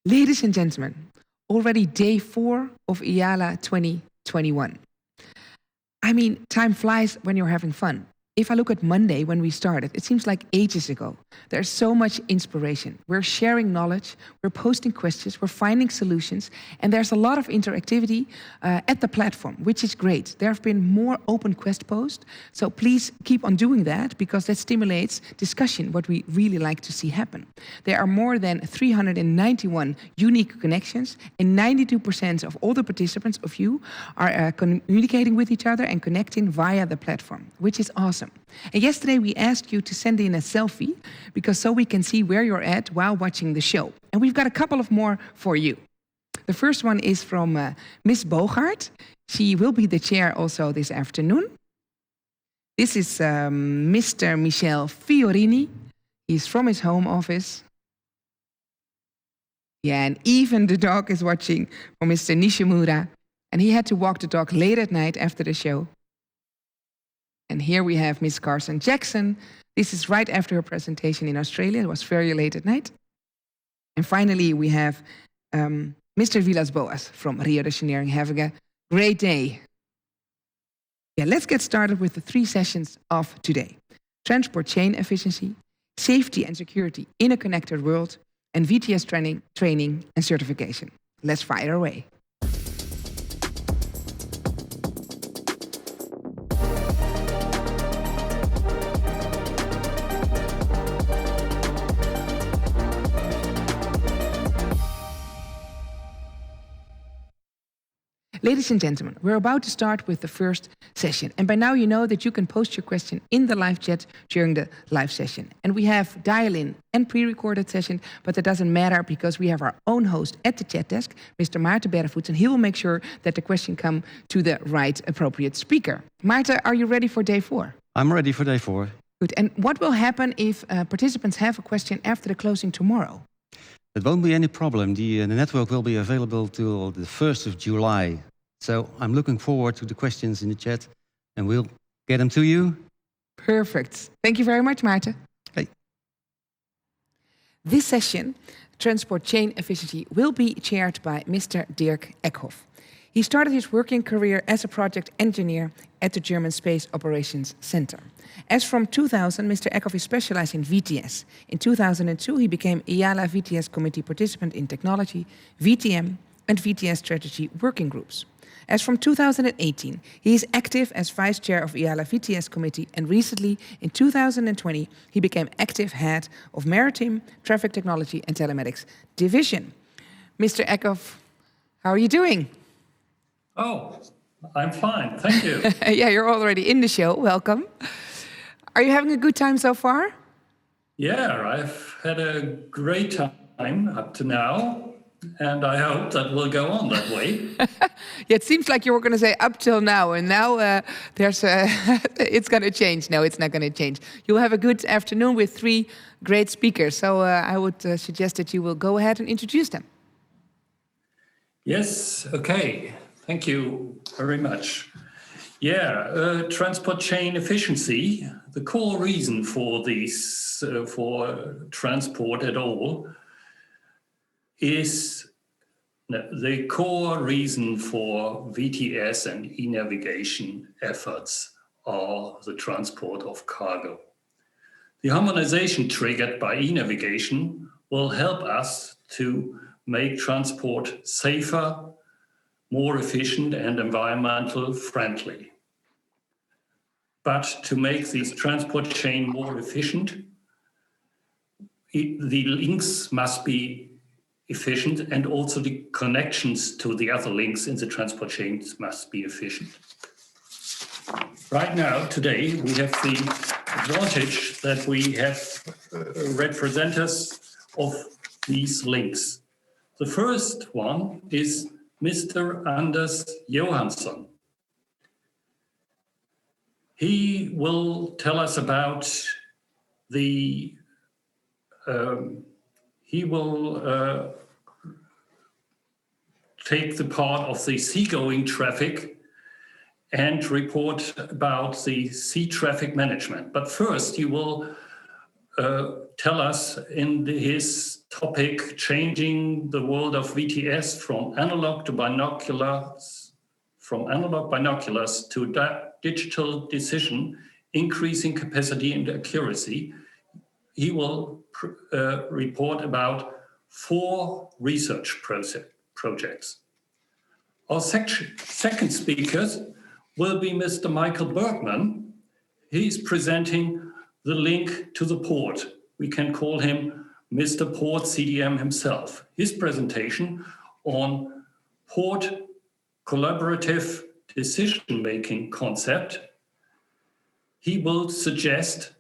Ladies and gentlemen, already day 4 of IALA 2021. I mean, time flies when you're having fun. If I look at Monday when we started, it seems like ages ago. There's so much inspiration. We're sharing knowledge, we're posting questions, we're finding solutions, and there's a lot of interactivity at the platform, which is great. There have been more open quest posts, so please keep on doing that because that stimulates discussion, what we really like to see happen. There are more than 391 unique connections, and 92% of all the participants of you are communicating with each other and connecting via the platform, which is awesome. And yesterday we asked you to send in a selfie because so we can see where you're at while watching the show. And we've got a couple of more for you. The first one is from Miss Bogaert. She will be the chair also this afternoon. This is Mr. Michel Fiorini. He's from his home office. Yeah, and even the dog is watching for Mr. Nishimura. And he had to walk the dog late at night after the show. And here we have Miss Carson Jackson. This is right after her presentation in Australia. It was very late at night. And finally, we have Mr. Vilas Boas from Rio de Janeiro having a great day. Yeah, let's get started with the 3 sessions of today. Transport chain efficiency, safety and security in a connected world, and VTS training and certification. Let's fire away. Ladies and gentlemen, we're about to start with the first session. And by now you know that you can post your question in the live chat during the live session. And we have dial-in and pre-recorded session, but that doesn't matter because we have our own host at the chat desk, Mr. Maarten Bergvoets, and he will make sure that the question come to the right appropriate speaker. Maarten, are you ready for day 4? I'm ready for day 4. Good. And what will happen if participants have a question after the closing tomorrow? It won't be any problem. The network will be available till the 1st of July. So I'm looking forward to the questions in the chat and we'll get them to you. Perfect. Thank you very much, Maarten. Okay. This session, Transport Chain Efficiency, will be chaired by Mr. Dirk Eckhoff. He started his working career as a project engineer at the German Space Operations Center. As from 2000, Mr. Eckhoff is specialized in VTS. In 2002, he became IALA VTS Committee Participant in Technology, VTM, and VTS Strategy Working Groups. As from 2018, he is active as Vice Chair of IALA VTS Committee, and recently, in 2020, he became active head of Maritime, Traffic Technology and Telematics Division. Mr. Eckhoff, how are you doing? Oh, I'm fine, thank you. Yeah, you're already in the show, welcome. Are you having a good time so far? Yeah, I've had a great time up to now. And I hope that will go on that way. Yeah, it seems like you were going to say up till now, and now it's going to change. No, it's not going to change. You'll have a good afternoon with 3 great speakers. So I would suggest that you will go ahead and introduce them. Yes, okay. Thank you very much. Yeah, transport chain efficiency, the core reason for this, for transport at all, is the core reason for VTS and e-navigation efforts are the transport of cargo. The harmonization triggered by e-navigation will help us to make transport safer, more efficient and environmental friendly. But to make this transport chain more efficient, the links must be efficient and also the connections to the other links in the transport chains must be efficient. Right now, today, we have the advantage that we have representatives of these links. The first one is Mr. Anders Johansson. He will tell us about the he will take the part of the seagoing traffic and report about the sea traffic management. But first, he will tell us in his topic, Changing the World of VTS from analog binoculars to digital decision, increasing capacity and accuracy. He will report about 4 research projects. Our second speaker will be Mr. Michael Bergman. He's presenting the link to the port. We can call him Mr. Port CDM himself. His presentation on port collaborative decision-making concept, he will suggest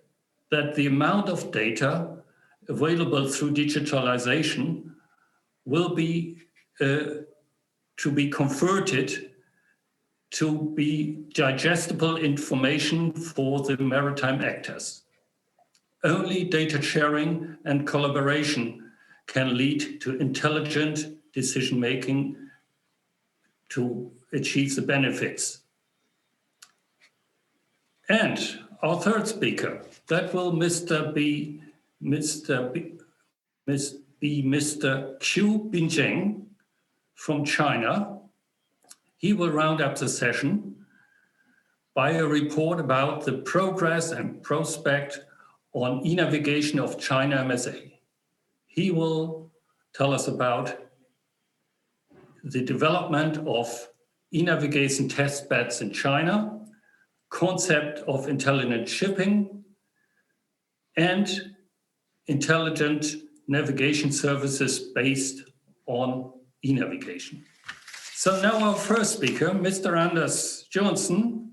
that the amount of data available through digitalization will be to be converted to be digestible information for the maritime actors. Only data sharing and collaboration can lead to intelligent decision-making to achieve the benefits. And our third speaker, that will be Mr. Qiu Binzheng from China. He will round up the session by a report about the progress and prospect on e-navigation of China MSA. He will tell us about the development of e-navigation test beds in China, concept of intelligent shipping, and intelligent navigation services based on e-navigation. So now our first speaker, Mr. Anders Johnson.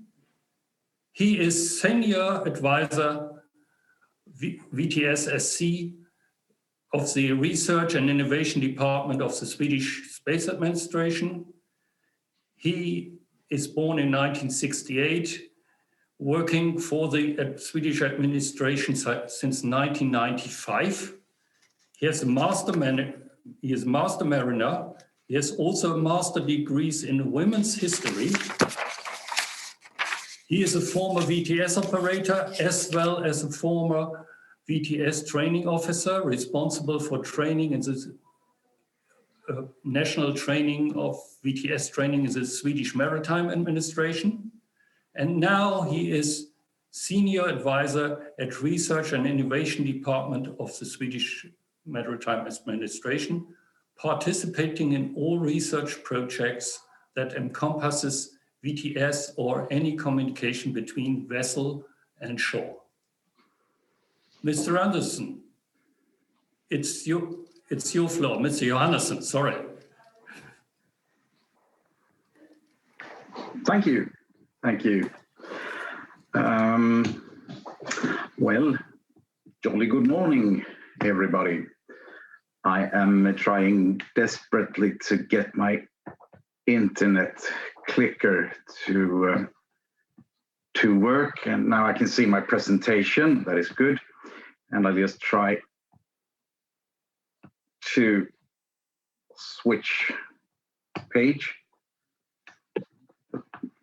He is Senior Advisor VTS-SC of the Research and Innovation Department of the Swedish Space Administration. He is born in 1968, working for the Swedish administration since 1995. He is master mariner. He has also master degrees in women's history. He is a former VTS operator as well as a former VTS training officer responsible for training in the national training of VTS training in the Swedish Maritime Administration. And now he is senior advisor at Research and Innovation Department of the Swedish Maritime Administration, participating in all research projects that encompasses VTS or any communication between vessel and shore. Mr. Anderson, it's your floor. Mr. Johannesson, sorry. Thank you. Well, jolly good morning, everybody. I am trying desperately to get my internet clicker to work, and now I can see my presentation. That is good. And I'll just try to switch page.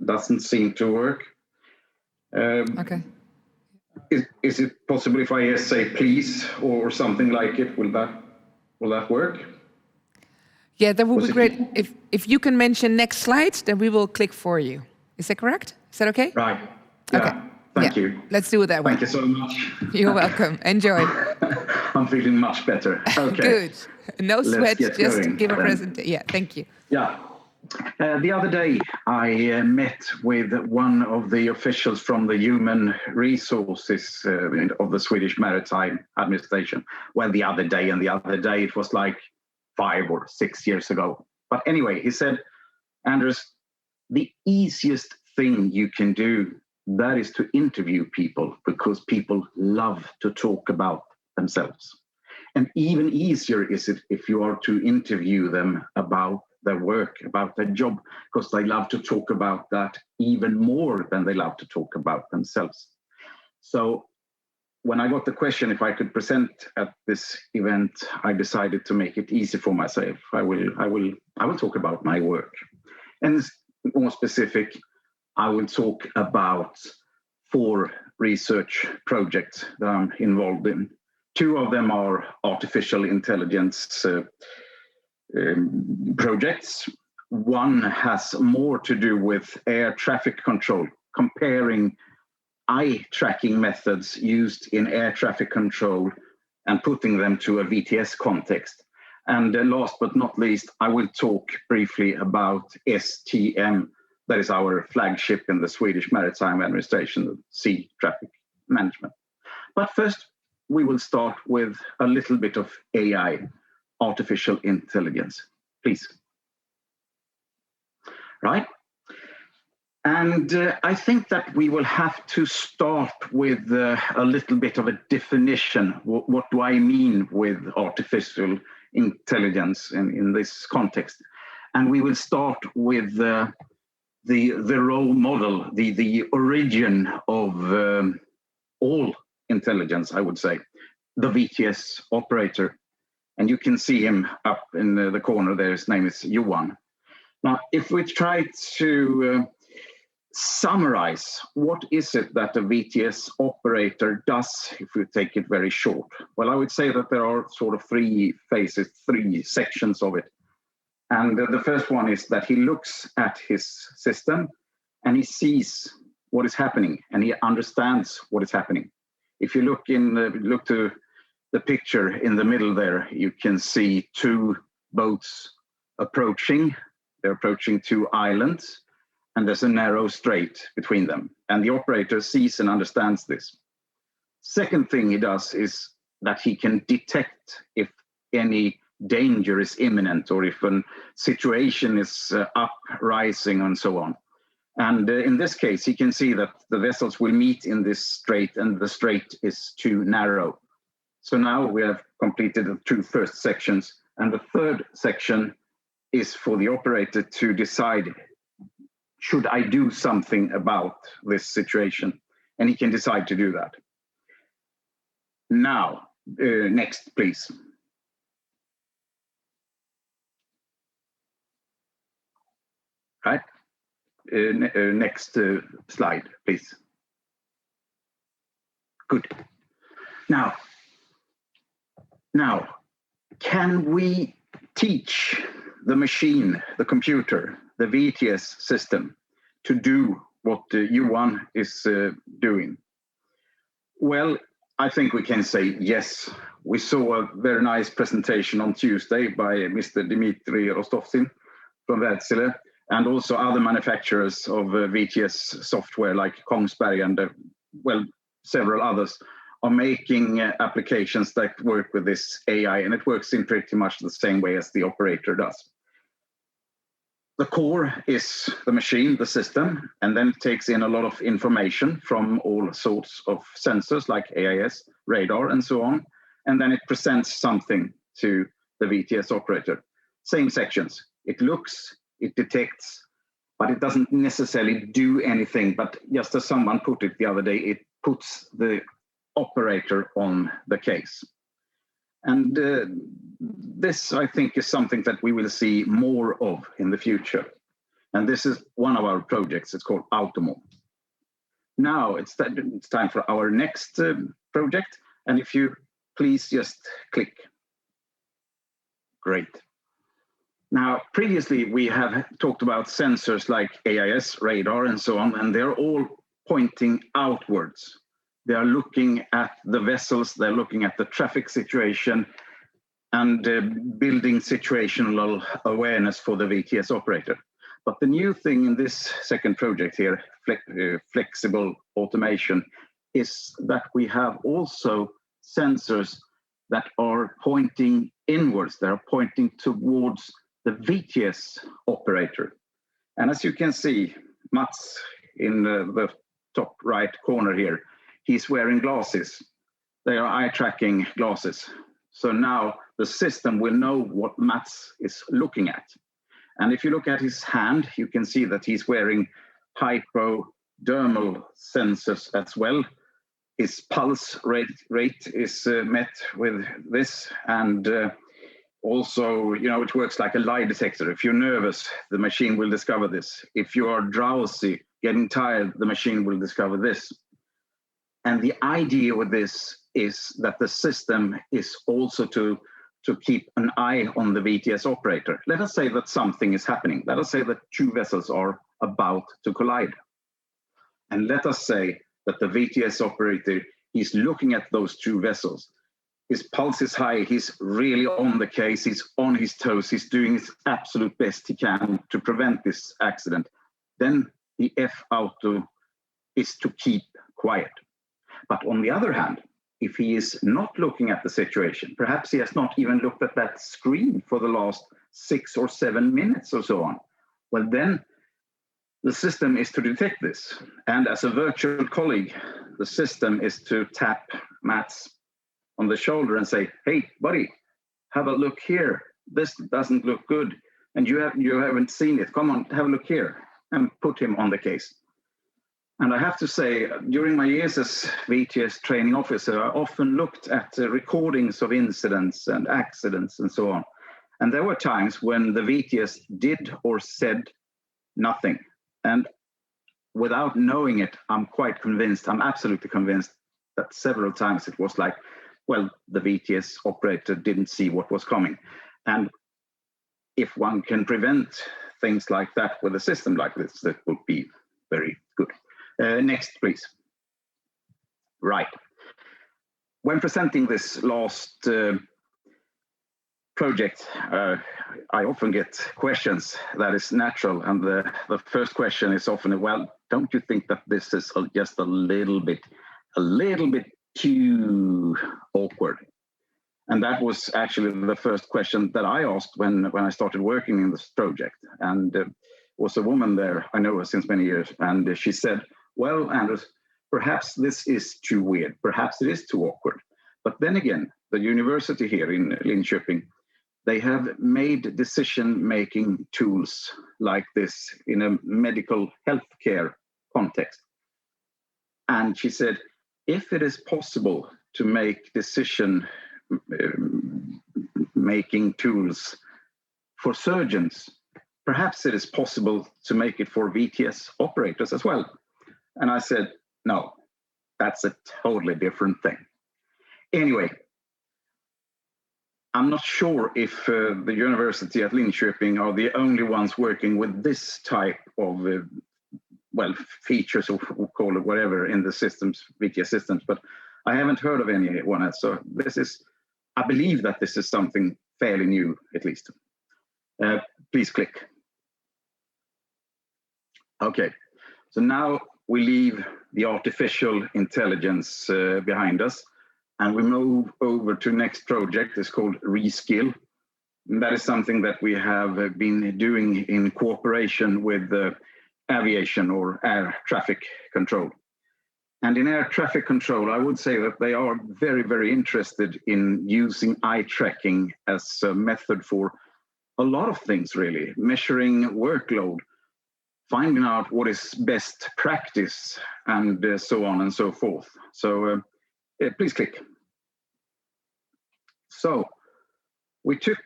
Doesn't seem to work. Okay. Is it possible if I just say please or something like it? Will that work? Yeah, that would be great. If you can mention next slide, then we will click for you. Is that correct? Is that okay? Right. Yeah. Okay. Thank you. Let's do it that way. Thank you so much. You're welcome. Enjoy. I'm feeling much better. Okay. Good. No sweat, just going, give a presentation. Yeah, thank you. Yeah. The other day, I met with one of the officials from the human resources of the Swedish Maritime Administration. Well, the other day, it was like 5 or 6 years ago. But anyway, he said, Anders, the easiest thing you can do, that is to interview people, because people love to talk about themselves. And even easier is it if you are to interview them about their work, about their job, because they love to talk about that even more than they love to talk about themselves. So when I got the question if I could present at this event, I decided to make it easy for myself. I will talk about my work. And more specific, I will talk about 4 research projects that I'm involved in. Two of them are artificial intelligence projects. One has more to do with air traffic control, comparing eye tracking methods used in air traffic control and putting them to a VTS context. And last but not least, I will talk briefly about STM, that is our flagship in the Swedish Maritime Administration, the sea traffic management. But first, we will start with a little bit of AI, artificial intelligence. Please. Right? And I think that we will have to start with a little bit of a definition. What do I mean with artificial intelligence in this context? And we will start with the role model, the origin of all intelligence, I would say, the VTS operator. And you can see him up in the corner there. His name is Johan. Now, if we try to summarize, what is it that a VTS operator does, if we take it very short? Well, I would say that there are sort of three phases, three sections of it. And the first one is that he looks at his system and he sees what is happening and he understands what is happening. If you look to the picture in the middle there, you can see two boats approaching. They're approaching two islands, and there's a narrow strait between them. And the operator sees and understands this. Second thing he does is that he can detect if any danger is imminent or if a situation is uprising and so on. And in this case, he can see that the vessels will meet in this strait and the strait is too narrow. So now we have completed the two first sections. And the third section is for the operator to decide, should I do something about this situation? And he can decide to do that. Now, next, please. Right. Next slide, please. Good. Now, can we teach the machine, the computer, the VTS system to do what Johan is doing? Well, I think we can say yes. We saw a very nice presentation on Tuesday by Mr. Dmitry Rostovtsin from Wärtsilä, and also other manufacturers of VTS software like Kongsberg and, several others are making applications that work with this AI, and it works in pretty much the same way as the operator does. The core is the machine, the system, and then it takes in a lot of information from all sorts of sensors like AIS, radar, and so on. And then it presents something to the VTS operator. Same sections. It looks, it detects, but it doesn't necessarily do anything. But just as someone put it the other day, it puts the operator on the case. And this, I think, is something that we will see more of in the future. And this is one of our projects. It's called Automo. Now it's time for our next project. And if you please just click. Great. Now, previously, we have talked about sensors like AIS, radar, and so on, and they're all pointing outwards. They are looking at the vessels, they're looking at the traffic situation, and building situational awareness for the VTS operator. But the new thing in this second project here, flexible automation, is that we have also sensors that are pointing inwards. They're pointing towards the VTS operator. And as you can see, Mats in the top right corner here, he's wearing glasses. They are eye tracking glasses. So now the system will know what Mats is looking at. And if you look at his hand, you can see that he's wearing hypodermal sensors as well. His pulse rate is met with this. And also, it works like a lie detector. If you're nervous, the machine will discover this. If you are drowsy, getting tired, the machine will discover this. And the idea with this is that the system is also to keep an eye on the VTS operator. Let us say that something is happening. Let us say that two vessels are about to collide. And let us say that the VTS operator, he's looking at those two vessels. His pulse is high, he's really on the case, he's on his toes, he's doing his absolute best he can to prevent this accident. Then the F-auto is to keep quiet. But on the other hand, if he is not looking at the situation, perhaps he has not even looked at that screen for the last 6 or 7 minutes or so on, well then the system is to detect this. And as a virtual colleague, the system is to tap Mats on the shoulder and say, hey, buddy, have a look here. This doesn't look good. And you haven't seen it. Come on, have a look here, and put him on the case. And I have to say, during my years as VTS training officer, I often looked at recordings of incidents and accidents and so on. And there were times when the VTS did or said nothing. And without knowing it, I'm quite convinced, I'm absolutely convinced that several times it was like, well, the VTS operator didn't see what was coming. And if one can prevent things like that with a system like this, that would be very good. Next, please. Right. When presenting this last project, I often get questions. That is natural. And the first question is often, well, don't you think that this is just a little bit too awkward? And that was actually the first question that I asked when I started working in this project. And was a woman there, I know her since many years, and she said, well, Anders, perhaps this is too weird. Perhaps it is too awkward. But then again, the university here in Linköping, they have made decision-making tools like this in a medical healthcare context. And she said, if it is possible to make decision-making tools for surgeons, perhaps it is possible to make it for VTS operators as well. And I said, no, that's a totally different thing. Anyway, I'm not sure if the university at Linköping are the only ones working with this type of, features, or call it whatever, in the systems, VTS systems, but I haven't heard of anyone else. So I believe that this is something fairly new, at least. Please click. Okay, so now we leave the artificial intelligence behind us, and we move over to next project. It's called Reskill. And that is something that we have been doing in cooperation with aviation or air traffic control. And in air traffic control, I would say that they are very, very interested in using eye tracking as a method for a lot of things, really. Measuring workload, finding out what is best practice, and so on and so forth. So please click. So we took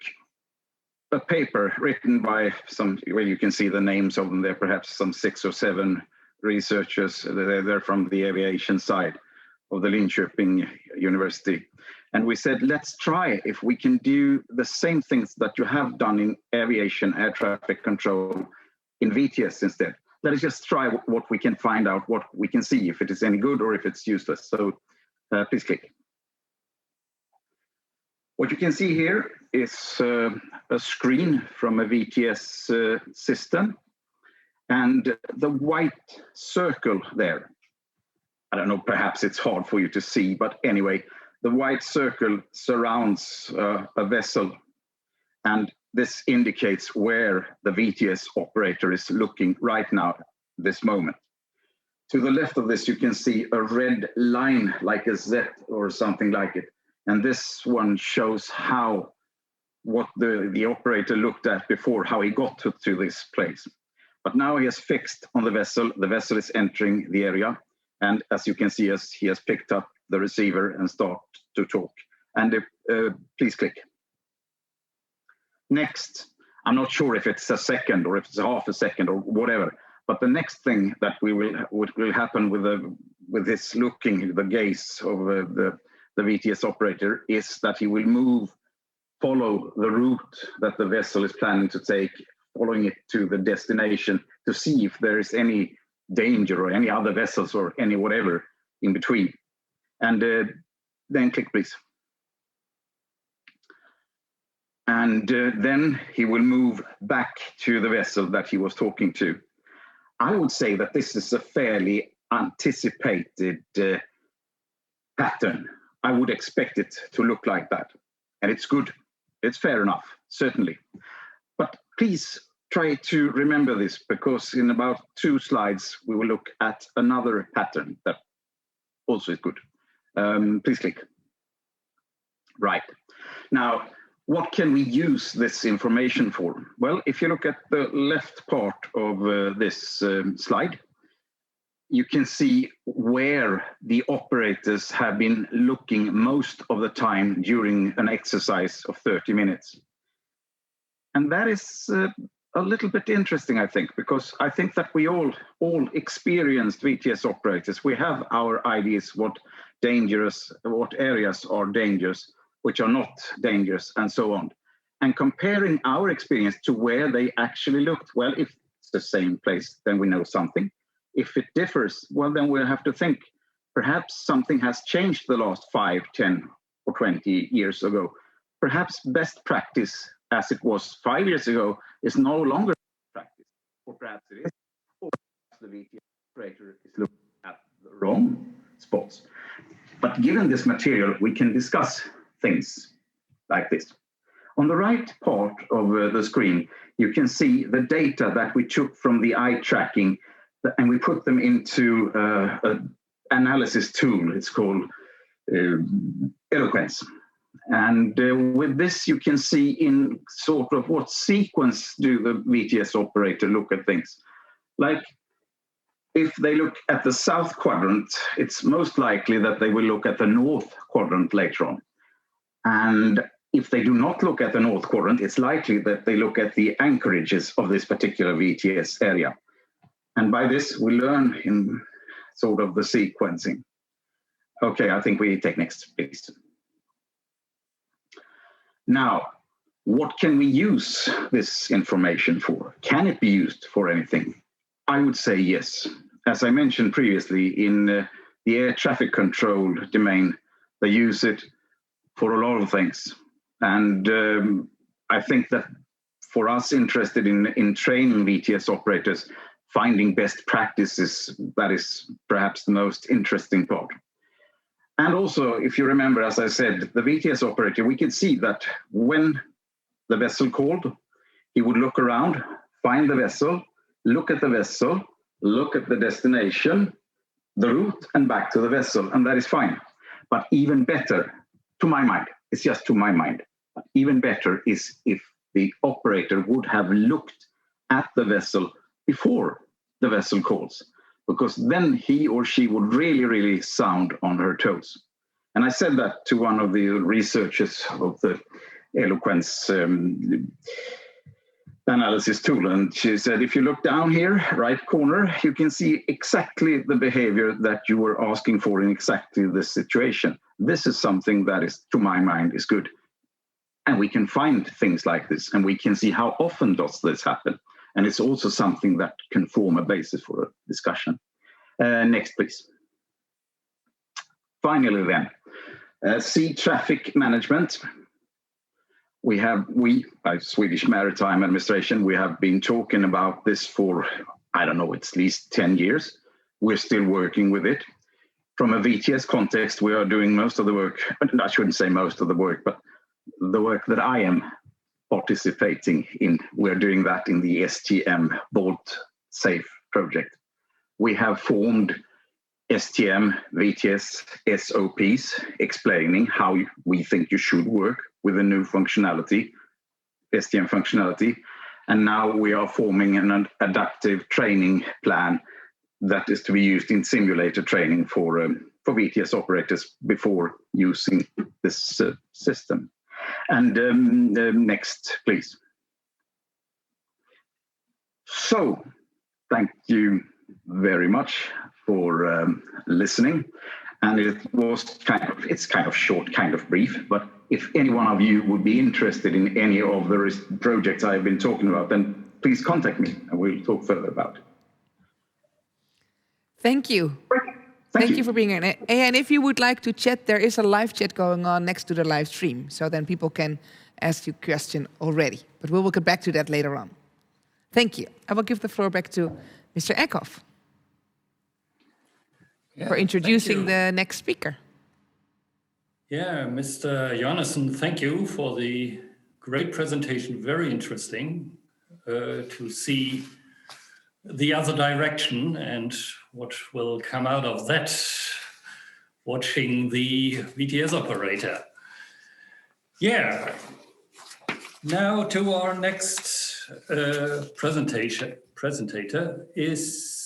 a paper written by some, well, you can see the names of them there, perhaps some 6 or 7 researchers. They're from the aviation side of the Linköping University. And we said, let's try if we can do the same things that you have done in aviation air traffic control in VTS instead. Let us just try what we can find out, what we can see, if it is any good or if it's useless. So please click. What you can see here is a screen from a VTS system, and the white circle there, I don't know, perhaps it's hard for you to see, but anyway, the white circle surrounds a vessel, and this indicates where the VTS operator is looking right now, this moment. To the left of this, you can see a red line like a Z or something like it. And this one shows what the operator looked at before, how he got to this place. But now he has fixed on the vessel is entering the area. And as you can see, he has picked up the receiver and start to talk. And please click. Next, I'm not sure if it's a second or if it's half a second or whatever, but the next thing that will happen with this looking, the gaze of the the VTS operator is that he will follow the route that the vessel is planning to take, following it to the destination to see if there is any danger or any other vessels or any whatever in between. And then click, please. And then he will move back to the vessel that he was talking to. I would say that this is a fairly anticipated pattern. I would expect it to look like that. And it's good. It's fair enough, certainly. But please try to remember this, because in about 2 slides, we will look at another pattern that also is good. Please click. Right. Now, what can we use this information for? Well, if you look at the left part of this slide, you can see where the operators have been looking most of the time during an exercise of 30 minutes. And that is a little bit interesting, I think, because I think that we all experienced VTS operators. We have our ideas what areas are dangerous, which are not dangerous, and so on. And comparing our experience to where they actually looked, well, if it's the same place, then we know something. If it differs, well, then we'll have to think perhaps something has changed the last 5, 10, or 20 years ago. Perhaps best practice as it was 5 years ago is no longer practice, or perhaps it is, or perhaps the VTS operator is looking at the wrong spots. But given this material, we can discuss things like this. On the right part of the screen, you can see the data that we took from the eye tracking, and we put them into an analysis tool. It's called Eloquence. And with this, you can see in sort of what sequence do the VTS operator look at things. Like, if they look at the south quadrant, it's most likely that they will look at the north quadrant later on. And if they do not look at the north quadrant, it's likely that they look at the anchorages of this particular VTS area. And by this, we learn in sort of the sequencing. Okay, I think we take next, please. Now, what can we use this information for? Can it be used for anything? I would say yes. As I mentioned previously, in the air traffic control domain, they use it for a lot of things. And I think that for us interested in training VTS operators, finding best practices, that is perhaps the most interesting part. And also, if you remember, as I said, the VTS operator, we could see that when the vessel called, he would look around, find the vessel, look at the destination, the route, and back to the vessel, and that is fine. But even better, to my mind, it's just to my mind, even better is if the operator would have looked at the vessel before the vessel calls, because then he or she would really, really sound on her toes. And I said that to one of the researchers of the Eloquence analysis tool, and she said, if you look down here, right corner, you can see exactly the behavior that you were asking for in exactly this situation. This is something that is, to my mind, is good. And we can find things like this, and we can see how often does this happen. And it's also something that can form a basis for a discussion. Next, please. Finally then, sea traffic management. We, Swedish Maritime Administration, we have been talking about this for, I don't know, it's at least 10 years. We're still working with it. From a VTS context, we are doing most of the work, I shouldn't say most of the work, but the work that I am participating in, we're doing that in the STM Bolt Safe project. We have formed STM VTS SOPs explaining how we think you should work with a new functionality, STM functionality. And now we are forming an adaptive training plan that is to be used in simulator training for VTS operators before using this system. And next, please. So, thank you very much for listening. And it's kind of short, kind of brief, but if any one of you would be interested in any of the projects I've been talking about, then please contact me and we'll talk further about it. Thank you. Thank you for being here. And if you would like to chat, there is a live chat going on next to the live stream, so then people can ask you a question already. But we will get back to that later on. Thank you. I will give the floor back to Mr. Eckhoff for introducing the next speaker. Yeah, Mr. Jonassen, thank you for the great presentation. Very interesting to see the other direction and what will come out of that, watching the VTS operator. Yeah, now to our next presentator is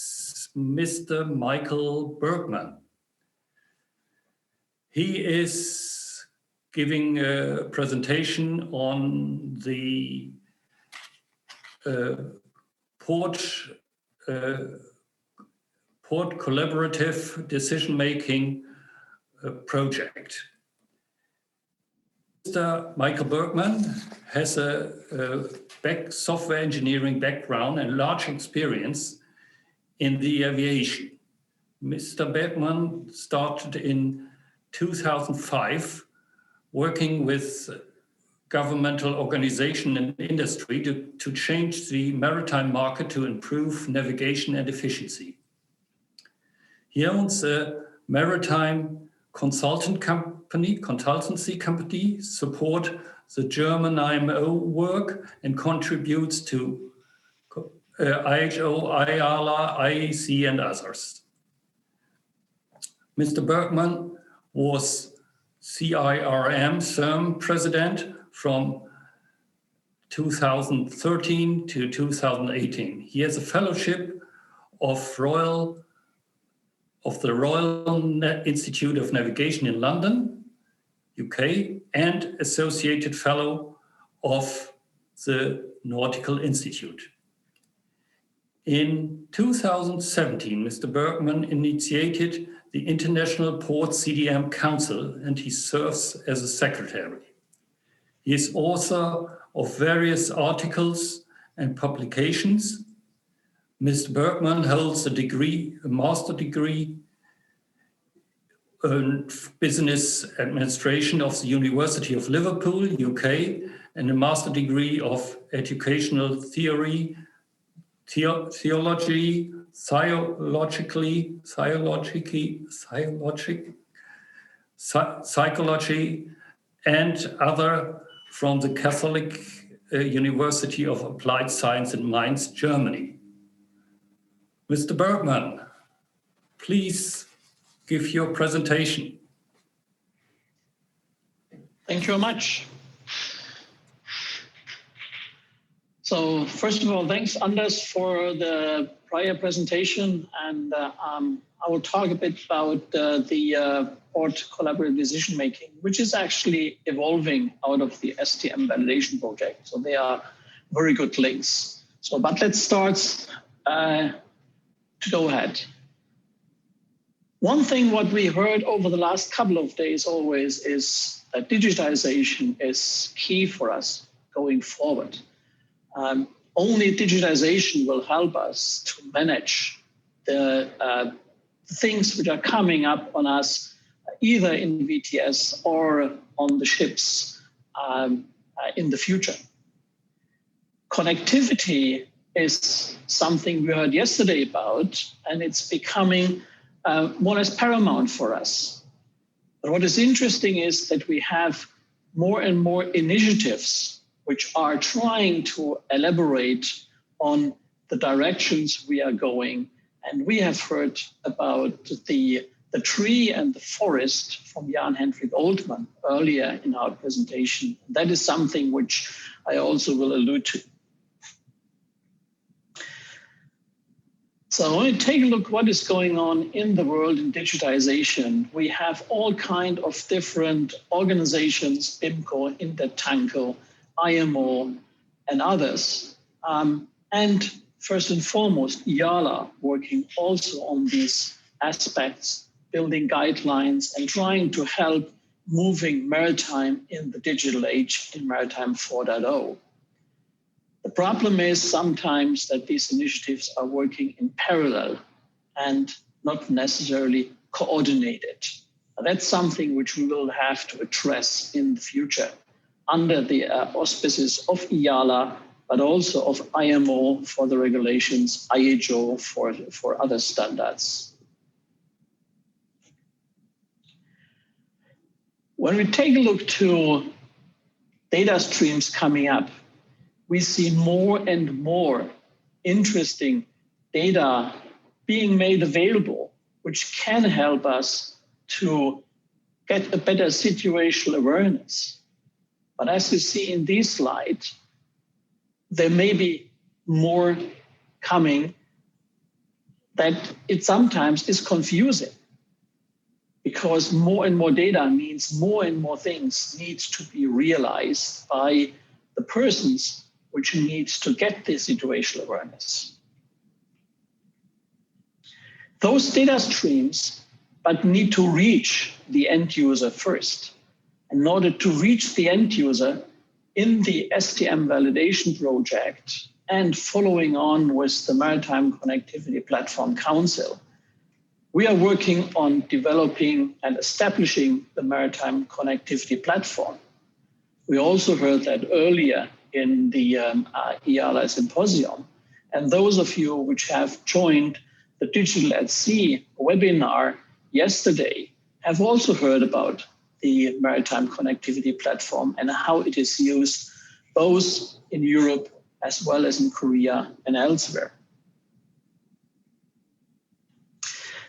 Mr. Michael Bergman. He is giving a presentation on the port collaborative decision-making project. Mr. Michael Bergman has a software engineering background and large experience in the aviation. Mr. Bergman started in 2005 working with governmental organization and industry to change the maritime market to improve navigation and efficiency. He owns a maritime consultancy company, support the German IMO work and contributes to IHO, IALA, IEC and others. Mr. Bergman was CIRM president from 2013 to 2018. He has a fellowship of the Royal Institute of Navigation in London, UK, and associated fellow of the Nautical Institute. In 2017, Mr. Bergman initiated the International Port CDM Council, and he serves as a secretary. He is author of various articles and publications. Mr. Bergman holds a master degree in business administration of the University of Liverpool, UK, and a master degree of educational theory, theology, psychology, and other from the Catholic University of Applied Science in Mainz, Germany. Mr. Bergman, please give your presentation. Thank you very much. So first of all, thanks, Anders, for the prior presentation. And I will talk a bit about the port collaborative decision-making, which is actually evolving out of the STM validation project. So they are very good links. So, but let's start to go ahead. One thing what we heard over the last couple of days always is that digitization is key for us going forward. Only digitization will help us to manage the things which are coming up on us, either in VTS or on the ships in the future. Connectivity is something we heard yesterday about, and it's becoming more or less paramount for us. But what is interesting is that we have more and more initiatives which are trying to elaborate on the directions we are going. And we have heard about the tree and the forest from Jan-Hendrik Oldman earlier in our presentation. That is something which I also will allude to. So when we take a look what is going on in the world in digitization, we have all kinds of different organizations, BIMCO, Intertanko, IMO, and others. And first and foremost, IALA working also on these aspects building guidelines and trying to help moving maritime in the digital age in Maritime 4.0. The problem is sometimes that these initiatives are working in parallel and not necessarily coordinated. That's something which we will have to address in the future under the auspices of IALA, but also of IMO for the regulations, IAJO for other standards. When we take a look to data streams coming up, we see more and more interesting data being made available, which can help us to get a better situational awareness. But as you see in this slide, there may be more coming that it sometimes is confusing, because more and more data means more and more things need to be realized by the persons which needs to get this situational awareness. Those data streams but need to reach the end user first. In order to reach the end user in the STM validation project and following on with the Maritime Connectivity Platform Council, we are working on developing and establishing the Maritime Connectivity Platform. We also heard that earlier in the IALA Symposium. And those of you which have joined the Digital at Sea webinar yesterday have also heard about the Maritime Connectivity Platform and how it is used both in Europe as well as in Korea and elsewhere.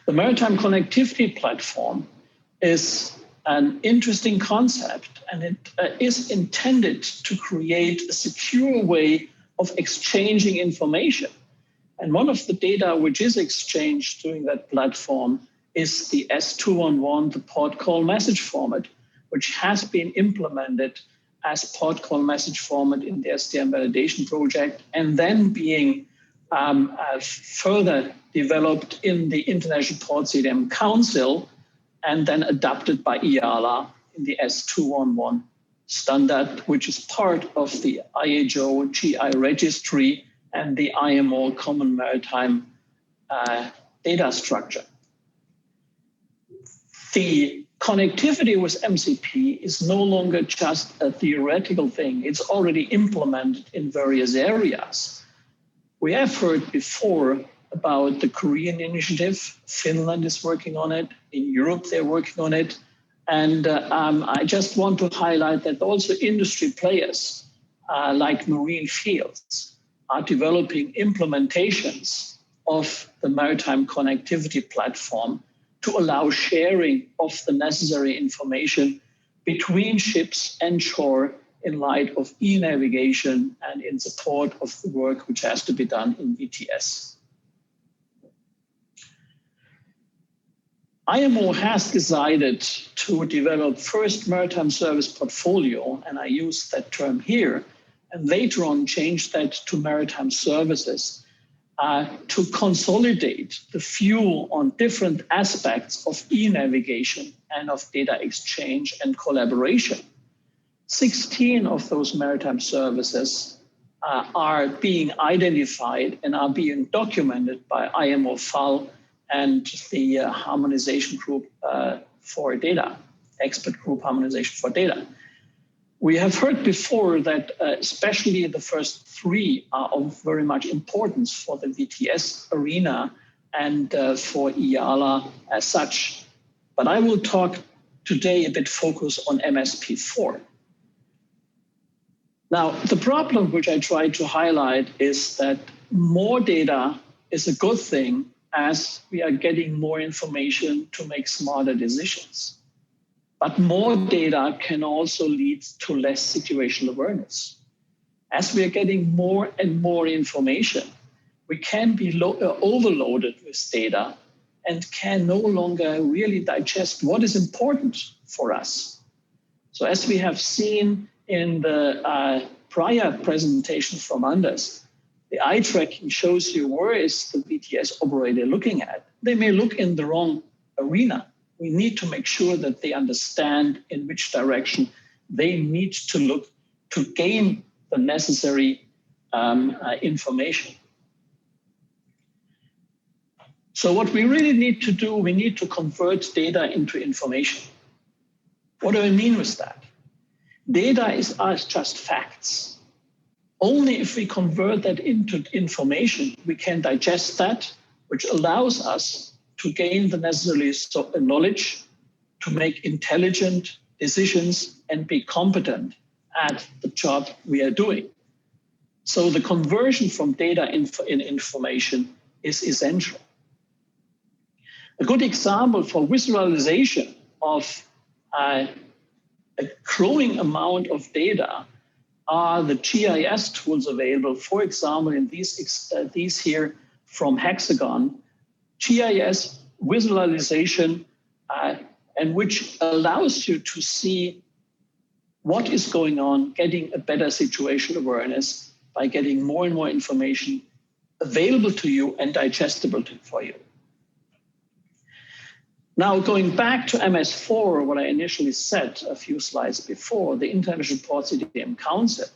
The Maritime Connectivity Platform is an interesting concept, and it is intended to create a secure way of exchanging information. And one of the data which is exchanged during that platform is the S211, the port call message format, which has been implemented as port call message format in the STM validation project, and then being further developed in the International Port CDM Council, and then adopted by IALA in the S211 standard, which is part of the IAJO GI registry and the IMO Common Maritime Data Structure. The connectivity with MCP is no longer just a theoretical thing. It's already implemented in various areas. We have heard before about the Korean initiative. Finland is working on it. In Europe, they're working on it. And I just want to highlight that also industry players like Marine Fields are developing implementations of the Maritime Connectivity Platform to allow sharing of the necessary information between ships and shore in light of e-navigation and in support of the work which has to be done in VTS. IMO has decided to develop first maritime service portfolio, and I use that term here, and later on change that to maritime services to consolidate the view on different aspects of e-navigation and of data exchange and collaboration. 16 of those maritime services are being identified and are being documented by IMO FAL and the harmonization group for data, expert group harmonization for data. We have heard before that especially the first three are of very much importance for the VTS arena and for IALA as such. But I will talk today a bit focus on MSP4. Now, the problem which I try to highlight is that more data is a good thing as we are getting more information to make smarter decisions. But more data can also lead to less situational awareness. As we are getting more and more information, we can be overloaded with data and can no longer really digest what is important for us. So as we have seen in the prior presentation from Anders, the eye tracking shows you where is the VTS operator looking at. They may look in the wrong arena. we need to make sure that they understand in which direction they need to look to gain the necessary information. So what we really need to do, we need to convert data into information. What do I mean with that? Data are just facts. Only if we convert that into information, we can digest that, which allows us to gain the necessary knowledge to make intelligent decisions and be competent at the job we are doing. So the conversion from data in information is essential. A good example for visualization of a growing amount of data are the GIS tools available. For example, in these here from Hexagon, GIS visualization, and which allows you to see what is going on, getting a better situation awareness by getting more and more information available to you and digestible for you. Now, going back to MS4, what I initially said a few slides before, the International Port CDM Council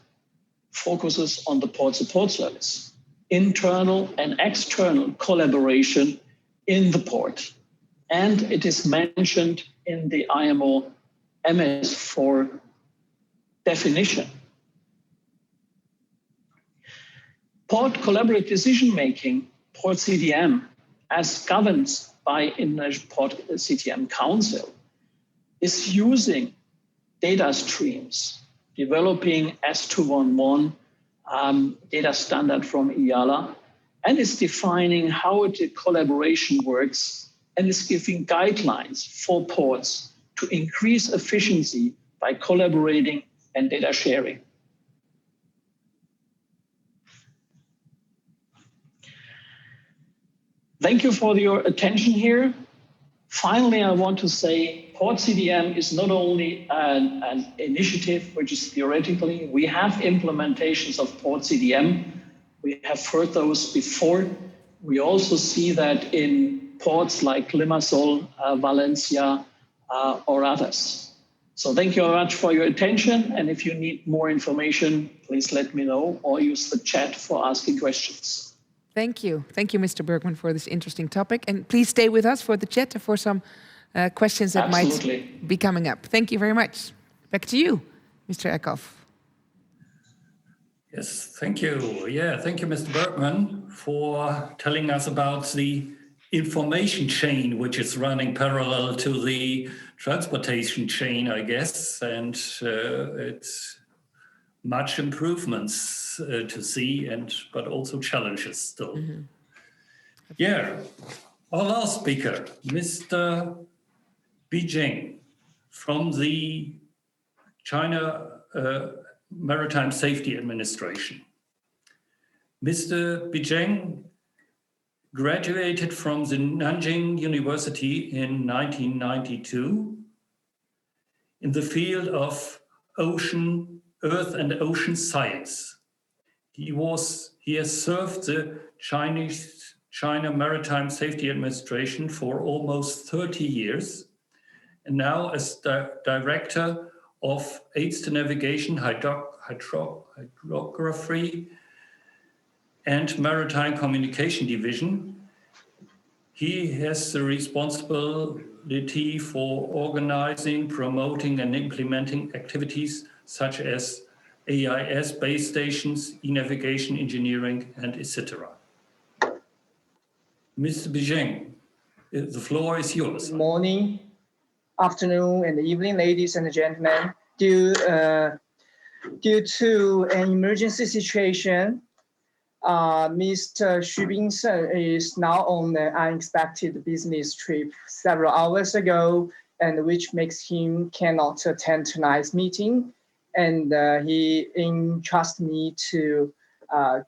focuses on the port support service, internal and external collaboration in the port. And it is mentioned in the IMO MS4 definition. Port collaborative decision-making, Port CDM, as governed by International Port CTM Council, is using data streams, developing S211 data standard from IALA, and is defining how the collaboration works and is giving guidelines for ports to increase efficiency by collaborating and data sharing. Thank you for your attention here. Finally, I want to say Port CDM is not only an initiative which is theoretically, we have implementations of Port CDM. We have heard those before. We also see that in ports like Limassol, Valencia, or others. So thank you very much for your attention. And if you need more information, please let me know or use the chat for asking questions. Thank you. Thank you, Mr. Bergman, for this interesting topic. And please stay with us for the chat for some questions that might be coming up. Thank you very much. Back to you, Mr. Eckhoff. Yes, thank you. Yeah, thank you, Mr. Bergman, for telling us about the information chain, which is running parallel to the transportation chain, I guess. And it's much improvements to see, but also challenges still. Mm-hmm. Yeah, our last speaker, Mr. Bijing from the China Maritime Safety Administration. Mr. Bijing graduated from the Nanjing University in 1992 in the field of Earth and Ocean Science. He has served the China Maritime Safety Administration for almost 30 years, and now as Director of Aids to Navigation, Hydrography, and Maritime Communication Division. He has the responsibility for organizing, promoting, and implementing activities such as AIS base stations, e-navigation engineering, and etc. Mr. Bijing, the floor is yours. Good morning, afternoon, and evening, ladies and gentlemen. Due to an emergency situation, Mr. Xu Bingsheng is now on an unexpected business trip several hours ago, and which makes him cannot attend tonight's meeting. And he entrusted me to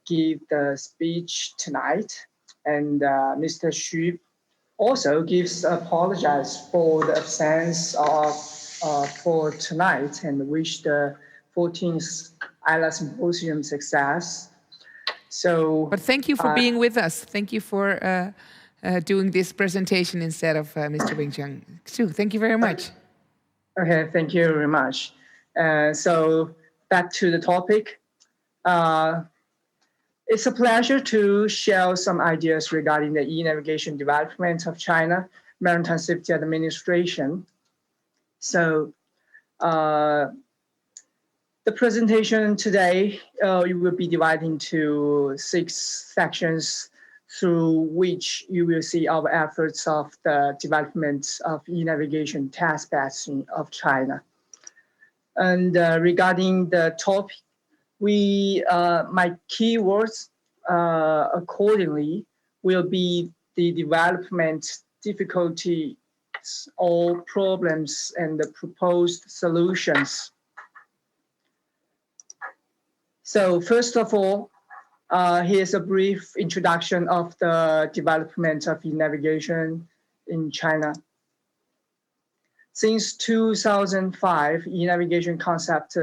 give the speech tonight. And Mr. Xu also apologize for the absence for tonight and wish the 14th IALA Symposium success. But thank you for being with us. Thank you for doing this presentation instead of Mr. Wing Chang. Xu, thank you very much. Okay, thank you very much. So back to the topic. It's a pleasure to share some ideas regarding the e-navigation development of China Maritime Safety Administration. So the presentation today it will be divided into 6 sections through which you will see our efforts of the development of e-navigation task beds of China. And regarding the topic, my keywords accordingly will be the development difficulties or problems and the proposed solutions. So first of all, here's a brief introduction of the development of e-navigation in China. Since 2005, e-navigation concept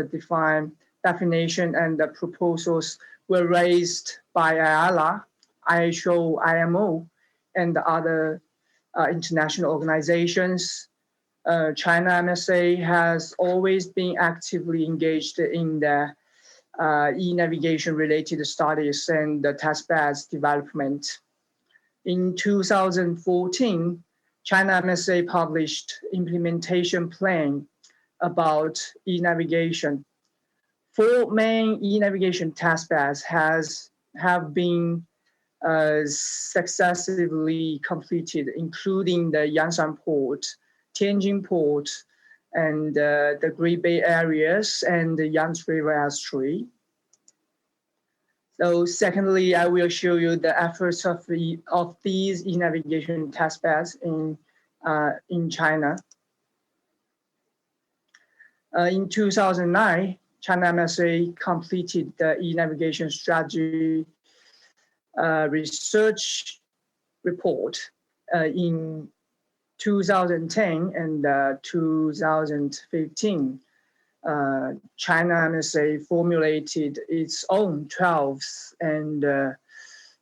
definition and the proposals were raised by IALA, IHO, IMO, and other international organizations. China MSA has always been actively engaged in the e-navigation related studies and the testbeds development. In 2014, China MSA published implementation plan about e-navigation. 4 main e-navigation testbeds have been successively completed, including the Yangshan Port, Tianjin Port, and the Great Bay areas and the Yangtze River estuary. So secondly, I will show you the efforts of these e-navigation testbeds in China. In 2009, China MSA completed the e-navigation strategy research report in 2010 and 2015. China MSA formulated its own 12th and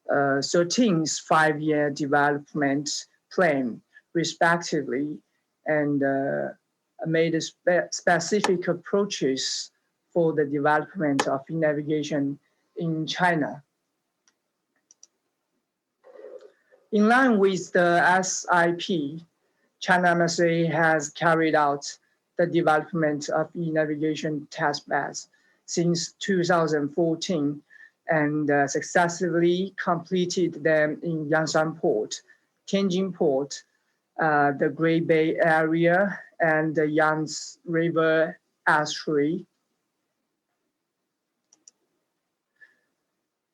13th 5-year development plan, respectively, and made specific approaches for the development of navigation in China. In line with the SIP, China MSA has carried out the development of e-navigation testbeds since 2014 and successfully completed them in Yangshan Port, Tianjin Port, the Great Bay area, and the Yangtze River estuary.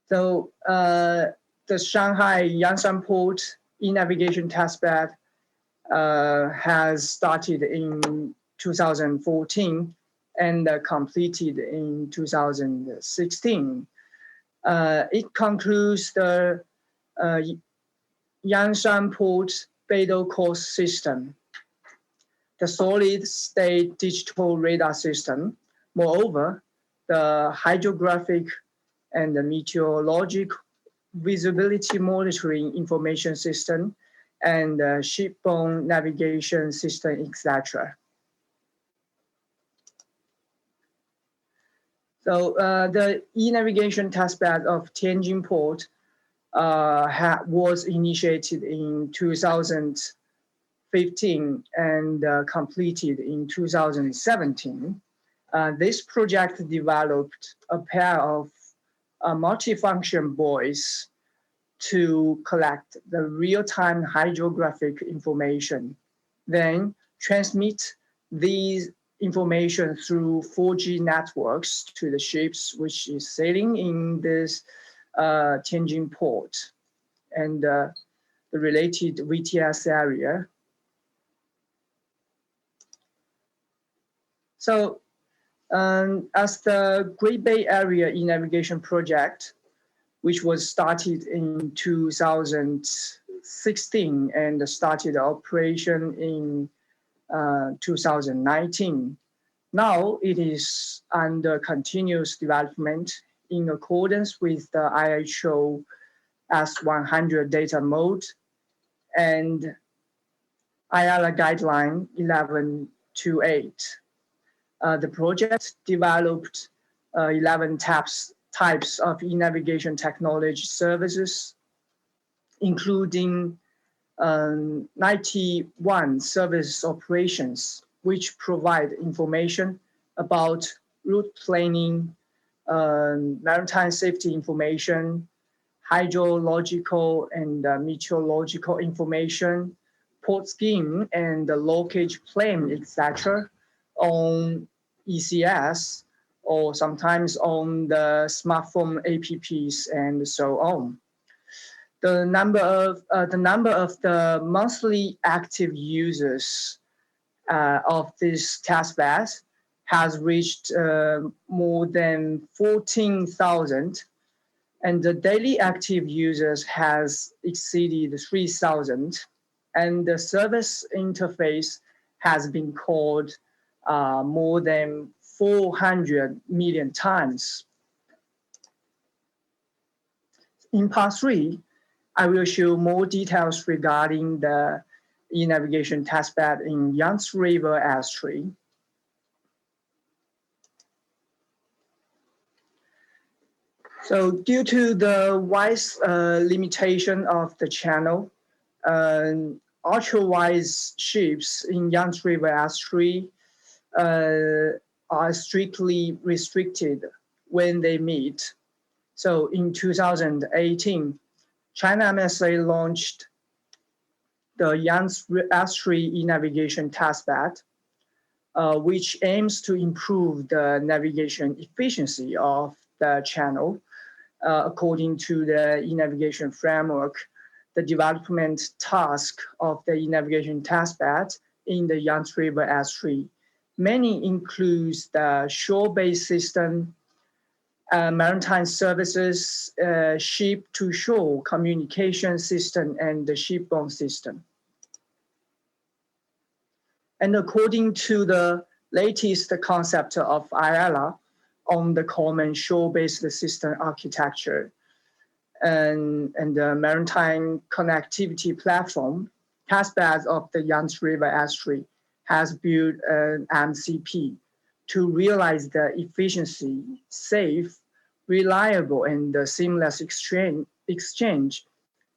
So the Shanghai Yangshan Port e-navigation testbed has started in 2014 and completed in 2016. It concludes the Yangshan Port Beidou course system, the solid-state digital radar system. Moreover, the hydrographic and the meteorologic visibility monitoring information system and shipborne navigation system, etc. So the e-navigation testbed of Tianjin Port was initiated in 2015 and completed in 2017. This project developed a pair of multifunction buoys to collect the real-time hydrographic information, then transmit these information through 4G networks to the ships which is sailing in this Tianjin port and the related VTS area. So as the Great Bay Area e-navigation project, which was started in 2016 and started operation in 2019. Now it is under continuous development in accordance with the IHO S100 data mode and IALA Guideline 1128. The project developed 11 types of e-navigation technology services, including 91 service operations, which provide information about route planning, maritime safety information, hydrological and meteorological information, port scheme and the lockage plan, etc., on ECS or sometimes on the smartphone apps and so on. The number of the monthly active users of this testbed has reached more than 14,000, and the daily active users has exceeded 3,000, and the service interface has been called more than 400 million times. In part 3, I will show more details regarding the e-navigation testbed in Yangtze River estuary. So due to the wide limitation of the channel, ultra-wide ships in Yangtze River estuary are strictly restricted when they meet. So in 2018, China MSA launched the Yangtze estuary e-navigation testbed, which aims to improve the navigation efficiency of the channel. According to the e-navigation framework, the development task of the e-navigation testbed in the Yangtze River estuary mainly includes the shore-based system, maritime services, ship-to-shore communication system, and the shipborne system. And according to the latest concept of IALA on the common shore-based system architecture and the maritime connectivity platform, testbeds of the Yangtze River estuary has built an MCP to realize the efficiency, safe, reliable, and seamless exchange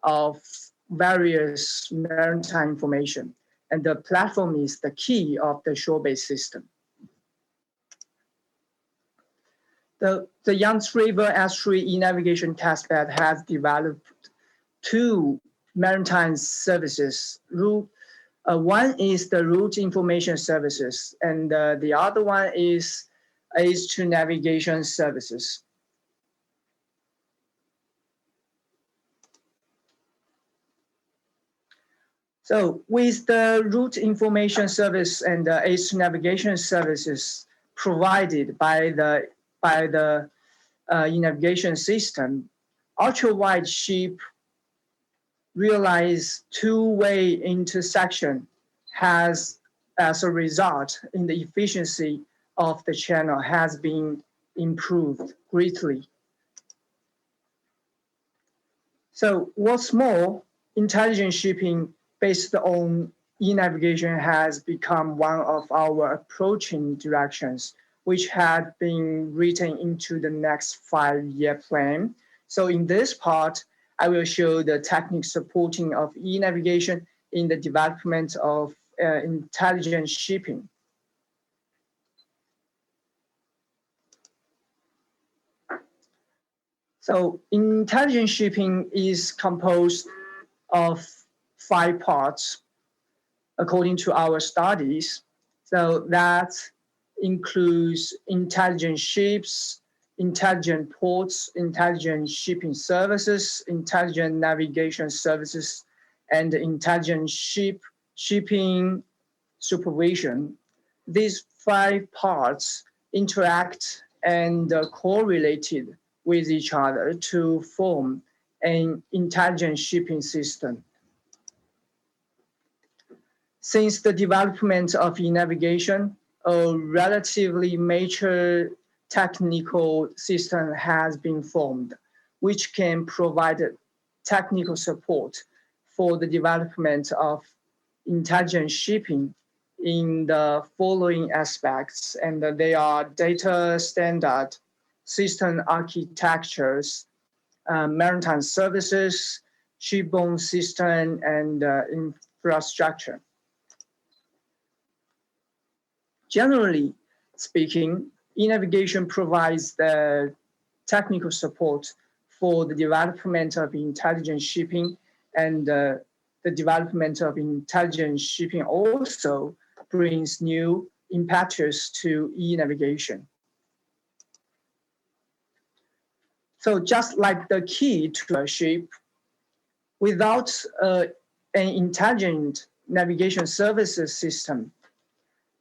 of various maritime information. And the platform is the key of the shore-based system. The Yangtze River estuary e-navigation testbed has developed 2 maritime services. One is the route information services, and the other one is to navigation services. So with the route information service and the aids to navigation services provided by the e-navigation system, ultra-wide ship realize two-way intersection has, as a result, in the efficiency of the channel has been improved greatly. So what's more, intelligent shipping based on e-navigation has become one of our approaching directions, which had been written into the next 5-year plan. So in this part, I will show the techniques supporting of e-navigation in the development of intelligent shipping. So intelligent shipping is composed of 5 parts according to our studies. So that includes intelligent ships, intelligent ports, intelligent shipping services, intelligent navigation services, and intelligent shipping supervision. These 5 parts interact and correlated with each other to form an intelligent shipping system. Since the development of e-navigation, a relatively mature technical system has been formed, which can provide technical support for the development of intelligent shipping in the following aspects, and they are data standard, system architectures, maritime services, shipborne system, and infrastructure. Generally speaking, e-navigation provides the technical support for the development of intelligent shipping, and the development of intelligent shipping also brings new impetus to e-navigation. So just like the key to a ship, without an intelligent navigation services system,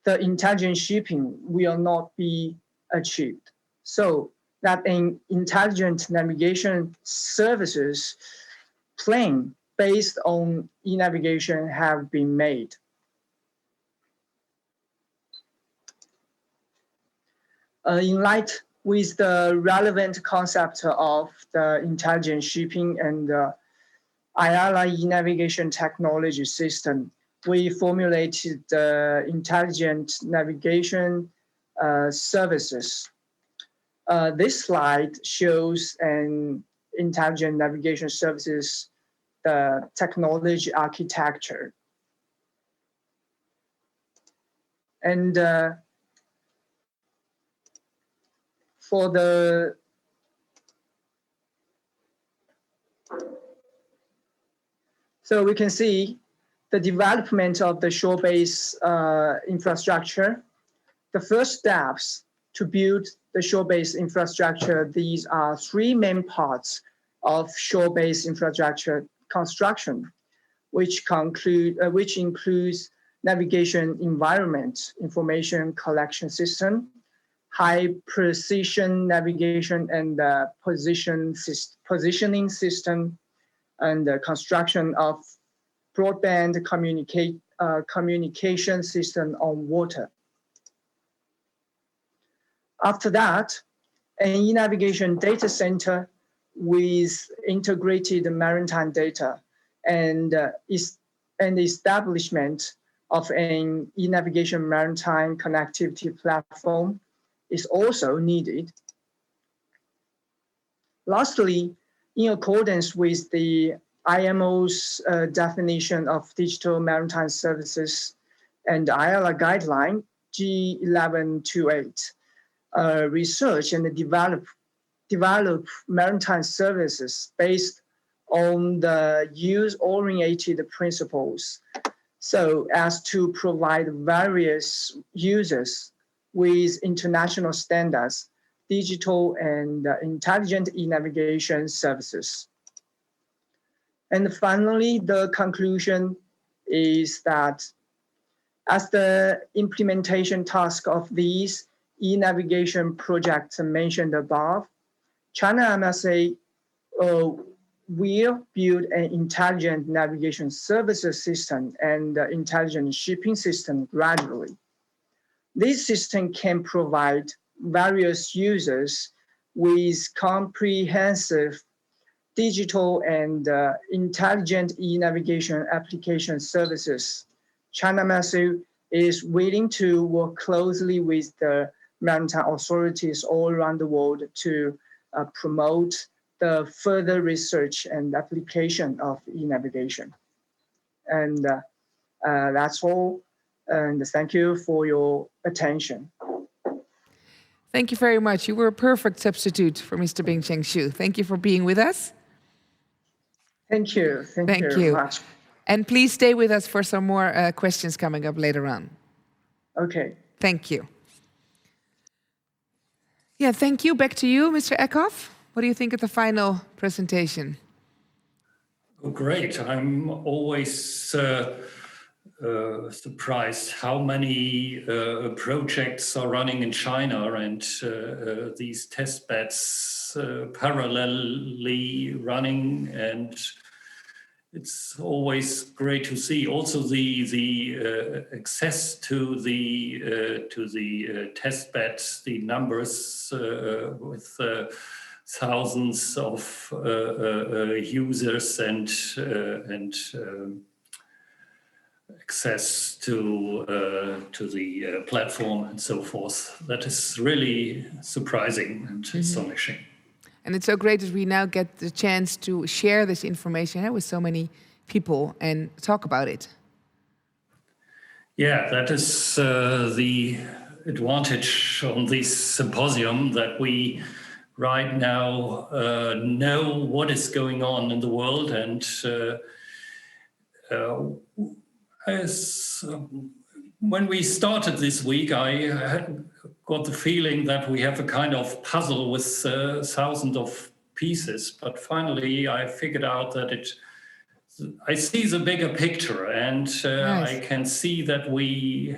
the intelligent shipping will not be achieved. So that an intelligent navigation services plan based on e-navigation have been made. In light with the relevant concept of the intelligent shipping and IALA e-navigation technology system, we formulated the intelligent navigation services. This slide shows an intelligent navigation services, the technology architecture. And for the so we can see the development of the shore-based infrastructure. The first steps to build the shore-based infrastructure, these are three main parts of shore-based infrastructure construction, which includes navigation environment, information collection system, high precision navigation and positioning system, and the construction of broadband communication system on water. After that, an e-navigation data center with integrated maritime data and establishment of an e-navigation maritime connectivity platform is also needed. Lastly, in accordance with the IMO's definition of digital maritime services and IALA guideline G1128, research and develop maritime services based on the use-oriented principles, so as to provide various users with international standards, digital and intelligent e-navigation services. And finally, the conclusion is that as the implementation task of these e-navigation projects mentioned above, China MSA will build an intelligent navigation services system and intelligent shipping system gradually. This system can provide various users with comprehensive digital and intelligent e-navigation application services. China MSA is willing to work closely with the maritime authorities all around the world to promote the further research and application of e-navigation. And that's all. And thank you for your attention. Thank you very much. You were a perfect substitute for Mr. Bing-Cheng Xu. Thank you for being with us. Thank you. Thank you very much. And please stay with us for some more questions coming up later on. Okay. Thank you. Yeah, thank you. Back to you, Mr. Eckhoff. What do you think of the final presentation? Oh, great. I'm always surprised how many projects are running in China, and these test beds parallelly running, and it's always great to see. Also, the access to the test beds, the numbers with thousands of users and access to the platform and so forth. That is really surprising and astonishing. And it's so great that we now get the chance to share this information with so many people and talk about it. Yeah, that is the advantage on this symposium, that we right now know what is going on in the world, and when we started this week, I got the feeling that we have a kind of puzzle with thousands of pieces, but finally I figured out that I see the bigger picture, and Nice. I can see that we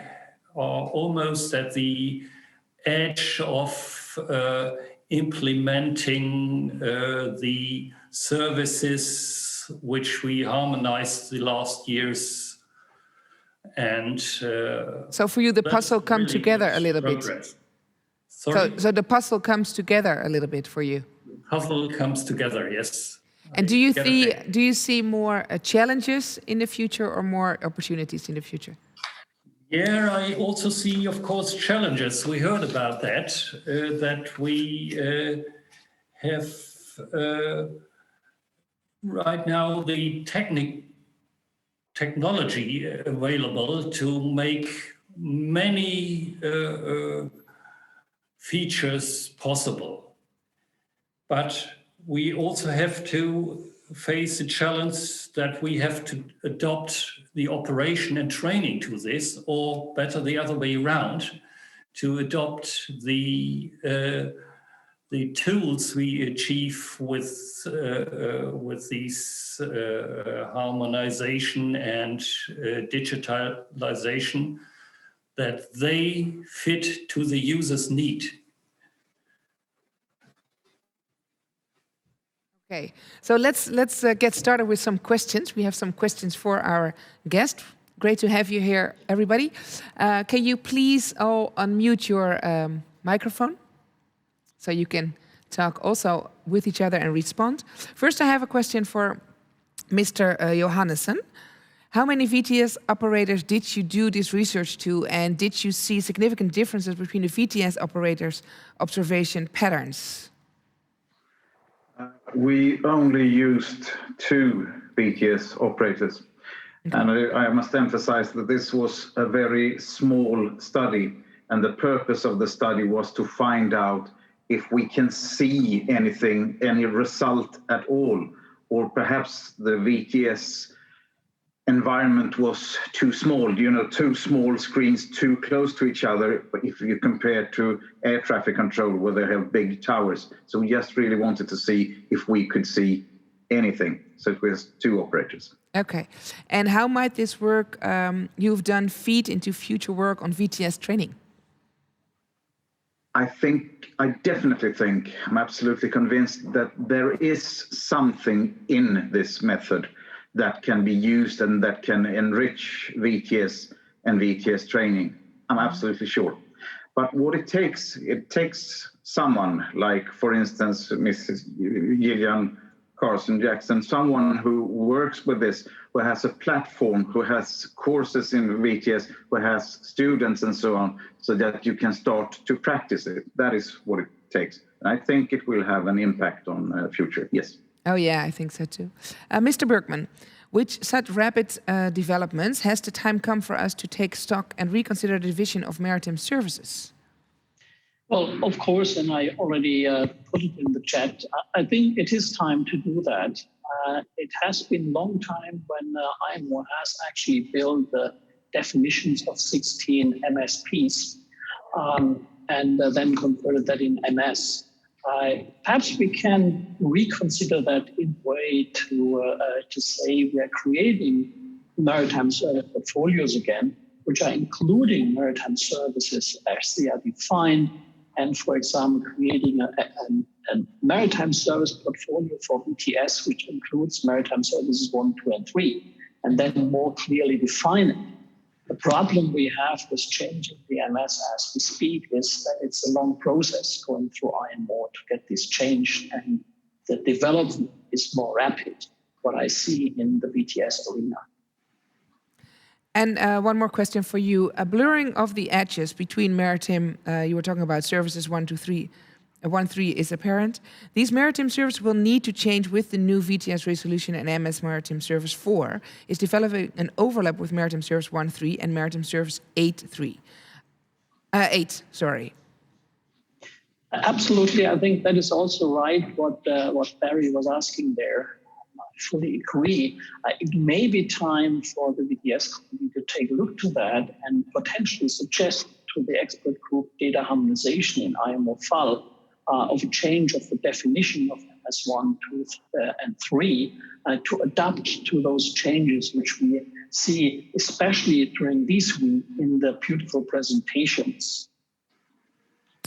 are almost at the edge of implementing the services which we harmonized the last years. And so for you, the puzzle come really together a little progress. bit. Sorry? So the puzzle comes together a little bit for you. Puzzle comes together, yes. And do you see more challenges in the future or more opportunities in the future? Yeah, I also see, of course, challenges. We heard about that, that we have right now the technology available to make many features possible. But we also have to face the challenge that we have to adopt the operation and training to this, or better, the other way around, to adopt the tools we achieve with these harmonization and digitalization, that they fit to the user's need. Okay, so let's get started with some questions. We have some questions for our guest. Great to have you here, everybody. Can you please all unmute your microphone so you can talk also with each other and respond? First, I have a question for Mr. Johannessen. How many VTS operators did you do this research to, and did you see significant differences between the VTS operators' observation patterns? We only used 2 BTS operators. Okay. And I must emphasize that this was a very small study, and the purpose of the study was to find out if we can see anything, any result at all, or perhaps the VTS environment was too small, 2 small screens too close to each other, if you compare to air traffic control where they have big towers. So we just really wanted to see if we could see anything. So it was 2 operators. Okay. And how might this work you've done feed into future work on VTS training? I definitely think, I'm absolutely convinced that there is something in this method that can be used and that can enrich VTS and VTS training. I'm absolutely sure. But what it takes someone like, for instance, Mrs. Gillian Carson-Jackson, someone who works with this, who has a platform, who has courses in VTS, who has students and so on, so that you can start to practice it. That is what it takes. And I think it will have an impact on future, yes. Oh yeah, I think so too. Mr. Bergman, with such rapid developments, has the time come for us to take stock and reconsider the division of maritime services? Well, of course, and I already put it in the chat. I think it is time to do that. It has been a long time when IMO has actually built the definitions of 16 MSPs and then converted that in MS. Perhaps we can reconsider that in a way to say we're creating maritime service portfolios again, which are including maritime services as they are defined, and, for example, creating a maritime service portfolio for VTS, which includes maritime services 1, 2, and 3, and then more clearly define it. The problem we have with changing the MS as we speak is that it's a long process going through IMO to get this changed, and the development is more rapid, what I see in the VTS arena. And one more question for you. A blurring of the edges between maritime, you were talking about services 1, 2, 3, 1, 3 is apparent. These maritime services will need to change with the new VTS resolution, and MS Maritime Service 4 is developing an overlap with Maritime Service 1.3 and Maritime Service 8.3. 8, sorry. Absolutely, I think that is also right, what Barry was asking there. I fully agree. It may be time for the VTS company to take a look to that and potentially suggest to the expert group data harmonization in IMO FAL of a change of the definition of MS1, 2, and 3 to adapt to those changes which we see, especially during this week in the beautiful presentations.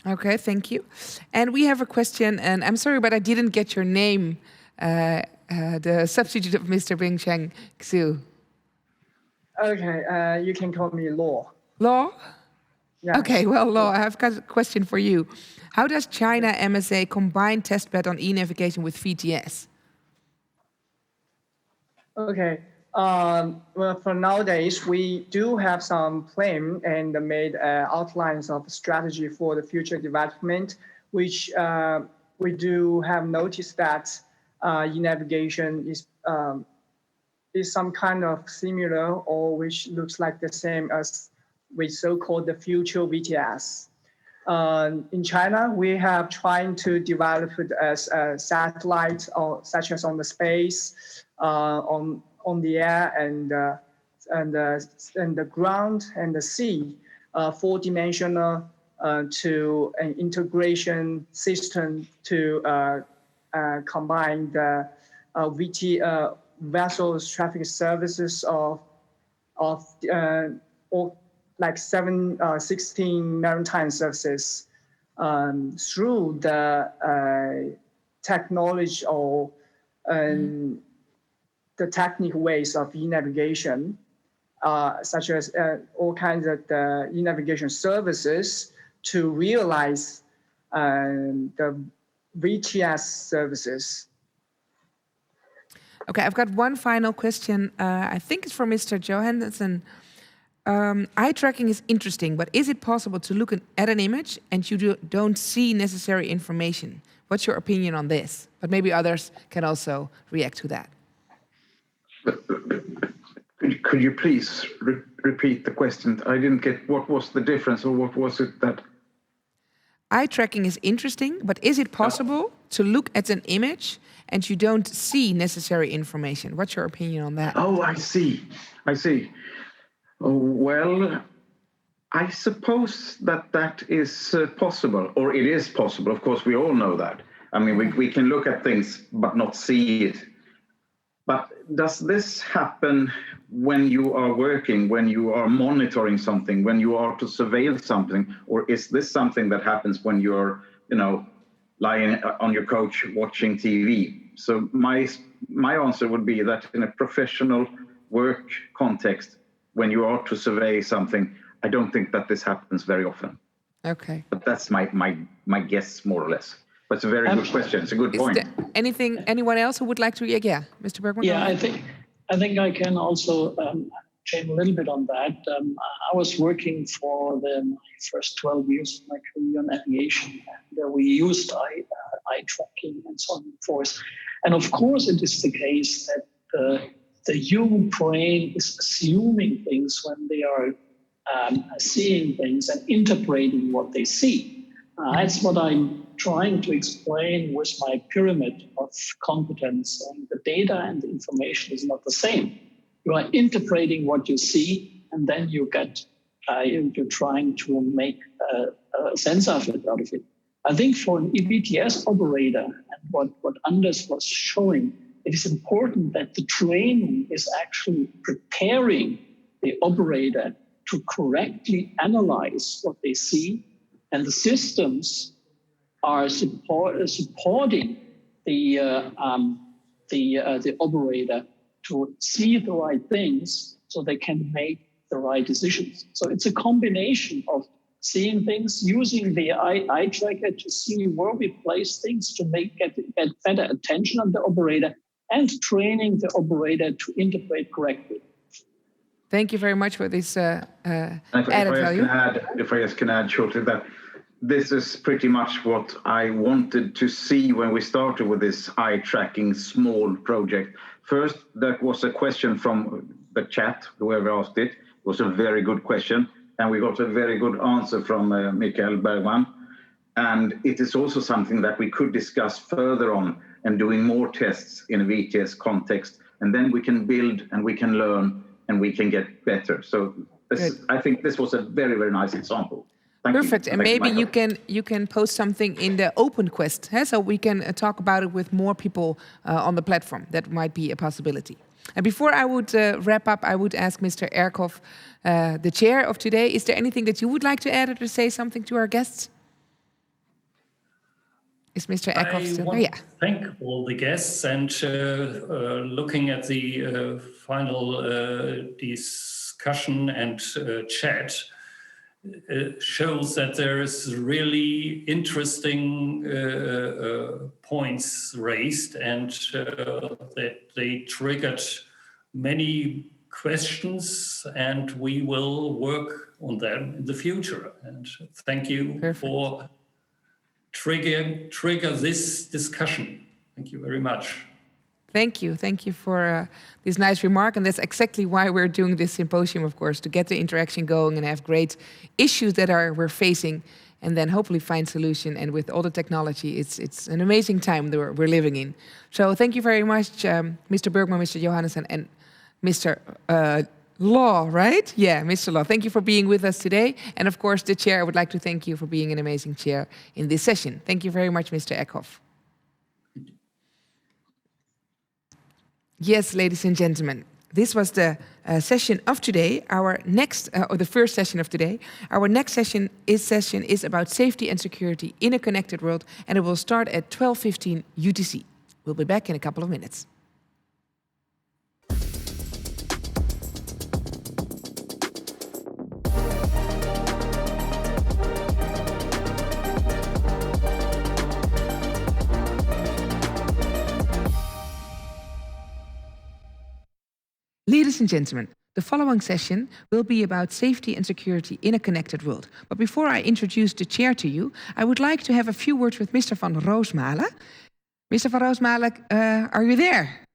Okay, thank you. And we have a question, and I'm sorry, but I didn't get your name, the substitute of Mr. Bingcheng Xu. Okay, you can call me Law. Law? Yeah. Okay, well, Law, I've got a question for you. How does China MSA combine testbed on e-navigation with VTS? Okay. Well, for nowadays, we do have some plan and made outlines of strategy for the future development, which we do have noticed that e-navigation is some kind of similar or which looks like the same as we so-called the future VTS. In China, we have trying to develop it as a satellite, or such as on the space, on the air and the ground and the sea, 4-dimensional to an integration system to combine the VT vessels traffic services of or like 16 maritime services through the technology or the technical ways of e-navigation, such as all kinds of the e-navigation services to realize the VTS services. Okay, I've got one final question. I think it's for Mr. Johannesson. Eye tracking is interesting, but is it possible to look at an image and you don't see necessary information? What's your opinion on this? But maybe others can also react to that. Could you please repeat the question? I didn't get what was the difference, or what was it that... Eye tracking is interesting, but is it possible to look at an image and you don't see necessary information? What's your opinion on that? Oh, I see. Well, I suppose that is possible, or it is possible. Of course, we all know that. I mean, we can look at things but not see it. But does this happen when you are working, when you are monitoring something, when you are to surveil something, or is this something that happens when you're, lying on your couch watching TV? So my answer would be that in a professional work context, when you are to survey something, I don't think that this happens very often. Okay. But that's my guess, more or less. But it's a very good question. It's a good point. Anyone else who would like to? Yeah, Mr. Bergman. Yeah, I think I can also change a little bit on that. I was working for my first 12 years of my career in aviation, and we used eye tracking and so on and forth. And of course, it is the case that the human brain is assuming things when they are seeing things and interpreting what they see. That's what I'm trying to explain with my pyramid of competence. And the data and the information is not the same. You are interpreting what you see, and then you get you're trying to make a sense of it out of it. I think for an EVTS operator, and what Anders was showing, it is important that the training is actually preparing the operator to correctly analyze what they see, and the systems are supporting the operator to see the right things so they can make the right decisions. So it's a combination of seeing things, using the eye tracker to see where we place things to get better attention on the operator, and training the operator to interpret correctly. Thank you very much for this added value. If I just can add shortly that this is pretty much what I wanted to see when we started with this eye tracking small project. First, that was a question from the chat, whoever asked it. It was a very good question, and we got a very good answer from Mikael Bergman. And it is also something that we could discuss further on and doing more tests in a VTS context. And then we can build and we can learn and we can get better. So I think this was a very, very nice example. Perfect. And maybe you can post something in the open quest, so we can talk about it with more people on the platform. That might be a possibility. And before I would wrap up, I would ask Mr. Erkhoff, the chair of today, is there anything that you would like to add or to say something to our guests? Is Mr. Erkhoff still there? Yeah. Thank all the guests, and looking at the final discussion and chat, shows that there is really interesting points raised, and that they triggered many questions, and we will work on them in the future. And thank you for trigger this discussion. Thank you very much. Thank you. Thank you for this nice remark. And that's exactly why we're doing this symposium, of course, to get the interaction going and have great issues that we're facing, and then hopefully find solution. And with all the technology, it's an amazing time that we're living in. So thank you very much, Mr. Bergman, Mr. Johannessen, and Mr. Law, right? Yeah, Mr. Law. Thank you for being with us today. And of course, the chair, I would like to thank you for being an amazing chair in this session. Thank you very much, Mr. Erkhoff. Yes, ladies and gentlemen, this was the session of today. Our next, or the first session of today. Our next session is about safety and security in a connected world, and it will start at 12:15 UTC. We'll be back in a couple of minutes. Ladies and gentlemen, the following session will be about safety and security in a connected world. But before I introduce the chair to you, I would like to have a few words with Mr. van Roosmalen. Mr. van Roosmalen, are you there?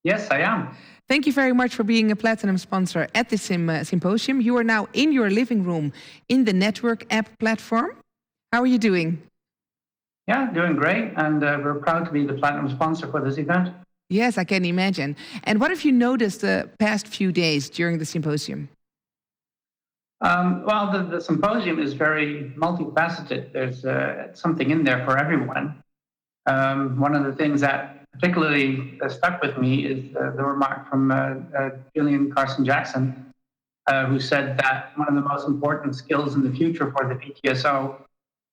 Yes, I am. Thank you very much for being a platinum sponsor at this symposium. You are now in your living room in the network app platform. How are you doing? Yeah, doing great. And we're proud to be the platinum sponsor for this event. Yes, I can imagine. And what have you noticed the past few days during the symposium? Well, the symposium is very multifaceted. There's something in there for everyone. One of the things that particularly stuck with me is the remark from Gillian Carson-Jackson, who said that one of the most important skills in the future for the VTSO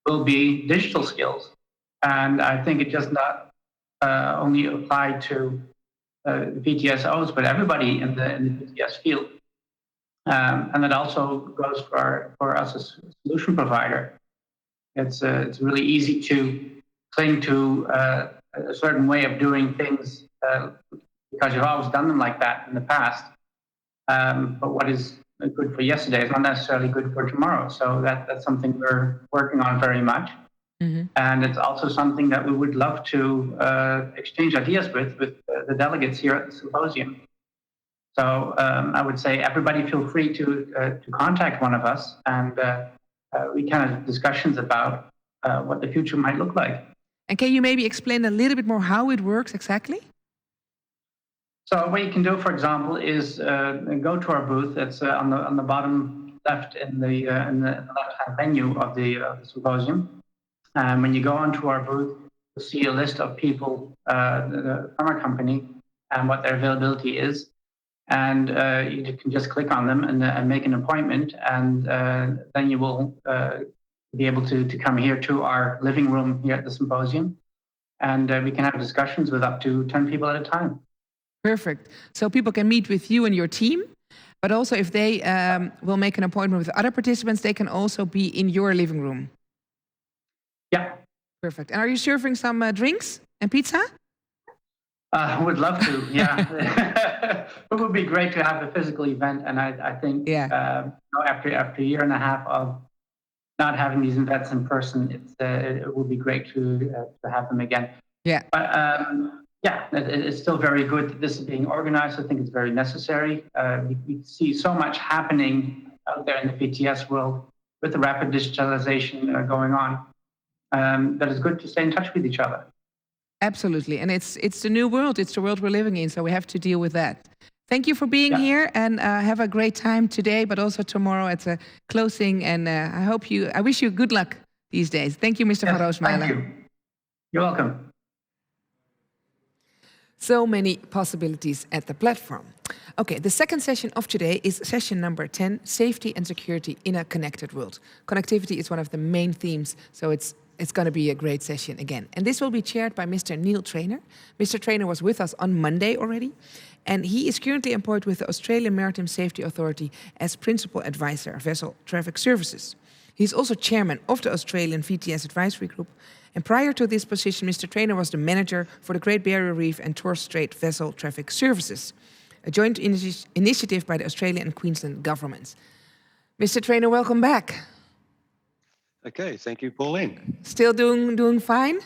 will be digital skills. And I think it does not only apply to VTSOs, but everybody in the VTS field. And that also goes for us as a solution provider. It's really easy to cling to a certain way of doing things because you've always done them like that in the past. But what is good for yesterday is not necessarily good for tomorrow. So that's something we're working on very much. Mm-hmm. And it's also something that we would love to exchange ideas with the delegates here at the symposium. So I would say everybody feel free to contact one of us, and we can have discussions about what the future might look like. And can you maybe explain a little bit more how it works exactly? So what you can do, for example, is go to our booth. It's on the bottom left in the left-hand menu of the symposium. When you go onto our booth, you'll see a list of people from our company and what their availability is. And you can just click on them and make an appointment. And then you will be able to come here to our living room here at the symposium. And we can have discussions with up to 10 people at a time. Perfect. So people can meet with you and your team. But also, if they will make an appointment with other participants, they can also be in your living room. Yeah, Perfect. And are you serving some drinks and pizza? would love to. Yeah, it would be great to have a physical event, and I think after a year and a half of not having these events in person, it would be great to have them again. Yeah. But yeah, it's still very good that this is being organized. I think it's very necessary. We see so much happening out there in the VTS world with the rapid digitalization going on. That it's good to stay in touch with each other. Absolutely. And it's the new world. It's the world we're living in. So we have to deal with that. Thank you for being here, and have a great time today, but also tomorrow at the closing. And I wish you good luck these days. Thank you, Mr. Van Roosmalen. Thank you. You're welcome. So many possibilities at the platform. Okay, the second session of today is session number 10, Safety and Security in a Connected World. Connectivity is one of the main themes, so it's going to be a great session again. And this will be chaired by Mr. Neil Trainer. Mr. Trainer was with us on Monday already, and he is currently employed with the Australian Maritime Safety Authority as Principal Advisor of Vessel Traffic Services. He's also chairman of the Australian VTS Advisory Group. And prior to this position, Mr. Trainer was the manager for the Great Barrier Reef and Torres Strait Vessel Traffic Services, a joint initiative by the Australian and Queensland governments. Mr. Trainer, welcome back. Okay, thank you, Pauline. Still doing fine?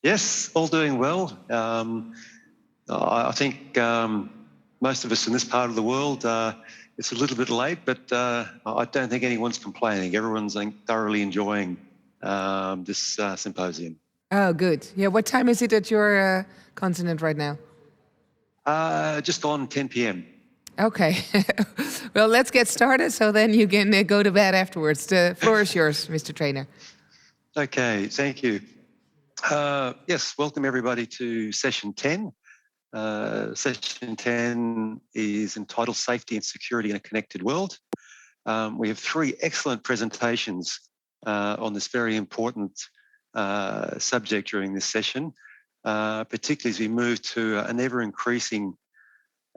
Yes, all doing well. I think most of us in this part of the world, it's a little bit late, but I don't think anyone's complaining. Everyone's thoroughly enjoying this symposium. Oh, good. Yeah, what time is it at your continent right now? Just on 10 p.m. Okay. Well, let's get started so then you can go to bed afterwards. The floor is yours, Mr. Trainer. Okay, thank you. Yes, welcome everybody to session 10. Session 10 is entitled Safety and Security in a Connected World. We have three excellent presentations on this very important subject during this session, particularly as we move to an ever-increasing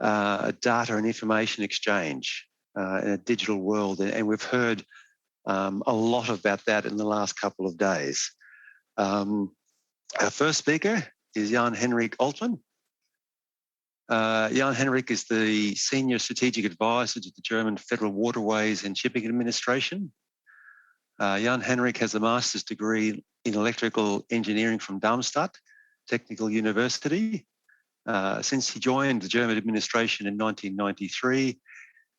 data and information exchange in a digital world. And we've heard a lot about that in the last couple of days. Our first speaker is Jan-Henrik Altman. Jan-Henrik is the Senior Strategic Advisor to the German Federal Waterways and Shipping Administration. Jan-Henrik has a master's degree in electrical engineering from Darmstadt Technical University. Since he joined the German administration in 1993,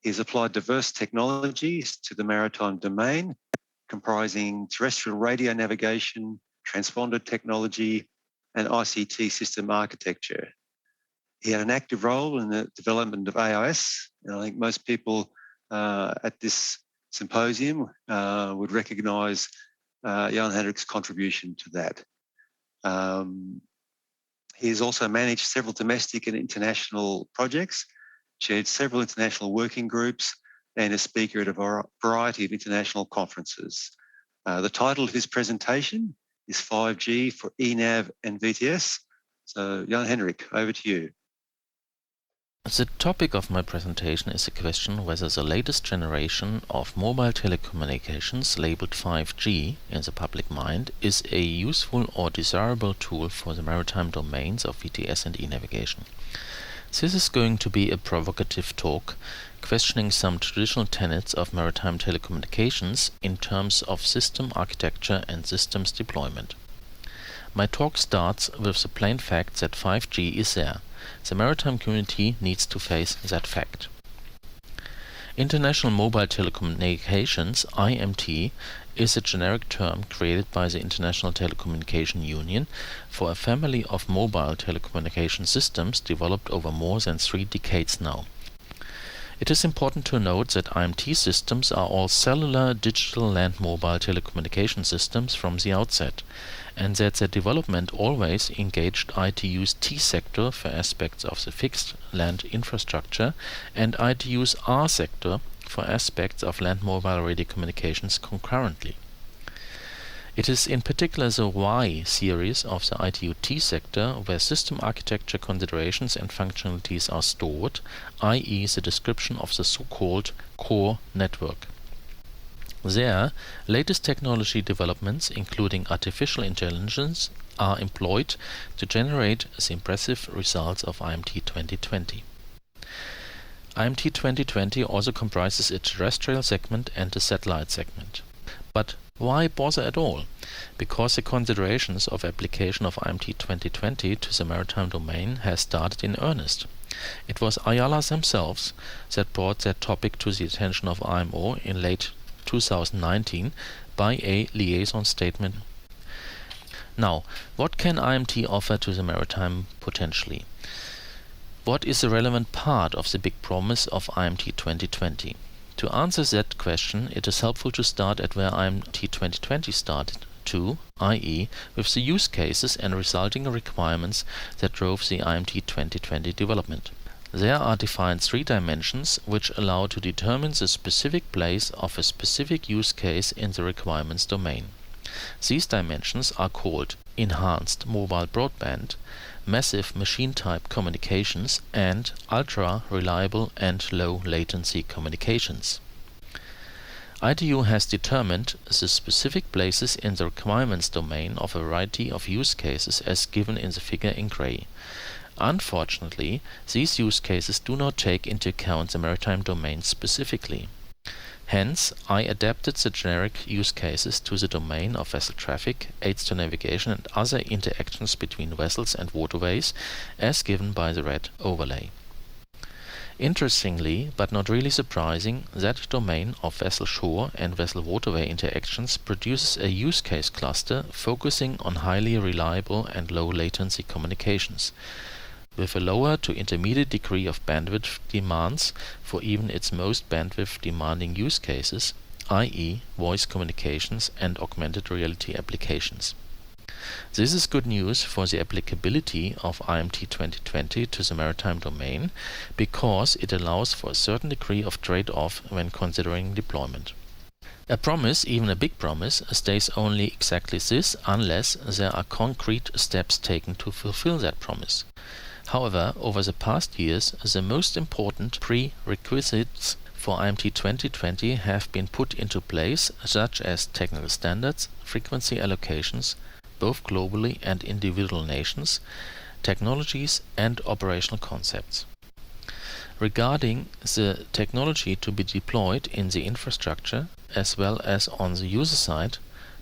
he's applied diverse technologies to the maritime domain, comprising terrestrial radio navigation, transponder technology, and ICT system architecture. He had an active role in the development of AIS, and I think most people at this symposium would recognise Jan-Henrik's contribution to that. He has also managed several domestic and international projects, chaired several international working groups, and is speaker at a variety of international conferences. The title of his presentation is 5G for ENAV and VTS. So, Jan-Henrik, over to you. The topic of my presentation is the question whether the latest generation of mobile telecommunications labeled 5G in the public mind is a useful or desirable tool for the maritime domains of VTS and e-navigation. This is going to be a provocative talk, questioning some traditional tenets of maritime telecommunications in terms of system architecture and systems deployment. My talk starts with the plain fact that 5G is there. The maritime community needs to face that fact. International Mobile Telecommunications, IMT, is a generic term created by the International Telecommunication Union for a family of mobile telecommunication systems developed over more than 3 decades now. It is important to note that IMT systems are all cellular digital land mobile telecommunication systems from the outset, and that their development always engaged ITU's T sector for aspects of the fixed land infrastructure and ITU's R sector for aspects of land mobile radio communications concurrently. It is in particular the Y series of the ITU-T sector where system architecture considerations and functionalities are stored, i.e. the description of the so-called core network. There, latest technology developments, including artificial intelligence, are employed to generate the impressive results of IMT 2020. IMT 2020 also comprises a terrestrial segment and a satellite segment. But why bother at all? Because the considerations of application of IMT 2020 to the maritime domain has started in earnest. It was IALA themselves that brought that topic to the attention of IMO in late 2019 by a liaison statement. Now, what can IMT offer to the maritime potentially? What is the relevant part of the big promise of IMT 2020? To answer that question, it is helpful to start at where IMT 2020 started, too, i.e. with the use cases and resulting requirements that drove the IMT 2020 development. There are defined 3 dimensions which allow to determine the specific place of a specific use case in the requirements domain. These dimensions are called enhanced mobile broadband, massive machine-type communications, and ultra-reliable and low-latency communications. ITU has determined the specific places in the requirements domain of a variety of use cases as given in the figure in gray. Unfortunately, these use cases do not take into account the maritime domain specifically. Hence, I adapted the generic use cases to the domain of vessel traffic, aids to navigation and other interactions between vessels and waterways, as given by the red overlay. Interestingly, but not really surprising, that domain of vessel-shore and vessel-waterway interactions produces a use case cluster focusing on highly reliable and low-latency communications, with a lower to intermediate degree of bandwidth demands for even its most bandwidth-demanding use cases, i.e. voice communications and augmented reality applications. This is good news for the applicability of IMT 2020 to the maritime domain, because it allows for a certain degree of trade-off when considering deployment. A promise, even a big promise, stays only exactly this unless there are concrete steps taken to fulfill that promise. However, over the past years, the most important prerequisites for IMT 2020 have been put into place, such as technical standards, frequency allocations, both globally and individual nations, technologies and operational concepts. Regarding the technology to be deployed in the infrastructure as well as on the user side,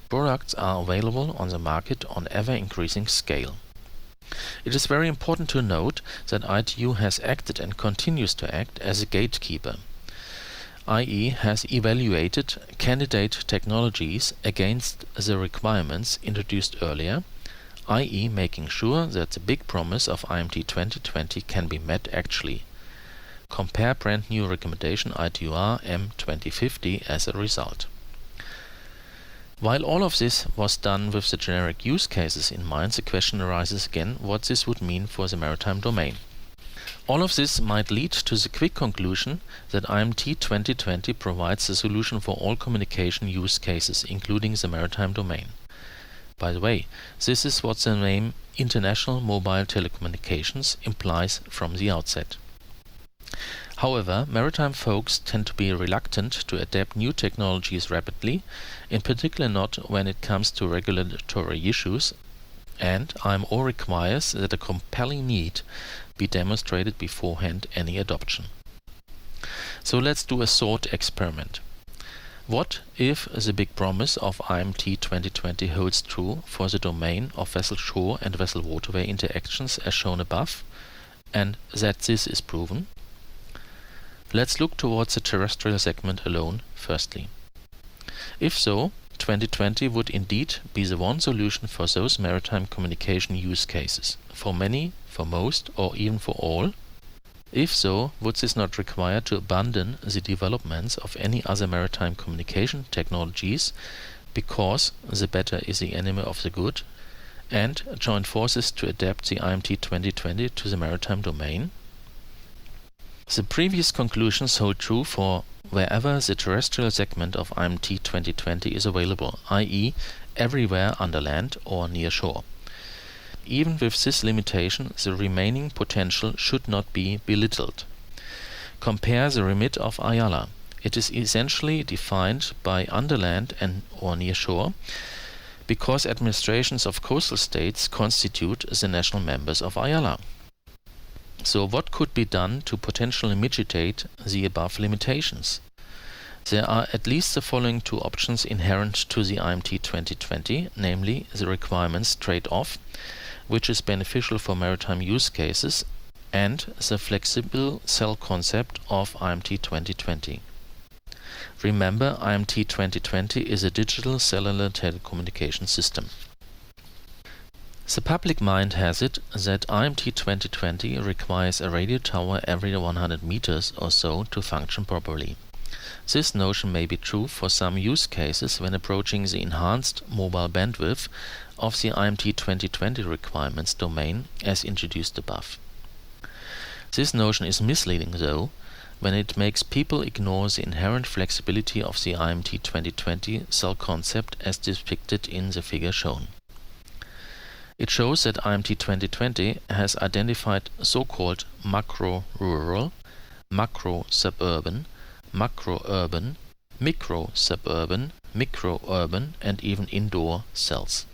products are available on the market on ever-increasing scale. It is very important to note that ITU has acted and continues to act as a gatekeeper, i.e. has evaluated candidate technologies against the requirements introduced earlier, i.e. making sure that the big promise of IMT 2020 can be met actually. Compare brand new recommendation ITUR M2050 as a result. While all of this was done with the generic use cases in mind, the question arises again what this would mean for the maritime domain. All of this might lead to the quick conclusion that IMT 2020 provides the solution for all communication use cases, including the maritime domain. By the way, this is what the name International Mobile Telecommunications implies from the outset. However, maritime folks tend to be reluctant to adapt new technologies rapidly, in particular not when it comes to regulatory issues, and IMO requires that a compelling need be demonstrated beforehand any adoption. So let's do a thought experiment. What if the big promise of IMT 2020 holds true for the domain of vessel-shore and vessel-waterway interactions as shown above, and that this is proven? Let's look towards the terrestrial segment alone firstly. If so, 2020 would indeed be the one solution for those maritime communication use cases, for many, for most, or even for all. If so, would this not require to abandon the developments of any other maritime communication technologies, because the better is the enemy of the good, and join forces to adapt the IMT 2020 to the maritime domain? The previous conclusions hold true for wherever the terrestrial segment of IMT 2020 is available, i.e. everywhere under land or near shore. Even with this limitation, the remaining potential should not be belittled. Compare the remit of IALA. It is essentially defined by underland and or near shore, because administrations of coastal states constitute the national members of IALA. So what could be done to potentially mitigate the above limitations? There are at least the following two options inherent to the IMT 2020, namely the requirements trade-off, which is beneficial for maritime use cases, and the flexible cell concept of IMT 2020. Remember, IMT 2020 is a digital cellular telecommunication system. The public mind has it that IMT 2020 requires a radio tower every 100 meters or so to function properly. This notion may be true for some use cases when approaching the enhanced mobile bandwidth of the IMT 2020 requirements domain as introduced above. This notion is misleading, though, when it makes people ignore the inherent flexibility of the IMT 2020 cell concept as depicted in the figure shown. It shows that IMT 2020 has identified so-called macro-rural, macro-suburban, macro-urban, micro-suburban, micro-urban, and even indoor cells.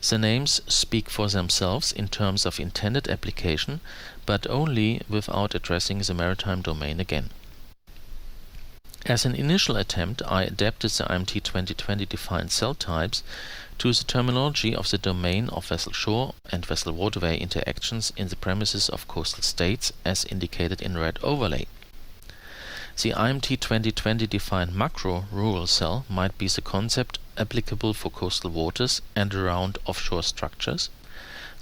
The names speak for themselves in terms of intended application, but only without addressing the maritime domain again. As an initial attempt, I adapted the IMT 2020 defined cell types to the terminology of the domain of vessel-shore and vessel-waterway interactions in the premises of coastal states as indicated in red overlay. The IMT 2020 defined macro-rural cell might be the concept applicable for coastal waters and around offshore structures,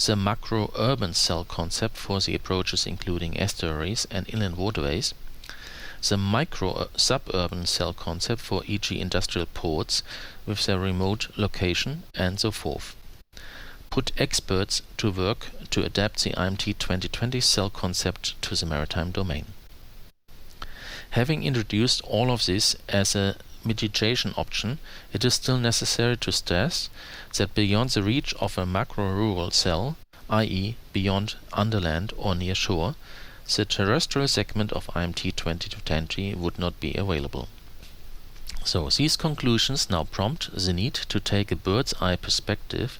the macro-urban cell concept for the approaches including estuaries and inland waterways, the micro-suburban cell concept for e.g. industrial ports with their remote location, and so forth. Put experts to work to adapt the IMT 2020 cell concept to the maritime domain. Having introduced all of this as a mitigation option, it is still necessary to stress that beyond the reach of a macro-rural cell, i.e. beyond underland or near shore, the terrestrial segment of IMT 2020 would not be available. So these conclusions now prompt the need to take a bird's-eye perspective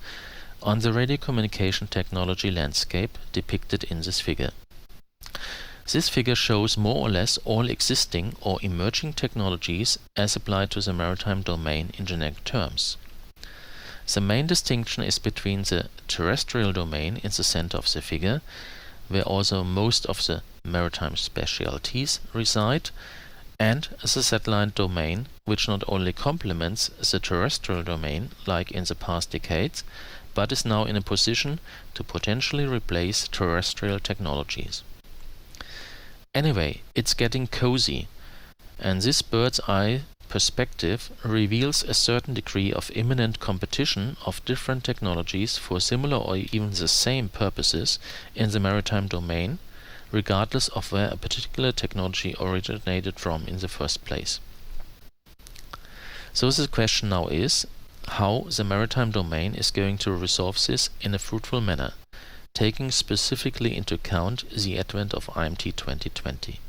on the radio communication technology landscape depicted in this figure. This figure shows more or less all existing or emerging technologies as applied to the maritime domain in generic terms. The main distinction is between the terrestrial domain in the center of the figure, where also most of the maritime specialties reside, and the satellite domain, which not only complements the terrestrial domain like in the past decades, but is now in a position to potentially replace terrestrial technologies. Anyway, it's getting cozy, and this bird's-eye perspective reveals a certain degree of imminent competition of different technologies for similar or even the same purposes in the maritime domain, regardless of where a particular technology originated from in the first place. So the question now is how the maritime domain is going to resolve this in a fruitful manner, taking specifically into account the advent of IMT 2020.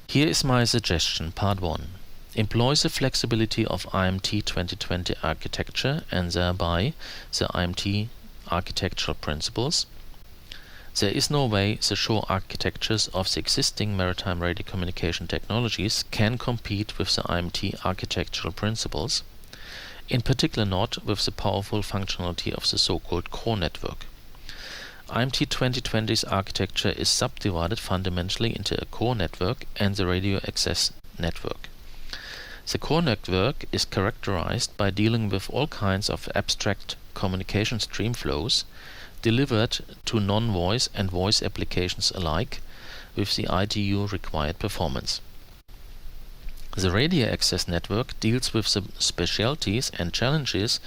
Here is my suggestion, part 1. Employ the flexibility of IMT 2020 architecture and thereby the IMT architectural principles. There is no way the shore architectures of the existing maritime radio communication technologies can compete with the IMT architectural principles, in particular not with the powerful functionality of the so-called core network. IMT 2020's architecture is subdivided fundamentally into a core network and the radio access network. The core network is characterized by dealing with all kinds of abstract communication stream flows delivered to non-voice and voice applications alike with the ITU required performance. The radio access network deals with the specialties and challenges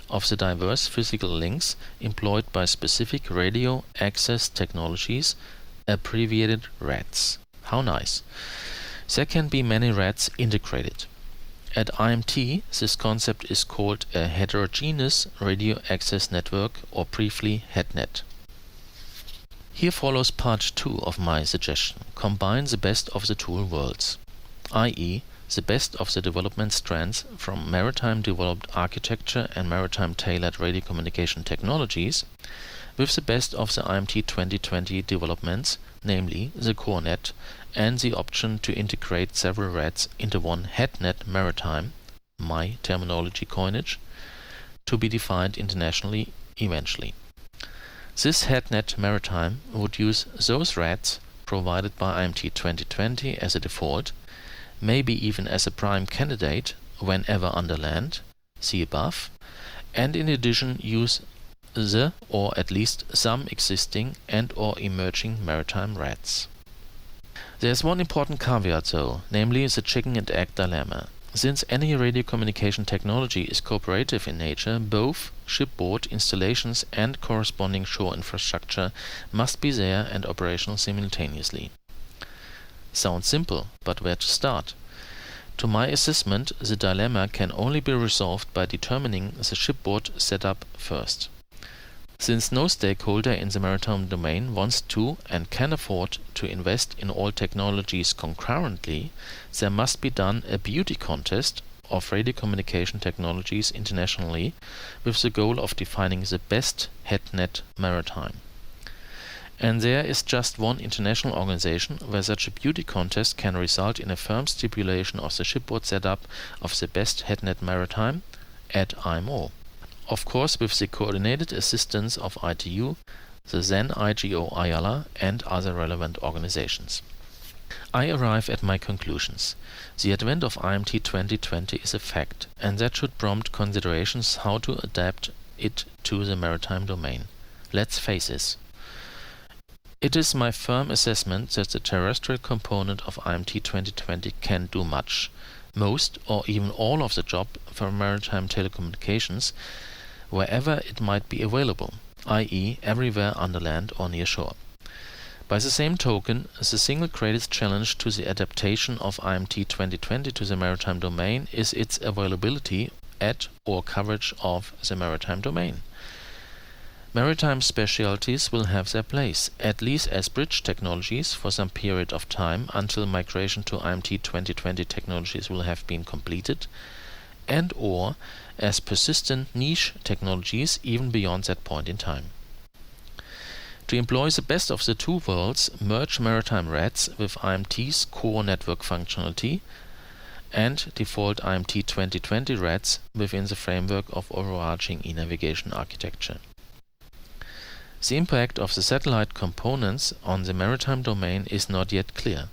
of the diverse physical links employed by specific radio access technologies, abbreviated RATs. How nice! There can be many RATs integrated. At IMT, this concept is called a heterogeneous radio access network, or briefly HETNET. Here follows part 2 of my suggestion. Combine the best of the two worlds, i.e. the best of the development strands from maritime developed architecture and maritime tailored radio communication technologies with the best of the IMT 2020 developments, namely the core net and the option to integrate several RADs into one HETNET maritime, my terminology coinage, to be defined internationally eventually. This HETNET maritime would use those RADs provided by IMT 2020 as a default, maybe even as a prime candidate whenever under land, see above, and in addition use the or at least some existing and or emerging maritime RADs. There is one important caveat though, namely the chicken and egg dilemma. Since any radio communication technology is cooperative in nature, both shipboard installations and corresponding shore infrastructure must be there and operational simultaneously. Sounds simple, but where to start? To my assessment, the dilemma can only be resolved by determining the shipboard setup first. Since no stakeholder in the maritime domain wants to and can afford to invest in all technologies concurrently, there must be done a beauty contest of radio communication technologies internationally with the goal of defining the best HETNET maritime. And there is just one international organization where such a beauty contest can result in a firm stipulation of the shipboard setup of the best HETNET maritime at IMO. Of course, with the coordinated assistance of ITU, the then IGO IALA, and other relevant organizations. I arrive at my conclusions. The advent of IMT 2020 is a fact, and that should prompt considerations how to adapt it to the maritime domain. Let's face this. It is my firm assessment that the terrestrial component of IMT 2020 can do much, most or even all of the job for maritime telecommunications, wherever it might be available, i.e. everywhere under land or near shore. By the same token, the single greatest challenge to the adaptation of IMT 2020 to the maritime domain is its availability at or coverage of the maritime domain. Maritime specialties will have their place, at least as bridge technologies for some period of time until migration to IMT 2020 technologies will have been completed, and or as persistent niche technologies even beyond that point in time. To employ the best of the two worlds, merge maritime RADs with IMT's core network functionality and default IMT 2020 RADs within the framework of overarching e-navigation architecture. The impact of the satellite components on the maritime domain is not yet clear.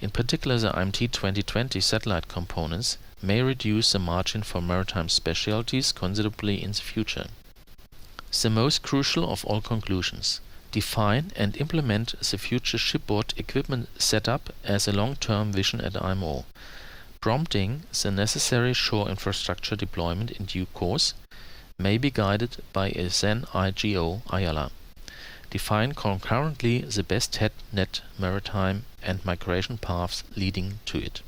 In particular, the IMT 2020 satellite components may reduce the margin for maritime specialties considerably in the future. The most crucial of all conclusions: define and implement the future shipboard equipment setup as a long-term vision at IMO, prompting the necessary shore infrastructure deployment in due course, may be guided by a then IGO IALA. Define concurrently the best HETNET maritime and migration paths leading to it.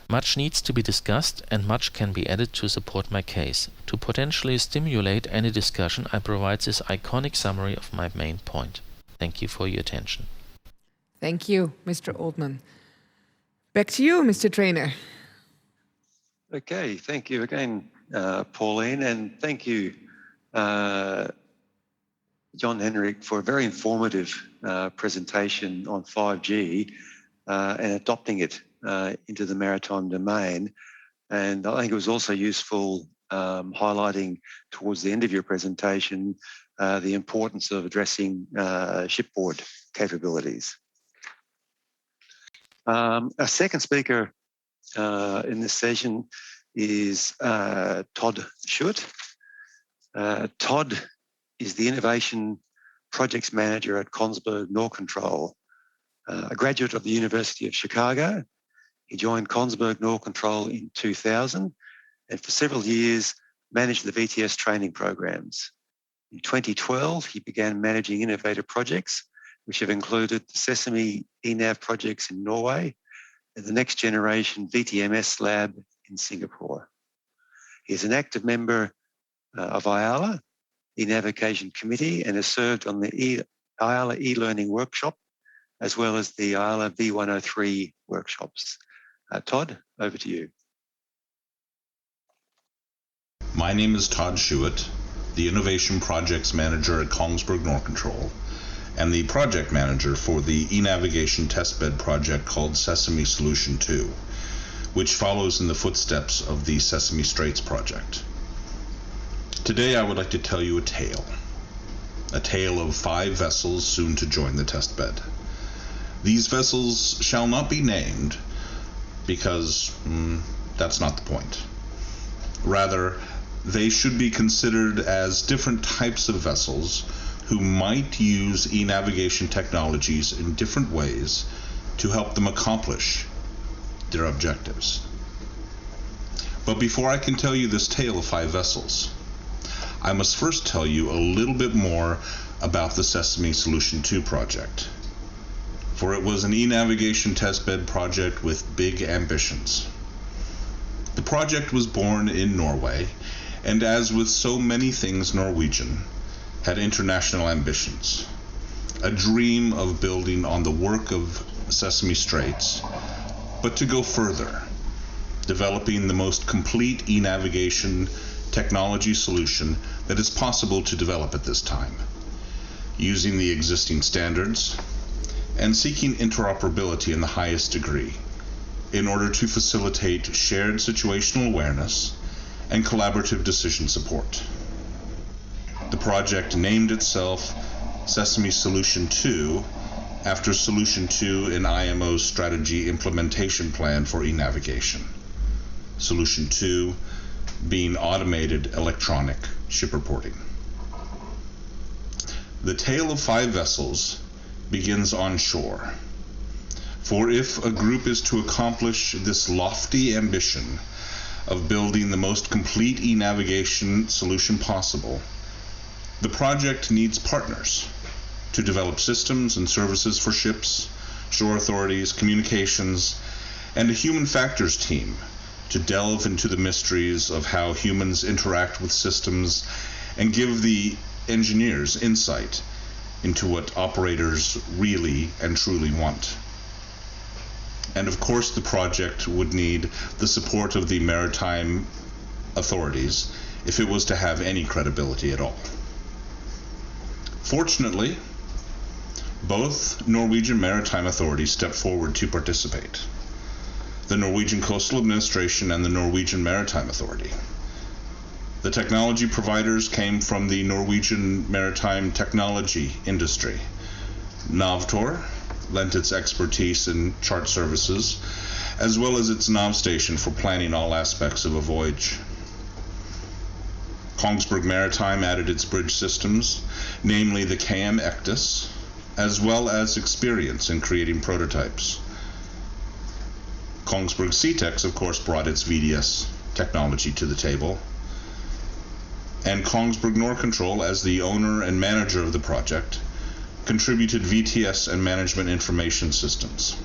Much needs to be discussed and much can be added to support my case. To potentially stimulate any discussion, I provide this iconic summary of my main point. Thank you for your attention. Thank you, Mr. Oldman. Back to you, Mr. Trainer. Okay, thank you again, Pauline, and thank you, John Henrik, for a very informative presentation on 5G and adopting it into the maritime domain. And I think it was also useful highlighting towards the end of your presentation the importance of addressing shipboard capabilities. Our second speaker in this session is Todd Schuett. Todd is the Innovation Projects Manager at Kongsberg Norcontrol, a graduate of the University of Chicago. He joined Kongsberg Norcontrol in 2000 and for several years managed the VTS training programs. In 2012, he began managing innovative projects, which have included the Sesame eNav projects in Norway and the next generation VTMS lab in Singapore. He is an active member of IALA, the Navigation Committee, and has served on the IALA e-learning workshop, as well as the IALA V103 workshops. Todd, over to you. My name is Todd Schuett, the Innovation Projects Manager at Kongsberg Norcontrol, and the Project Manager for the e-navigation testbed project called Sesame Solution 2, which follows in the footsteps of the Sesame Straits project. Today I would like to tell you a tale of 5 vessels soon to join the testbed. These vessels shall not be named because that's not the point. Rather, they should be considered as different types of vessels who might use e-navigation technologies in different ways to help them accomplish their objectives. But before I can tell you this tale of 5 vessels, I must first tell you a little bit more about the Sesame Solution 2 project, for it was an e-navigation testbed project with big ambitions. The project was born in Norway, and as with so many things Norwegian, had international ambitions. A dream of building on the work of Sesame Straits, but to go further, developing the most complete e-navigation technology solution that is possible to develop at this time, using the existing standards and seeking interoperability in the highest degree in order to facilitate shared situational awareness and collaborative decision support. The project named itself Sesame Solution 2 after Solution 2 in IMO's Strategy Implementation Plan for e-navigation. Solution 2 being automated electronic ship reporting. The tale of 5 vessels begins on shore. For if a group is to accomplish this lofty ambition of building the most complete e-navigation solution possible, the project needs partners to develop systems and services for ships, shore authorities, communications, and a human factors team to delve into the mysteries of how humans interact with systems and give the engineers insight into what operators really and truly want. And of course, the project would need the support of the maritime authorities if it was to have any credibility at all. Fortunately, both Norwegian maritime authorities stepped forward to participate. The Norwegian Coastal Administration and the Norwegian Maritime Authority. The technology providers came from the Norwegian maritime technology industry. Navtor lent its expertise in chart services, as well as its nav station for planning all aspects of a voyage. Kongsberg Maritime added its bridge systems, namely the KM Ectis, as well as experience in creating prototypes. Kongsberg Seatex, of course, brought its VDS technology to the table. And Kongsberg Norcontrol, as the owner and manager of the project, contributed VTS and management information systems.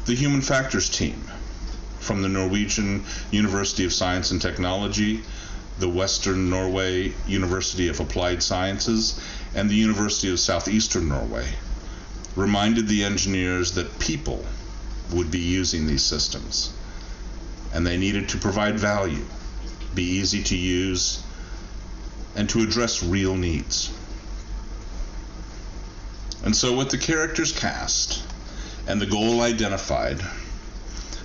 The Human Factors team from the Norwegian University of Science and Technology, the Western Norway University of Applied Sciences, and the University of Southeastern Norway reminded the engineers that people would be using these systems, and they needed to provide value, be easy to use, and to address real needs. And so with the characters cast and the goal identified,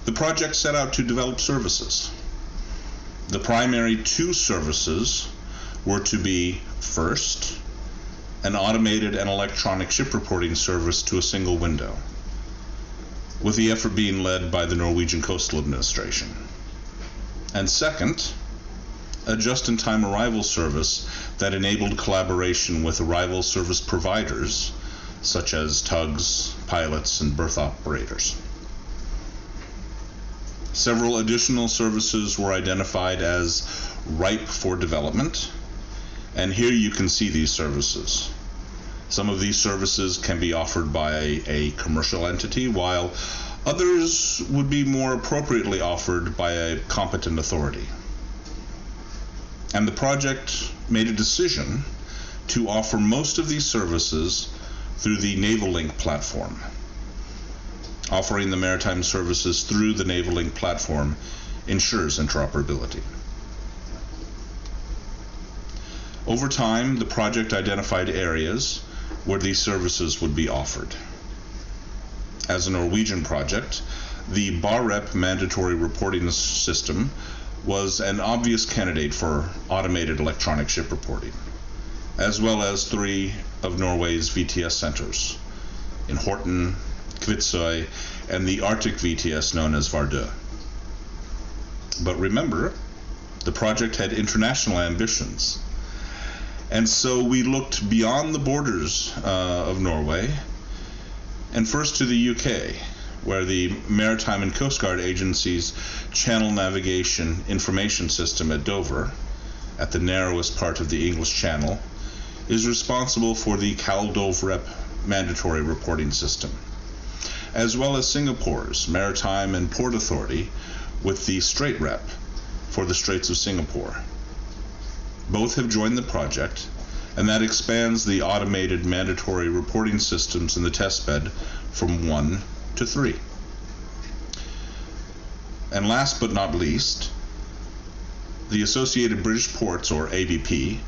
the project set out to develop services. The primary 2 services were to be, first, an automated and electronic ship reporting service to a single window, with the effort being led by the Norwegian Coastal Administration. And second, a just-in-time arrival service that enabled collaboration with arrival service providers such as tugs, pilots, and berth operators. Several additional services were identified as ripe for development, and here you can see these services. Some of these services can be offered by a commercial entity, while Others would be more appropriately offered by a competent authority. And the project made a decision to offer most of these services through the Naval Link platform. Offering the maritime services through the Naval Link platform ensures interoperability. Over time, the project identified areas where these services would be offered. As a Norwegian project, the BAREP mandatory reporting system was an obvious candidate for automated electronic ship reporting, as well as 3 of Norway's VTS centers in Horten, Kvitsøy, and the Arctic VTS known as Vardø. But remember, the project had international ambitions. And so we looked beyond the borders of Norway, and first to the UK, where the Maritime and Coast Guard Agency's Channel Navigation Information System at Dover, at the narrowest part of the English Channel, is responsible for the CalDovrep mandatory reporting system, as well as Singapore's Maritime and Port Authority with the StraitRep for the Straits of Singapore. Both have joined the project, and that expands the automated mandatory reporting systems in the testbed from 1 to 3. And last but not least, the Associated British Ports, or ABP,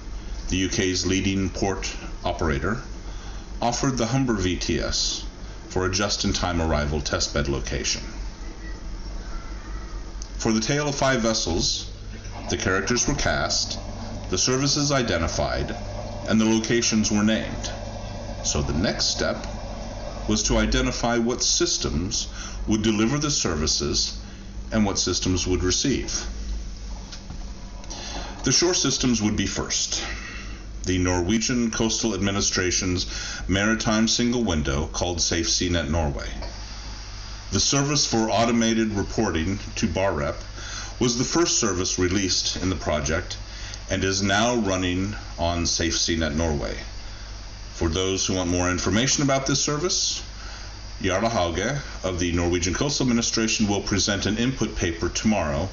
the UK's leading port operator, offered the Humber VTS for a just-in-time arrival testbed location. For the tale of 5 vessels, the characters were cast, the services identified, and the locations were named. So the next step was to identify what systems would deliver the services and what systems would receive. The shore systems would be first. The Norwegian Coastal Administration's maritime single window called SafeSeaNet Norway. The service for automated reporting to BAREP was the first service released in the project and is now running on SafeSeaNet Norway. For those who want more information about this service, Jarle Hauge of the Norwegian Coastal Administration will present an input paper tomorrow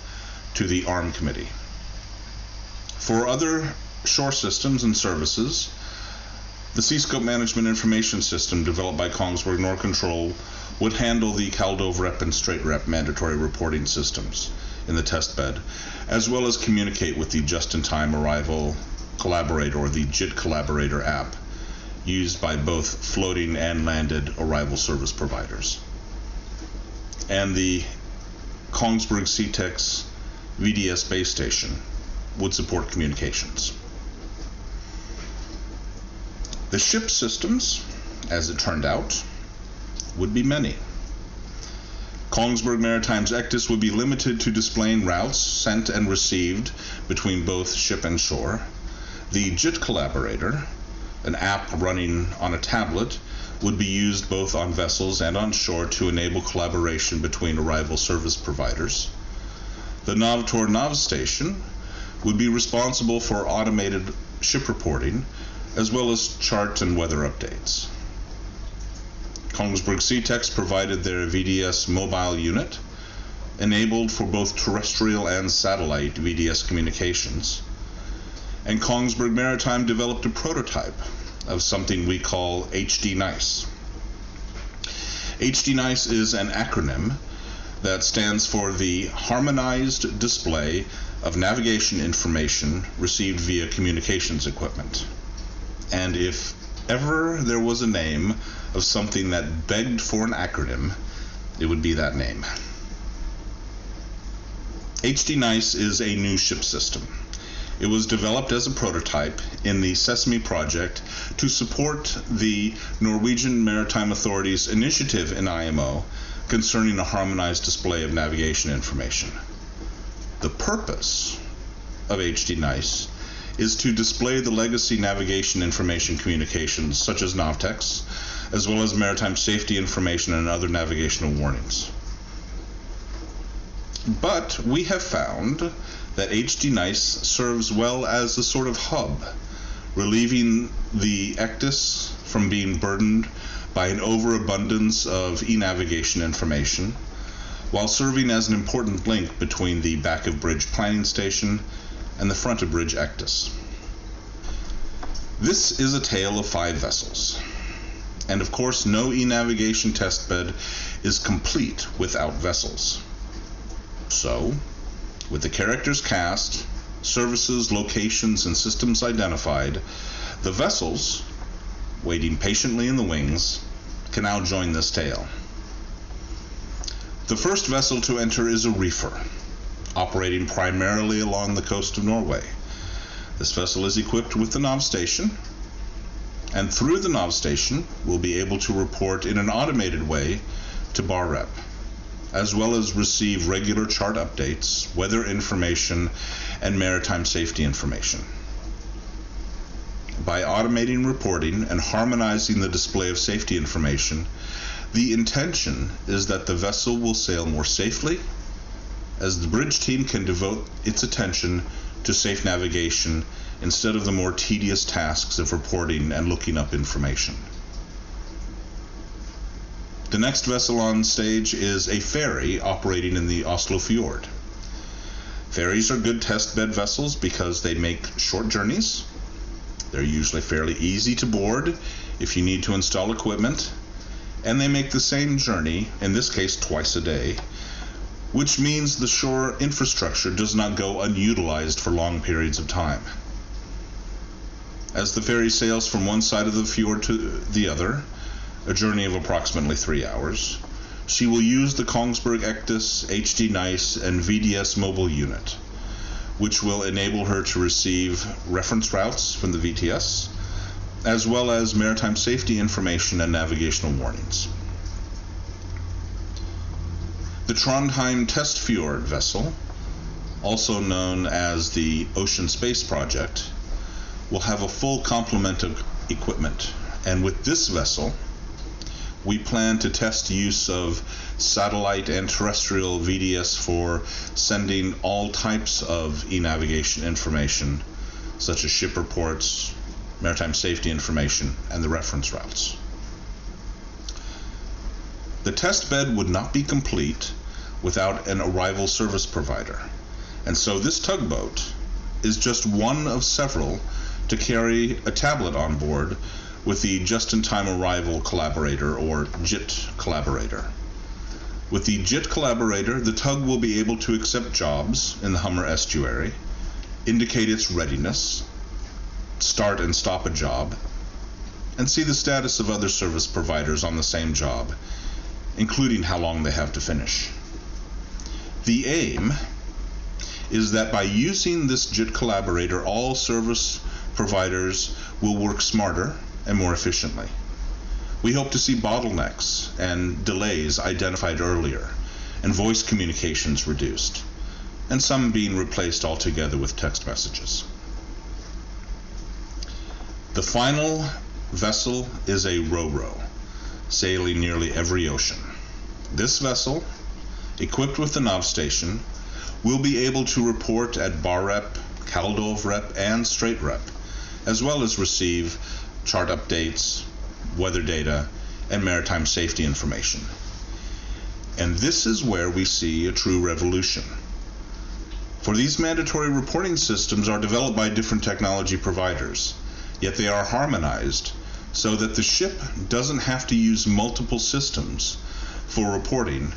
to the ARM Committee. For other shore systems and services, the Seascope Management Information System developed by Kongsberg Norcontrol would handle the CalDovrep and StraitRep mandatory reporting systems in the testbed, as well as communicate with the Just-in-Time Arrival Collaborator, or the JIT Collaborator app, used by both floating and landed arrival service providers. And the Kongsberg Seatex VDS base station would support communications. The ship systems, as it turned out, would be many. Kongsberg Maritime's ECDIS would be limited to displaying routes sent and received between both ship and shore. The JIT Collaborator, an app running on a tablet, would be used both on vessels and on shore to enable collaboration between arrival service providers. The Navtor Nav Station would be responsible for automated ship reporting, as well as chart and weather updates. Kongsberg Seatex provided their VDS mobile unit, enabled for both terrestrial and satellite VDS communications. And Kongsberg Maritime developed a prototype of something we call HD Nice. HD Nice is an acronym that stands for the Harmonized Display of Navigation Information Received via Communications Equipment. And if ever there was a name of something that begged for an acronym, it would be that name. HD Nice is a new ship system. It was developed as a prototype in the Sesame project to support the Norwegian Maritime Authority's initiative in IMO concerning a harmonized display of navigation information. The purpose of HD Nice is to display the legacy navigation information communications such as Navtex, as well as maritime safety information and other navigational warnings. But we have found that HD Nice serves well as a sort of hub, relieving the ECDIS from being burdened by an overabundance of e-navigation information, while serving as an important link between the back of bridge planning station and the front of bridge ectus. This is a tale of 5 vessels. And of course, no e-navigation testbed is complete without vessels. So, with the characters cast, services, locations, and systems identified, the vessels, waiting patiently in the wings, can now join this tale. The first vessel to enter is a reefer, operating primarily along the coast of Norway. This vessel is equipped with the nav station, and through the nav station will be able to report in an automated way to BARREP, as well as receive regular chart updates, weather information, and maritime safety information. By automating reporting and harmonizing the display of safety information, the intention is that the vessel will sail more safely, as the bridge team can devote its attention to safe navigation instead of the more tedious tasks of reporting and looking up information. The next vessel on stage is a ferry operating in the Oslo Fjord. Ferries are good testbed vessels because they make short journeys. They're usually fairly easy to board if you need to install equipment, and they make the same journey, in this case twice a day, which means the shore infrastructure does not go unutilized for long periods of time. As the ferry sails from one side of the fjord to the other, a journey of approximately 3 hours, she will use the Kongsberg Ectus, HD NICE, and VDS mobile unit, which will enable her to receive reference routes from the VTS, as well as maritime safety information and navigational warnings. The Trondheim Test Fjord vessel, also known as the Ocean Space Project, will have a full complement of equipment, and with this vessel we plan to test use of satellite and terrestrial VDS for sending all types of e-navigation information, such as ship reports, maritime safety information, and the reference routes. The test bed would not be complete without an arrival service provider, and so this tugboat is just one of several to carry a tablet on board with the Just-in-Time Arrival Collaborator, or JIT Collaborator. With the JIT Collaborator, the tug will be able to accept jobs in the Hummer estuary, indicate its readiness, start and stop a job, and see the status of other service providers on the same job, including how long they have to finish. The aim is that by using this JIT Collaborator, all service providers will work smarter and more efficiently. We hope to see bottlenecks and delays identified earlier, and voice communications reduced, and some being replaced altogether with text messages. The final vessel is a ro-ro, sailing nearly every ocean. This vessel, equipped with the nav station, will be able to report at BARREP, Kaldov-rep, and Strait-rep, as well as receive chart updates, weather data, and maritime safety information. And this is where we see a true revolution. For these mandatory reporting systems are developed by different technology providers, yet they are harmonized so that the ship doesn't have to use multiple systems for reporting,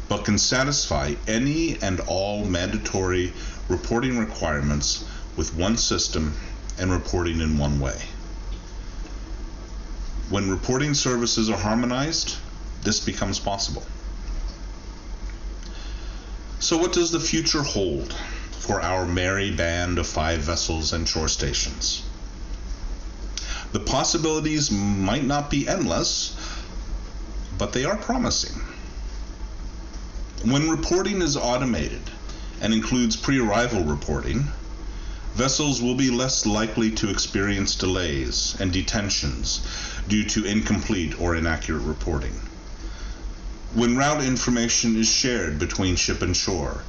but can satisfy any and all mandatory reporting requirements with one system and reporting in one way. When reporting services are harmonized, this becomes possible. So what does the future hold for our merry band of 5 vessels and shore stations? The possibilities might not be endless, but they are promising. When reporting is automated and includes pre-arrival reporting, vessels will be less likely to experience delays and detentions due to incomplete or inaccurate reporting. When route information is shared between ship and shore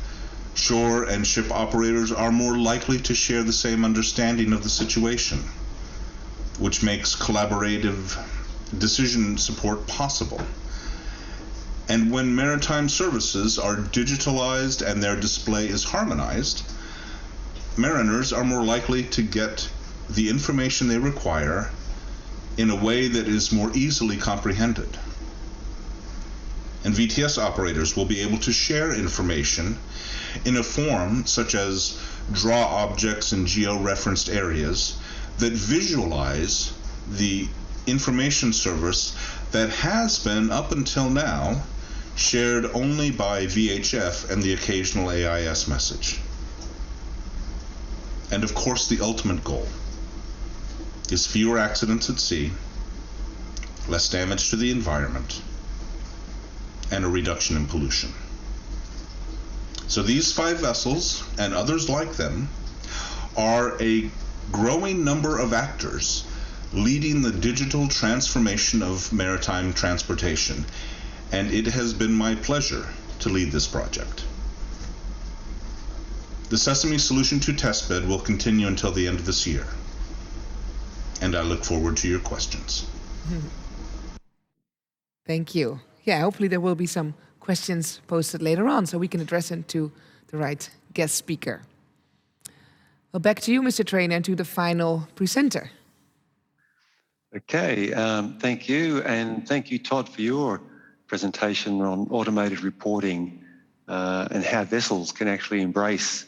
and ship operators are more likely to share the same understanding of the situation, which makes collaborative decision support possible. And when maritime services are digitalized and their display is harmonized, mariners are more likely to get the information they require in a way that is more easily comprehended. And VTS operators will be able to share information in a form such as draw objects in geo-referenced areas that visualize the information service that has been, up until now, shared only by VHF and the occasional AIS message. And of course, the ultimate goal is fewer accidents at sea, less damage to the environment, and a reduction in pollution. So these 5 vessels, and others like them, are a growing number of actors leading the digital transformation of maritime transportation, and it has been my pleasure to lead this project. The Sesame Solution 2 testbed will continue until the end of this year, and I look forward to your questions. Thank you. Yeah, hopefully there will be some questions posted later on so we can address them to the right guest speaker. Well, back to you, Mr. Trainer, and to the final presenter. Okay, thank you. And thank you, Todd, for your presentation on automated reporting and how vessels can actually embrace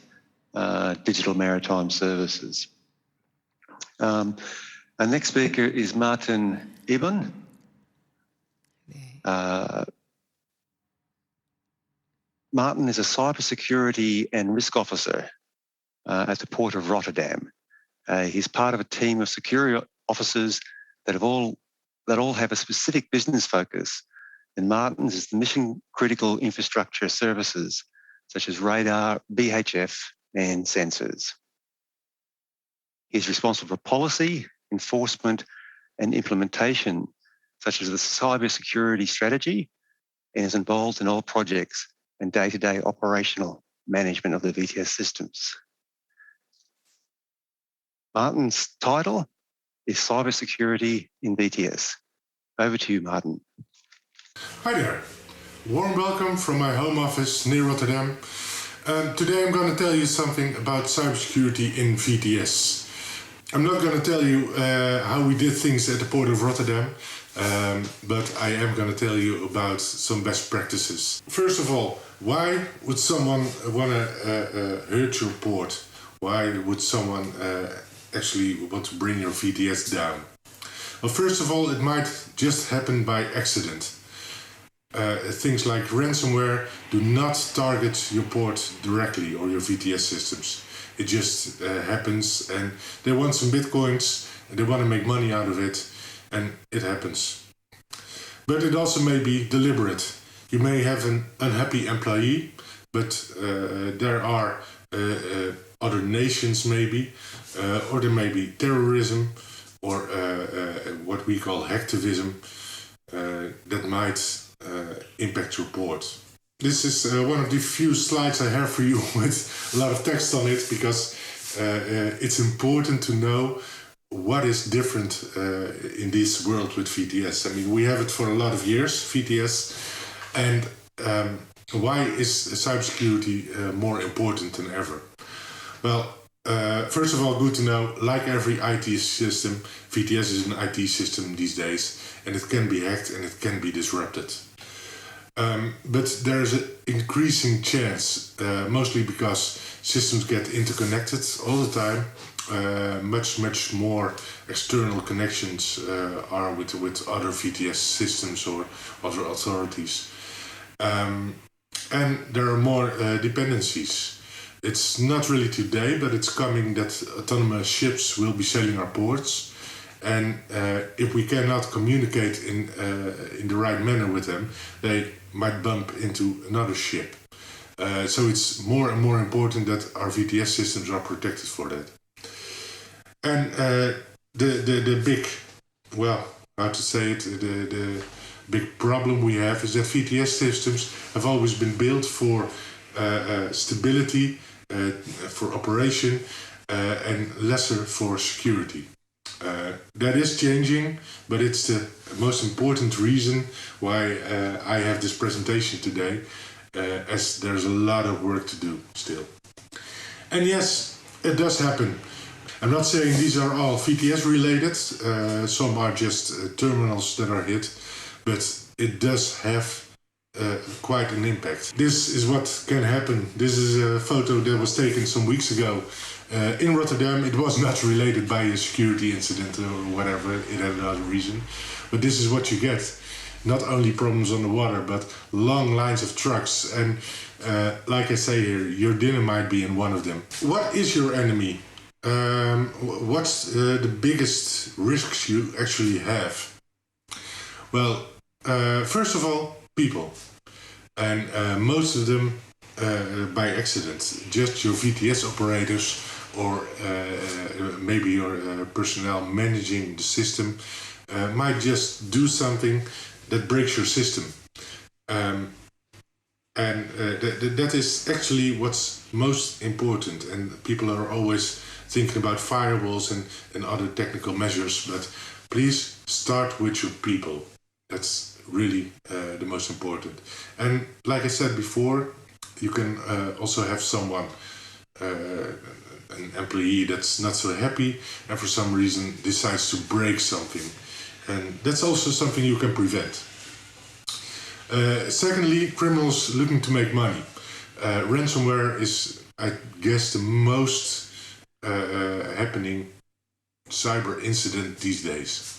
digital maritime services. Our next speaker is Martin Ibn. Martin is a cybersecurity and risk officer at the Port of Rotterdam. He's part of a team of security officers that all have a specific business focus, and Martin's is the mission-critical infrastructure services such as radar, VHF, and sensors. He's responsible for policy, enforcement, and implementation, such as the cybersecurity strategy, and is involved in all projects and day-to-day operational management of the VTS systems. Martin's title is Cybersecurity in VTS. Over to you, Martin. Hi there. Warm welcome from my home office near Rotterdam. Today I'm going to tell you something about cybersecurity in VTS. I'm not going to tell you how we did things at the Port of Rotterdam, but I am going to tell you about some best practices. First of all, why would someone want to hurt your port? Why would someone actually want to bring your VTS down? Well, first of all, it might just happen by accident. Things like ransomware do not target your port directly or your VTS systems. It just happens, and they want some bitcoins, and they want to make money out of it, and it happens. But it also may be deliberate. You may have an unhappy employee, but there are other nations maybe, or there may be terrorism, or what we call hacktivism, that might impact your port. This is one of the few slides I have for you with a lot of text on it, because it's important to know what is different in this world with VTS. I mean, we have it for a lot of years, VTS, and why is cybersecurity more important than ever? Well, first of all, good to know, like every IT system, VTS is an IT system these days, and it can be hacked and it can be disrupted. But there's an increasing chance, mostly because systems get interconnected all the time. Much more external connections are with other VTS systems or other authorities. And there are more dependencies. It's not really today, but it's coming that autonomous ships will be sailing our ports. And if we cannot communicate in the right manner with them, they might bump into another ship. So it's more and more important that our VTS systems are protected for that. And the big, well, how to say it, the big problem we have is that VTS systems have always been built for stability, for operation, and lesser for security. that is changing, but it's the most important reason why I have this presentation today, as there's a lot of work to do still. And yes, it does happen. I'm not saying these are all VTS related, some are just terminals that are hit, but it does have quite an impact. This is what can happen. This is a photo that was taken some weeks ago in Rotterdam. It was not related by a security incident or whatever, it had another reason. But this is what you get. Not only problems on the water, but long lines of trucks. And like I say here, your dinner might be in one of them. What is your enemy? What's the biggest risks you actually have? Well, first of all, people. And most of them by accident. Just your VTS operators or maybe your personnel managing the system might just do something that breaks your system. And that is actually what's most important. And people are always thinking about firewalls and other technical measures, but please start with your people. That's really the most important. And like I said before, you can also have someone, an employee that's not so happy and for some reason decides to break something. And that's also something you can prevent. Secondly, criminals looking to make money. Ransomware is, I guess, the most happening cyber incident these days.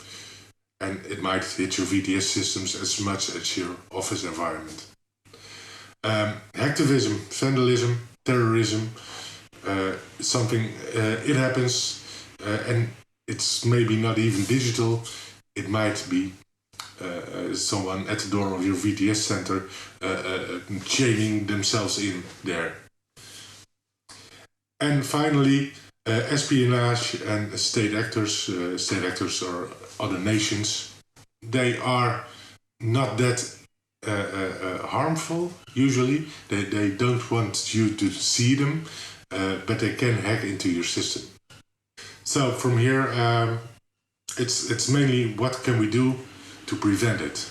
And it might hit your VTS systems as much as your office environment. Hacktivism, vandalism, terrorism, something, it happens, and it's maybe not even digital. It might be someone at the door of your VTS center chaining themselves in there. And finally, espionage and state actors or other nations, they are not that harmful usually. They don't want you to see them, but they can hack into your system. So from here, it's mainly what can we do to prevent it.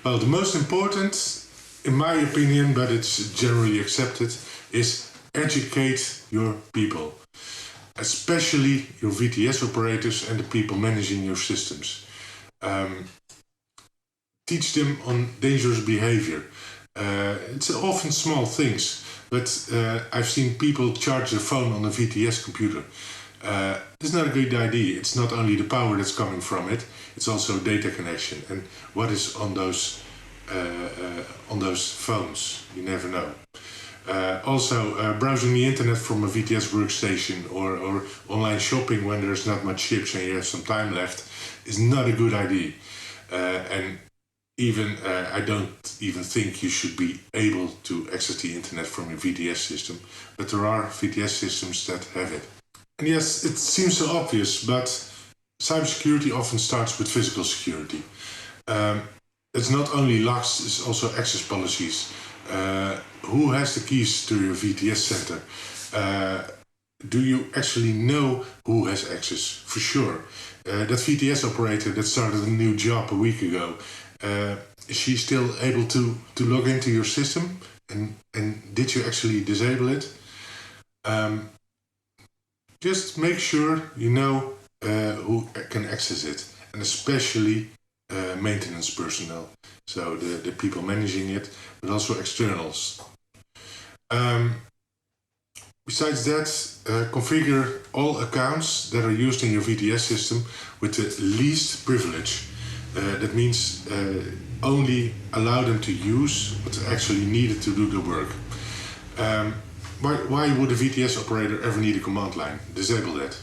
Well, the most important, in my opinion, but it's generally accepted, is educate your people. Especially your VTS operators and the people managing your systems. Teach them on dangerous behavior. It's often small things, but I've seen people charge their phone on a VTS computer. It's not a good idea. It's not only the power that's coming from it, it's also data connection. And what is on those phones? You never know. Also, browsing the internet from a VTS workstation or online shopping when there's not much chips and you have some time left is not a good idea. And even I don't even think you should be able to access the internet from your VTS system, but there are VTS systems that have it. And yes, it seems so obvious, but cybersecurity often starts with physical security. It's not only locks, it's also access policies. Who has the keys to your VTS center? Do you actually know who has access? For sure. That VTS operator that started a new job a week ago, is she still able to log into your system? And did you actually disable it? Just make sure you know who can access it, and especially maintenance personnel. So the people managing it, but also externals. Besides that, configure all accounts that are used in your VTS system with the least privilege. That means only allow them to use what's actually needed to do the work. Why would a VTS operator ever need a command line? Disable that.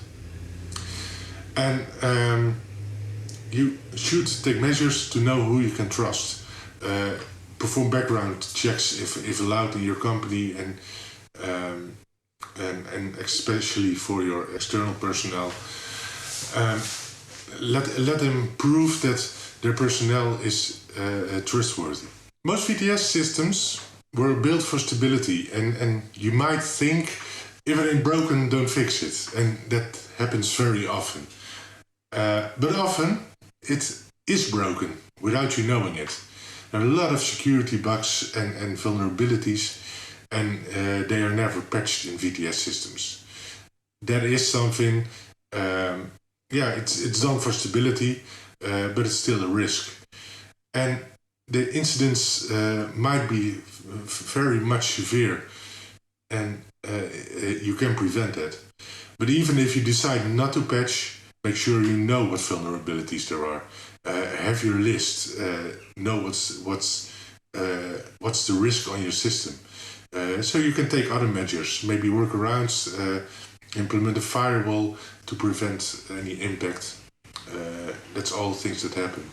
And you should take measures to know who you can trust. Perform background checks if allowed in your company, and especially for your external personnel. Let them prove that their personnel is trustworthy. Most VTS systems were built for stability, and you might think if it ain't broken, don't fix it, and that happens very often. But often it is broken without you knowing it. There are a lot of security bugs and vulnerabilities, and they are never patched in VTS systems. That is something, it's done for stability, but it's still a risk. And the incidents might be very much severe, and you can prevent that. But even if you decide not to patch, make sure you know what vulnerabilities there are. Have your list. Know what's the risk on your system, so you can take other measures, maybe workarounds, implement a firewall to prevent any impact. That's all things that happen.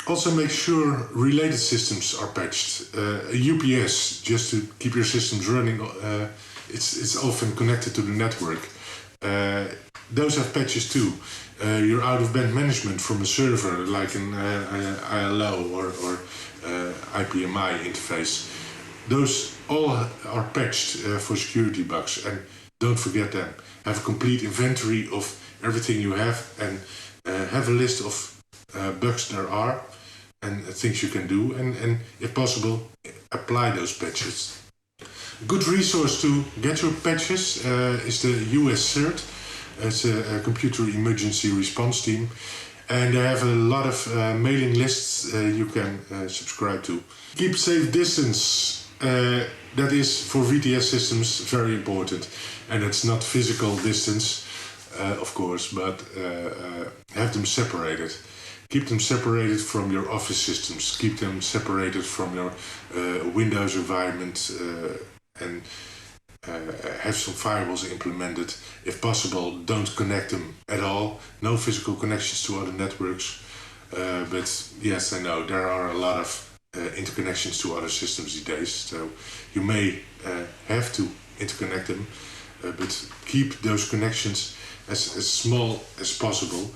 Also, make sure related systems are patched. A UPS, just to keep your systems running, it's often connected to the network. Those have patches too. Your out-of-band management from a server, like an IALA or IPMI interface, those all are patched for security bugs, and don't forget them. Have a complete inventory of everything you have, and have a list of bugs there are and things you can do, and if possible, apply those patches. A good resource to get your patches is the US CERT. It's a computer emergency response team, and they have a lot of mailing lists you can subscribe to. Keep safe distance. That is for VTS systems very important, and it's not physical distance, of course, but have them separated. Keep them separated from your office systems. Keep them separated from your Windows environment, and have some firewalls implemented. If possible, don't connect them at all. No physical connections to other networks. But yes, I know there are a lot of interconnections to other systems these days, so you may have to interconnect them, but keep those connections as small as possible.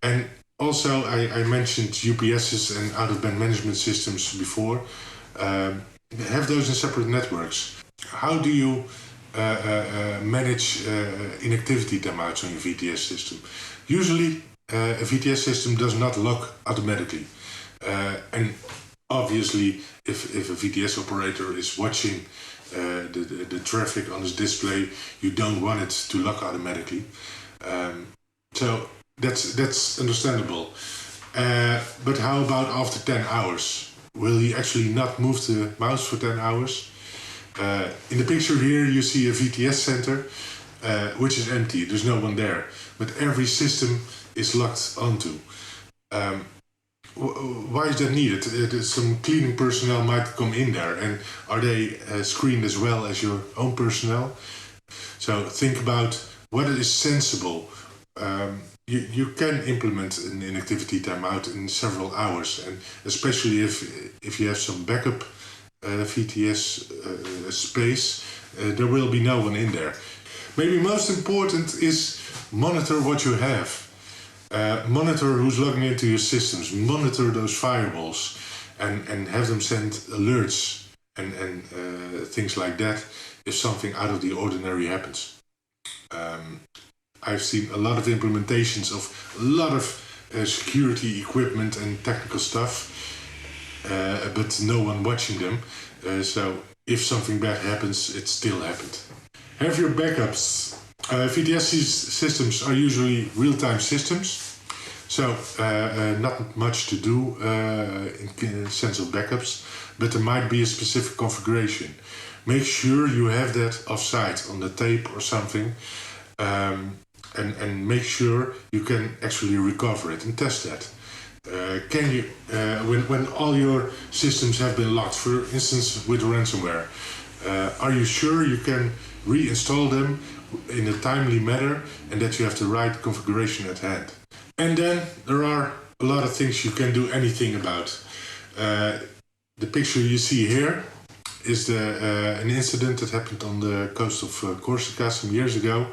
And also, I mentioned UPSs and out-of-band management systems before. Have those in separate networks. How do you manage inactivity timeouts on your VTS system? Usually, a VTS system does not lock automatically. And obviously, if a VTS operator is watching the traffic on his display, you don't want it to lock automatically. So that's understandable. But how about after 10 hours? Will he actually not move the mouse for 10 hours? In the picture here, you see a VTS center, which is empty. There's no one there. But every system is locked onto. Why is that needed? Some cleaning personnel might come in there, and are they screened as well as your own personnel? So think about what is sensible. You can implement an inactivity timeout in several hours, and especially if you have some backup VTS space, there will be no one in there. Maybe most important is monitor what you have. Monitor who's logging into your systems, monitor those firewalls, and have them send alerts and things like that if something out of the ordinary happens. I've seen a lot of implementations of a lot of security equipment and technical stuff, but no one watching them. So if something bad happens, it still happened. Have your backups. VTS systems are usually real-time systems, so not much to do in the sense of backups, but there might be a specific configuration. Make sure you have that off-site on the tape or something, and make sure you can actually recover it and test that. Can you, when all your systems have been locked, for instance with ransomware, are you sure you can reinstall them in a timely manner and that you have the right configuration at hand? And then there are a lot of things you can do anything about. The picture you see here is an incident that happened on the coast of Corsica some years ago,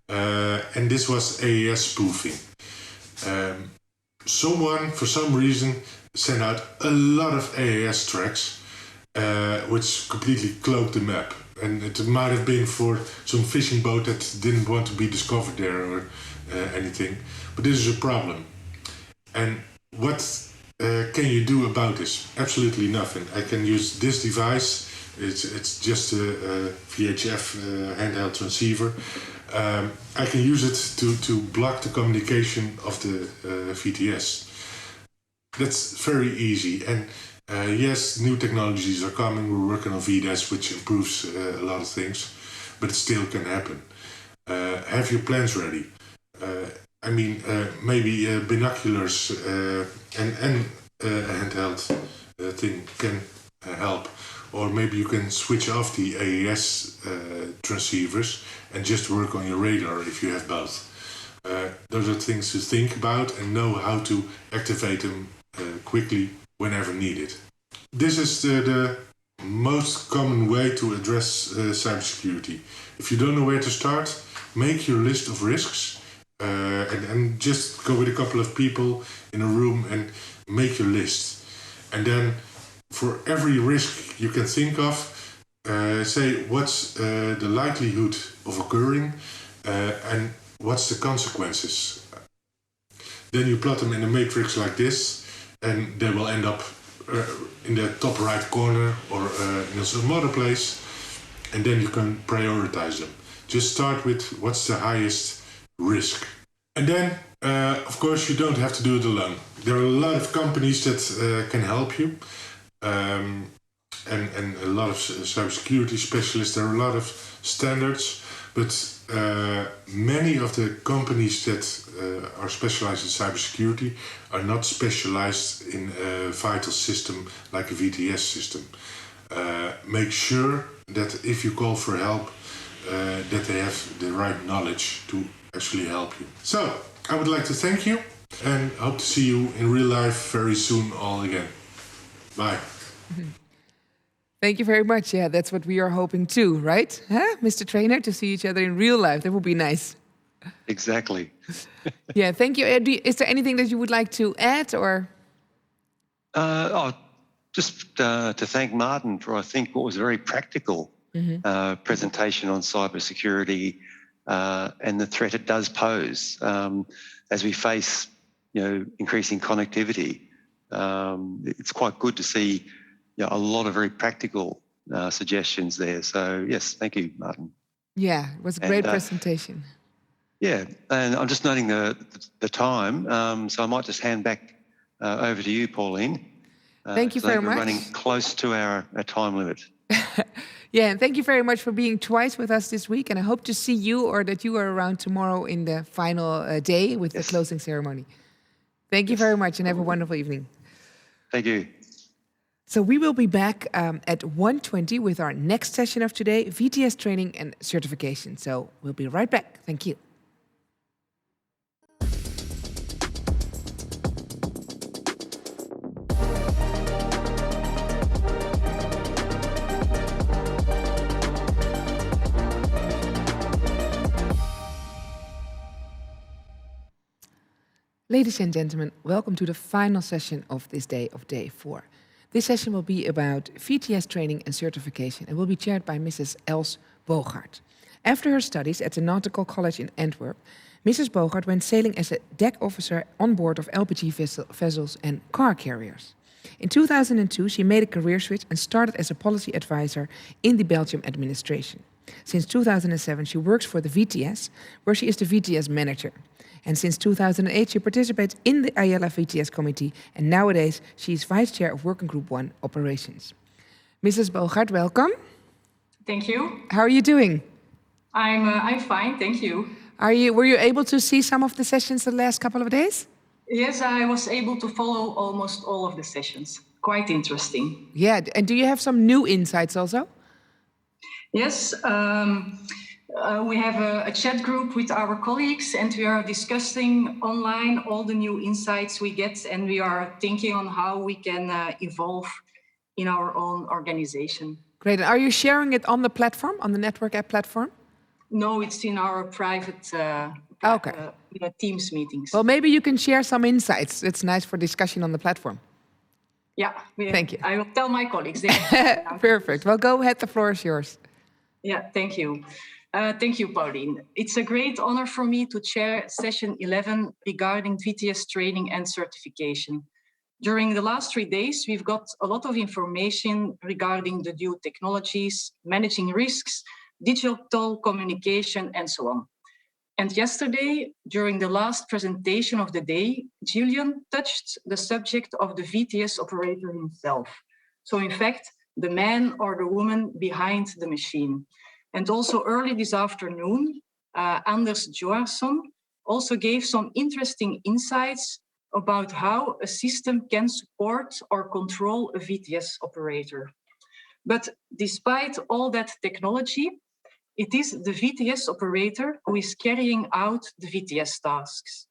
and this was AES spoofing. Someone, for some reason, sent out a lot of AES tracks, which completely cloaked the map. And it might have been for some fishing boat that didn't want to be discovered there, or anything, but this is a problem. And what can you do about this? Absolutely nothing. I can use this device. It's just a VHF handheld transceiver. I can use it to block the communication of the VTS. That's very easy. And yes, new technologies are coming. We're working on VDES, which improves a lot of things, but it still can happen. Have your plans ready. Maybe binoculars and a handheld thing can help. Or maybe you can switch off the AES transceivers and just work on your radar if you have both. Those are things to think about and know how to activate them quickly whenever needed. This is the most common way to address cybersecurity. If you don't know where to start, make your list of risks and just go with a couple of people in a room and make your list. And then for every risk you can think of, say what's the likelihood of occurring and what's the consequences. Then you plot them in a matrix like this, and they will end up in the top right corner or in some other place, and then you can prioritize them. Just start with what's the highest risk. And then, of course, you don't have to do it alone. There are a lot of companies that can help you. And a lot of cybersecurity specialists. There are a lot of standards, but many of the companies that are specialized in cybersecurity are not specialized in a vital system like a VTS system. Make sure that if you call for help, that they have the right knowledge to actually help you. So, I would like to thank you and hope to see you in real life very soon all again. Bye. Thank you very much. Yeah, that's what we are hoping too, right? Huh, Mr. Trainer, to see each other in real life. That would be nice. Exactly. Yeah, thank you. Is there anything that you would like to add or? Just to thank Martin for, I think, what was a very practical presentation on cybersecurity and the threat it does pose as we face, increasing connectivity. It's quite good to see a lot of very practical suggestions there. So, yes, thank you, Martin. Yeah, it was a great presentation. Yeah, and I'm just noting the time, so I might just hand back over to you, Pauline. Thank you very much. We're running close to our time limit. Yeah, and thank you very much for being twice with us this week. And I hope to see you or that you are around tomorrow in the final day with the closing ceremony. Thank you very much and have a wonderful evening. Thank you. So we will be back at 1:20 with our next session of today, VTS training and certification. So we'll be right back. Thank you. Ladies and gentlemen, welcome to the final session of this day of day 4. This session will be about VTS training and certification and will be chaired by Mrs. Els Bogaert. After her studies at the Nautical College in Antwerp, Mrs. Bogaert went sailing as a deck officer on board of LPG vessels and car carriers. In 2002, she made a career switch and started as a policy advisor in the Belgium administration. Since 2007, she works for the VTS, where she is the VTS manager. And since 2008, she participates in the IALA VTS committee, and nowadays she is vice chair of Working Group 1 Operations. Mrs. Bogaert, welcome. Thank you. How are you doing? I'm fine, thank you. Were you able to see some of the sessions the last couple of days? Yes, I was able to follow almost all of the sessions. Quite interesting. Yeah, and do you have some new insights also? Yes, we have a chat group with our colleagues and we are discussing online all the new insights we get, and we are thinking on how we can evolve in our own organization. Great. And are you sharing it on the platform, on the network app platform? No, it's in our private Teams meetings. Well, maybe you can share some insights. It's nice for discussion on the platform. Yeah. Thank you. I will tell my colleagues. Perfect. Well, go ahead. The floor is yours. Yeah, thank you. Thank you, Pauline. It's a great honor for me to chair session 11 regarding VTS training and certification. During the last 3 days, we've got a lot of information regarding the new technologies, managing risks, digital communication, and so on. And yesterday, during the last presentation of the day, Julian touched the subject of the VTS operator himself. So in fact, the man or the woman behind the machine. And also early this afternoon, Anders Johansson also gave some interesting insights about how a system can support or control a VTS operator. But despite all that technology, it is the VTS operator who is carrying out the VTS tasks.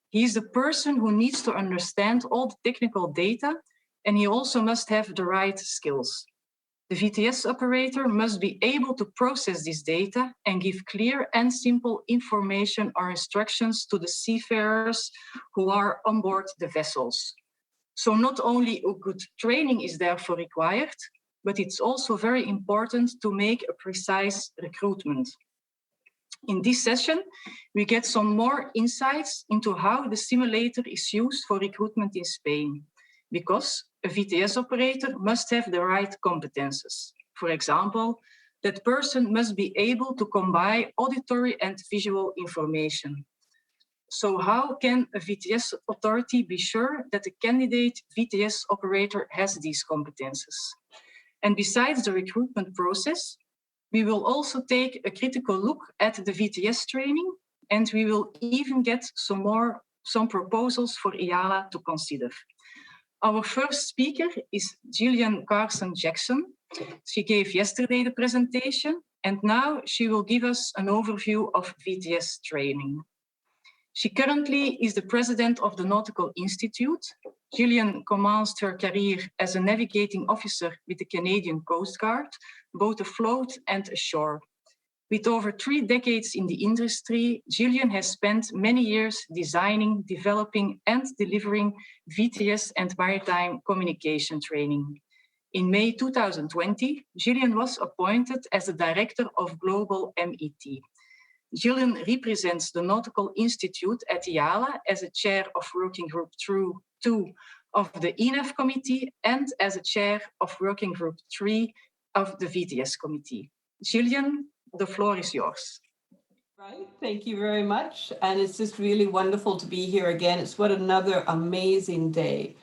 He is the person who needs to understand all the technical data, and he also must have the right skills. The VTS operator must be able to process this data and give clear and simple information or instructions to the seafarers who are on board the vessels. So not only a good training is therefore required, but it's also very important to make a precise recruitment. In this session, we get some more insights into how the simulator is used for recruitment in Spain, because a VTS operator must have the right competences. For example, that person must be able to combine auditory and visual information. So how can a VTS authority be sure that the candidate VTS operator has these competences? And besides the recruitment process, we will also take a critical look at the VTS training, and we will even get some proposals for IALA to consider. Our first speaker is Gillian Carson-Jackson. She gave yesterday the presentation, and now she will give us an overview of VTS training. She currently is the president of the Nautical Institute. Gillian commenced her career as a navigating officer with the Canadian Coast Guard, both afloat and ashore. With over 3 decades in the industry, Gillian has spent many years designing, developing, and delivering VTS and maritime communication training. In May 2020, Gillian was appointed as the director of Global MET. Gillian represents the Nautical Institute at IALA as a chair of Working Group 2 of the ENAV committee and as a chair of Working Group 3 of the VTS committee. Gillian, the floor is yours. Right, thank you very much. And it's just really wonderful to be here again. It's what another amazing day.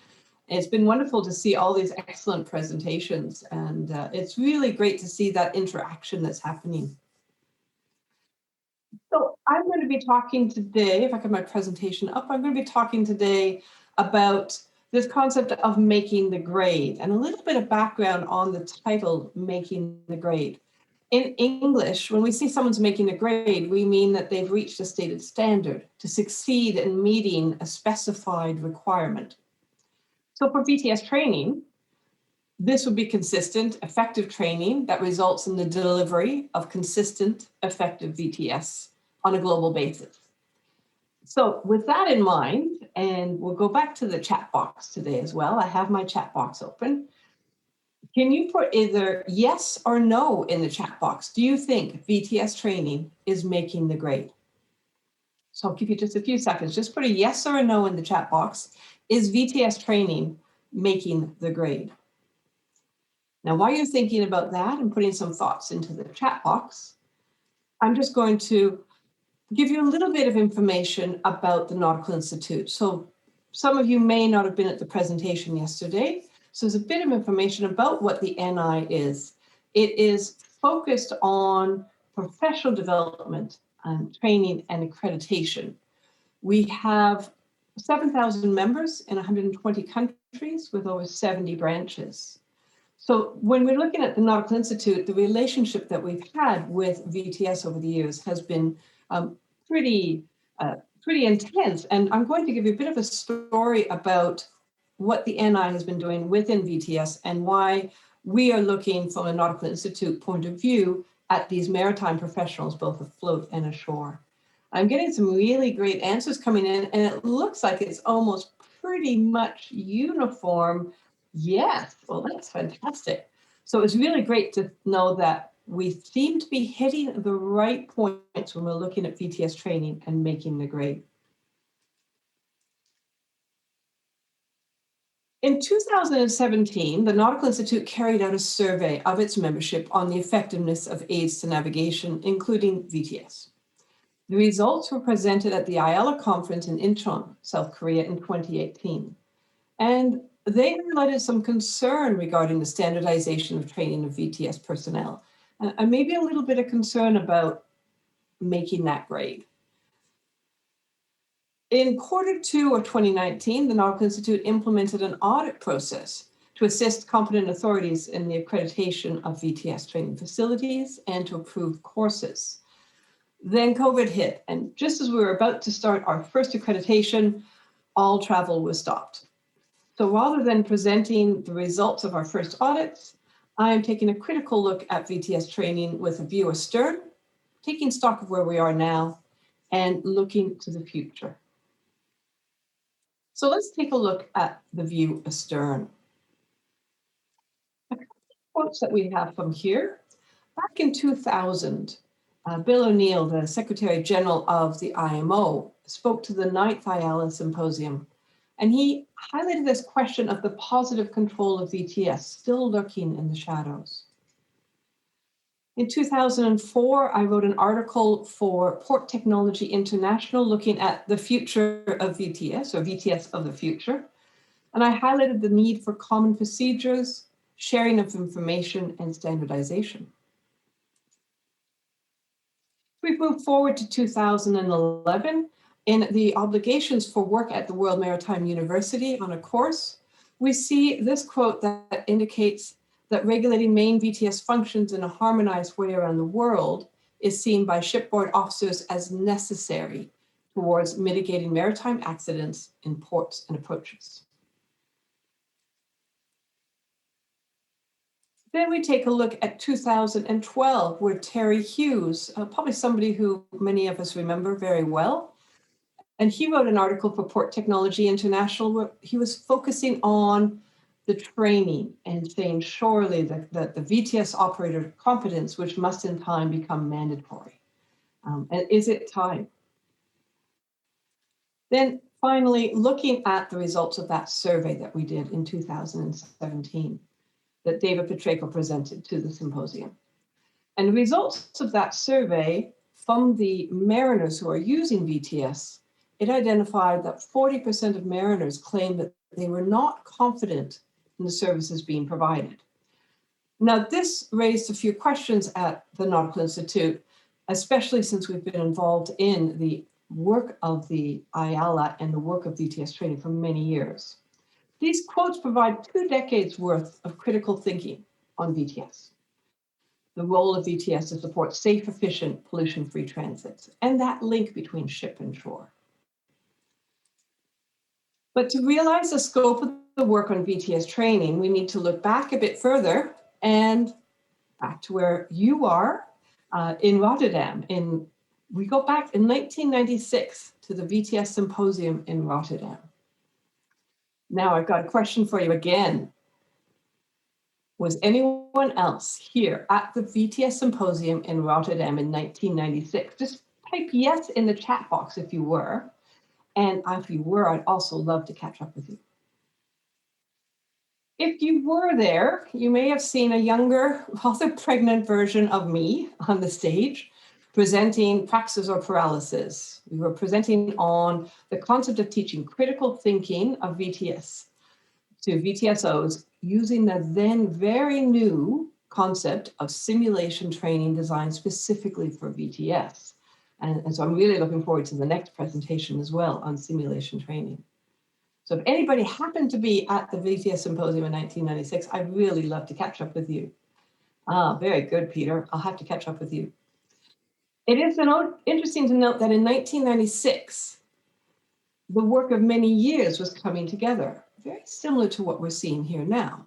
It's been wonderful to see all these excellent presentations, and it's really great to see that interaction that's happening. So I'm going to be talking today, if I get my presentation up, I'm going to be talking today about this concept of making the grade and a little bit of background on the title, Making the Grade. In English, when we say someone's making a grade, we mean that they've reached a stated standard to succeed in meeting a specified requirement. So for VTS training, this would be consistent, effective training that results in the delivery of consistent, effective VTS on a global basis. So with that in mind, and we'll go back to the chat box today as well. I have my chat box open. Can you put either yes or no in the chat box? Do you think VTS training is making the grade? So I'll give you just a few seconds. Just put a yes or a no in the chat box. Is VTS training making the grade? Now, while you're thinking about that and putting some thoughts into the chat box, I'm just going to give you a little bit of information about the Nautical Institute. So some of you may not have been at the presentation yesterday. So there's a bit of information about what the NI is. It is focused on professional development and training and accreditation. We have 7,000 members in 120 countries with over 70 branches. So when we're looking at the Nautical Institute, the relationship that we've had with VTS over the years has been pretty intense. And I'm going to give you a bit of a story about what the NI has been doing within VTS and why we are looking from a Nautical Institute point of view at these maritime professionals, both afloat and ashore. I'm getting some really great answers coming in, and it looks like it's almost pretty much uniform. Yes, well, that's fantastic. So it's really great to know that we seem to be hitting the right points when we're looking at VTS training and making the grade. In 2017, the Nautical Institute carried out a survey of its membership on the effectiveness of aids to navigation, including VTS. The results were presented at the IALA conference in Incheon, South Korea in 2018. And they highlighted some concern regarding the standardization of training of VTS personnel, and maybe a little bit of concern about making that grade. In Q2 of 2019, the Nautical Institute implemented an audit process to assist competent authorities in the accreditation of VTS training facilities and to approve courses. Then COVID hit, and just as we were about to start our first accreditation, all travel was stopped. So rather than presenting the results of our first audits, I am taking a critical look at VTS training with a view astern, taking stock of where we are now and looking to the future. So let's take a look at the view astern. A couple of quotes that we have from here. Back in 2000, Bill O'Neill, the Secretary General of the IMO, spoke to the 9th IALA Symposium, and he highlighted this question of the positive control of VTS still lurking in the shadows. In 2004, I wrote an article for Port Technology International looking at the future of VTS, or VTS of the future. And I highlighted the need for common procedures, sharing of information, and standardization. We've moved forward to 2011. In the obligations for work at the World Maritime University on a course, we see this quote that indicates that regulating main VTS functions in a harmonized way around the world is seen by shipboard officers as necessary towards mitigating maritime accidents in ports and approaches. Then we take a look at 2012, where Terry Hughes, probably somebody who many of us remember very well, and he wrote an article for Port Technology International where he was focusing on the training and saying surely that the VTS operator competence, which must in time become mandatory. And is it time? Then finally, looking at the results of that survey that we did in 2017, that David Petreko presented to the symposium. And the results of that survey from the mariners who are using VTS, it identified that 40% of mariners claimed that they were not confident in the services being provided. Now, this raised a few questions at the Nautical Institute, especially since we've been involved in the work of the IALA and the work of VTS training for many years. These quotes provide 2 decades worth of critical thinking on VTS. The role of VTS to support safe, efficient, pollution-free transits, and that link between ship and shore. But to realize the scope of the work on VTS training, we need to look back a bit further and back to where you are in Rotterdam. We go back in 1996 to the VTS Symposium in Rotterdam. Now I've got a question for you again. Was anyone else here at the VTS Symposium in Rotterdam in 1996? Just type yes in the chat box if you were. And if you were, I'd also love to catch up with you. If you were there, you may have seen a younger, rather pregnant version of me on the stage presenting praxis or paralysis. We were presenting on the concept of teaching critical thinking of VTS to VTSOs using the then very new concept of simulation training designed specifically for VTS. And so I'm really looking forward to the next presentation as well on simulation training. So if anybody happened to be at the VTS Symposium in 1996, I'd really love to catch up with you. Very good, Peter. I'll have to catch up with you. It is interesting to note that in 1996, the work of many years was coming together, very similar to what we're seeing here now.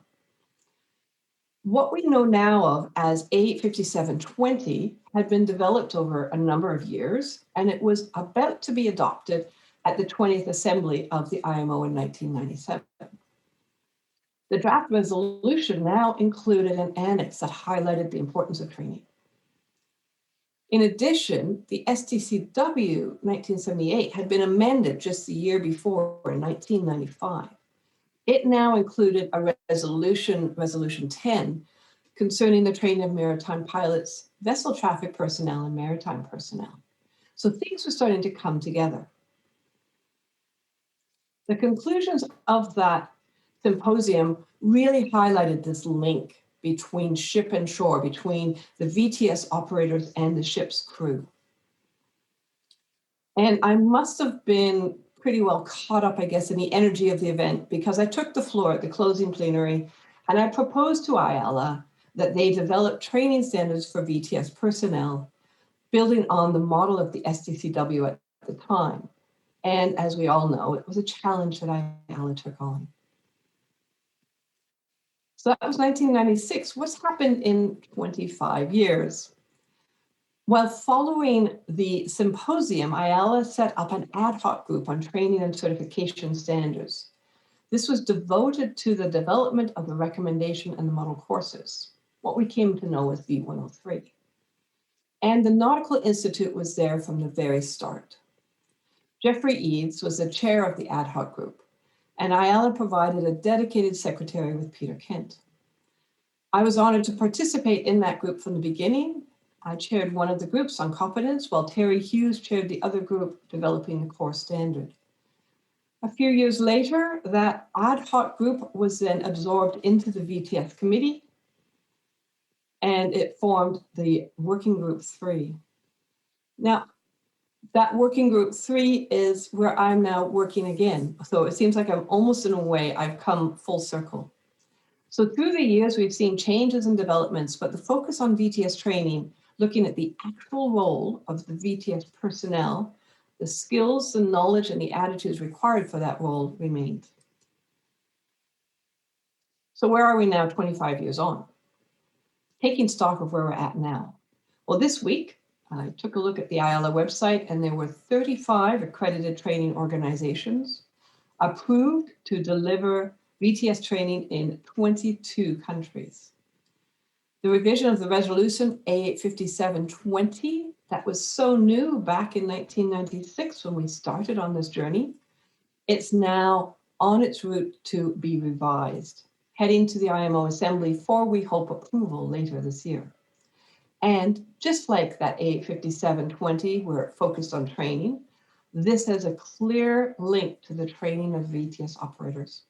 What we know now of as A5720 had been developed over a number of years, and it was about to be adopted at the 20th Assembly of the IMO in 1997. The draft resolution now included an annex that highlighted the importance of training. In addition, the STCW 1978 had been amended just the year before in 1995. It now included a resolution 10, concerning the training of maritime pilots, vessel traffic personnel, and maritime personnel. So things were starting to come together. The conclusions of that symposium really highlighted this link between ship and shore, between the VTS operators and the ship's crew. And I must have been pretty well caught up, I guess, in the energy of the event, because I took the floor at the closing plenary and I proposed to IALA that they develop training standards for VTS personnel, building on the model of the STCW at the time. And as we all know, it was a challenge that IALA took on. So that was 1996. What's happened in 25 years? While following the symposium, IALA set up an ad hoc group on training and certification standards. This was devoted to the development of the recommendation and the model courses, what we came to know as V103. And the Nautical Institute was there from the very start. Jeffrey Eads was the chair of the ad hoc group, and IALA provided a dedicated secretary with Peter Kent. I was honored to participate in that group from the beginning. I chaired one of the groups on competence, while Terry Hughes chaired the other group developing the core standard. A few years later, that ad hoc group was then absorbed into the VTS committee, and it formed the Working Group 3. Now, that Working Group 3 is where I'm now working again. So it seems like I'm almost in a way, I've come full circle. So through the years, we've seen changes and developments, but the focus on VTS training, looking at the actual role of the VTS personnel, the skills, the knowledge, and the attitudes required for that role remained. So where are we now 25 years on? Taking stock of where we're at now. Well, this week, I took a look at the IALA website, and there were 35 accredited training organizations approved to deliver VTS training in 22 countries. The revision of the resolution A857-20, that was so new back in 1996 when we started on this journey, it's now on its route to be revised, heading to the IMO Assembly for, we hope, approval later this year. And just like that A857-20, where it focused on training, this has a clear link to the training of VTS operators.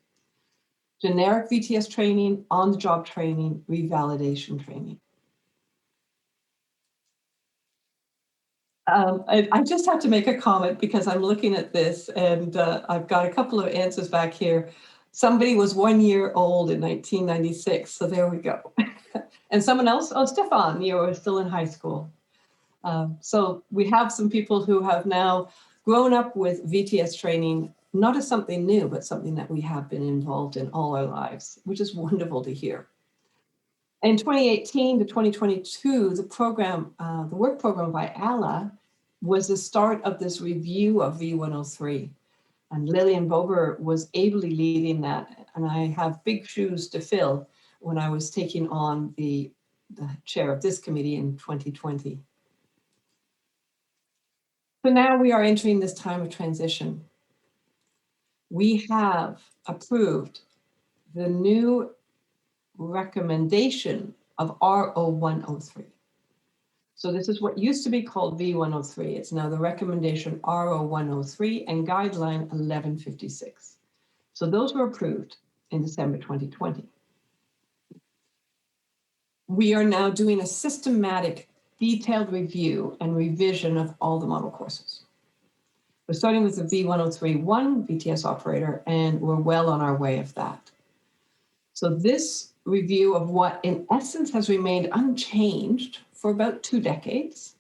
Generic VTS training, on-the-job training, revalidation training. I just have to make a comment because I'm looking at this and I've got a couple of answers back here. Somebody was 1 year old in 1996, so there we go. And someone else, oh, Stefan, you were still in high school. So we have some people who have now grown up with VTS training, not as something new, but something that we have been involved in all our lives, which is wonderful to hear. In 2018 to 2022, the program, the work program by IALA was the start of this review of V103. And Lillian Bober was ably leading that. And I have big shoes to fill when I was taking on the chair of this committee in 2020. So now we are entering this time of transition. We have approved the new recommendation of RO103. So this is what used to be called V103. It's now the recommendation RO103 and guideline 1156. So those were approved in December 2020. We are now doing a systematic, detailed review and revision of all the model courses. We're starting with the V103-1 VTS operator, and we're well on our way of that. So this review of what in essence has remained unchanged for about 2 decades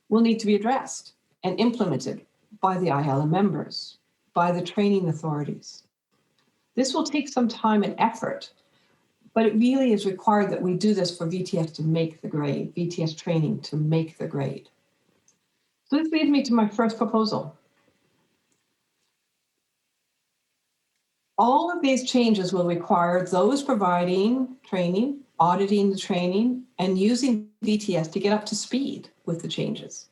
will need to be addressed and implemented by the IALA members, by the training authorities. This will take some time and effort, but it really is required that we do this for VTS to make the grade, VTS training to make the grade. So this leads me to my first proposal. All of these changes will require those providing training, auditing the training, and using VTS to get up to speed with the changes.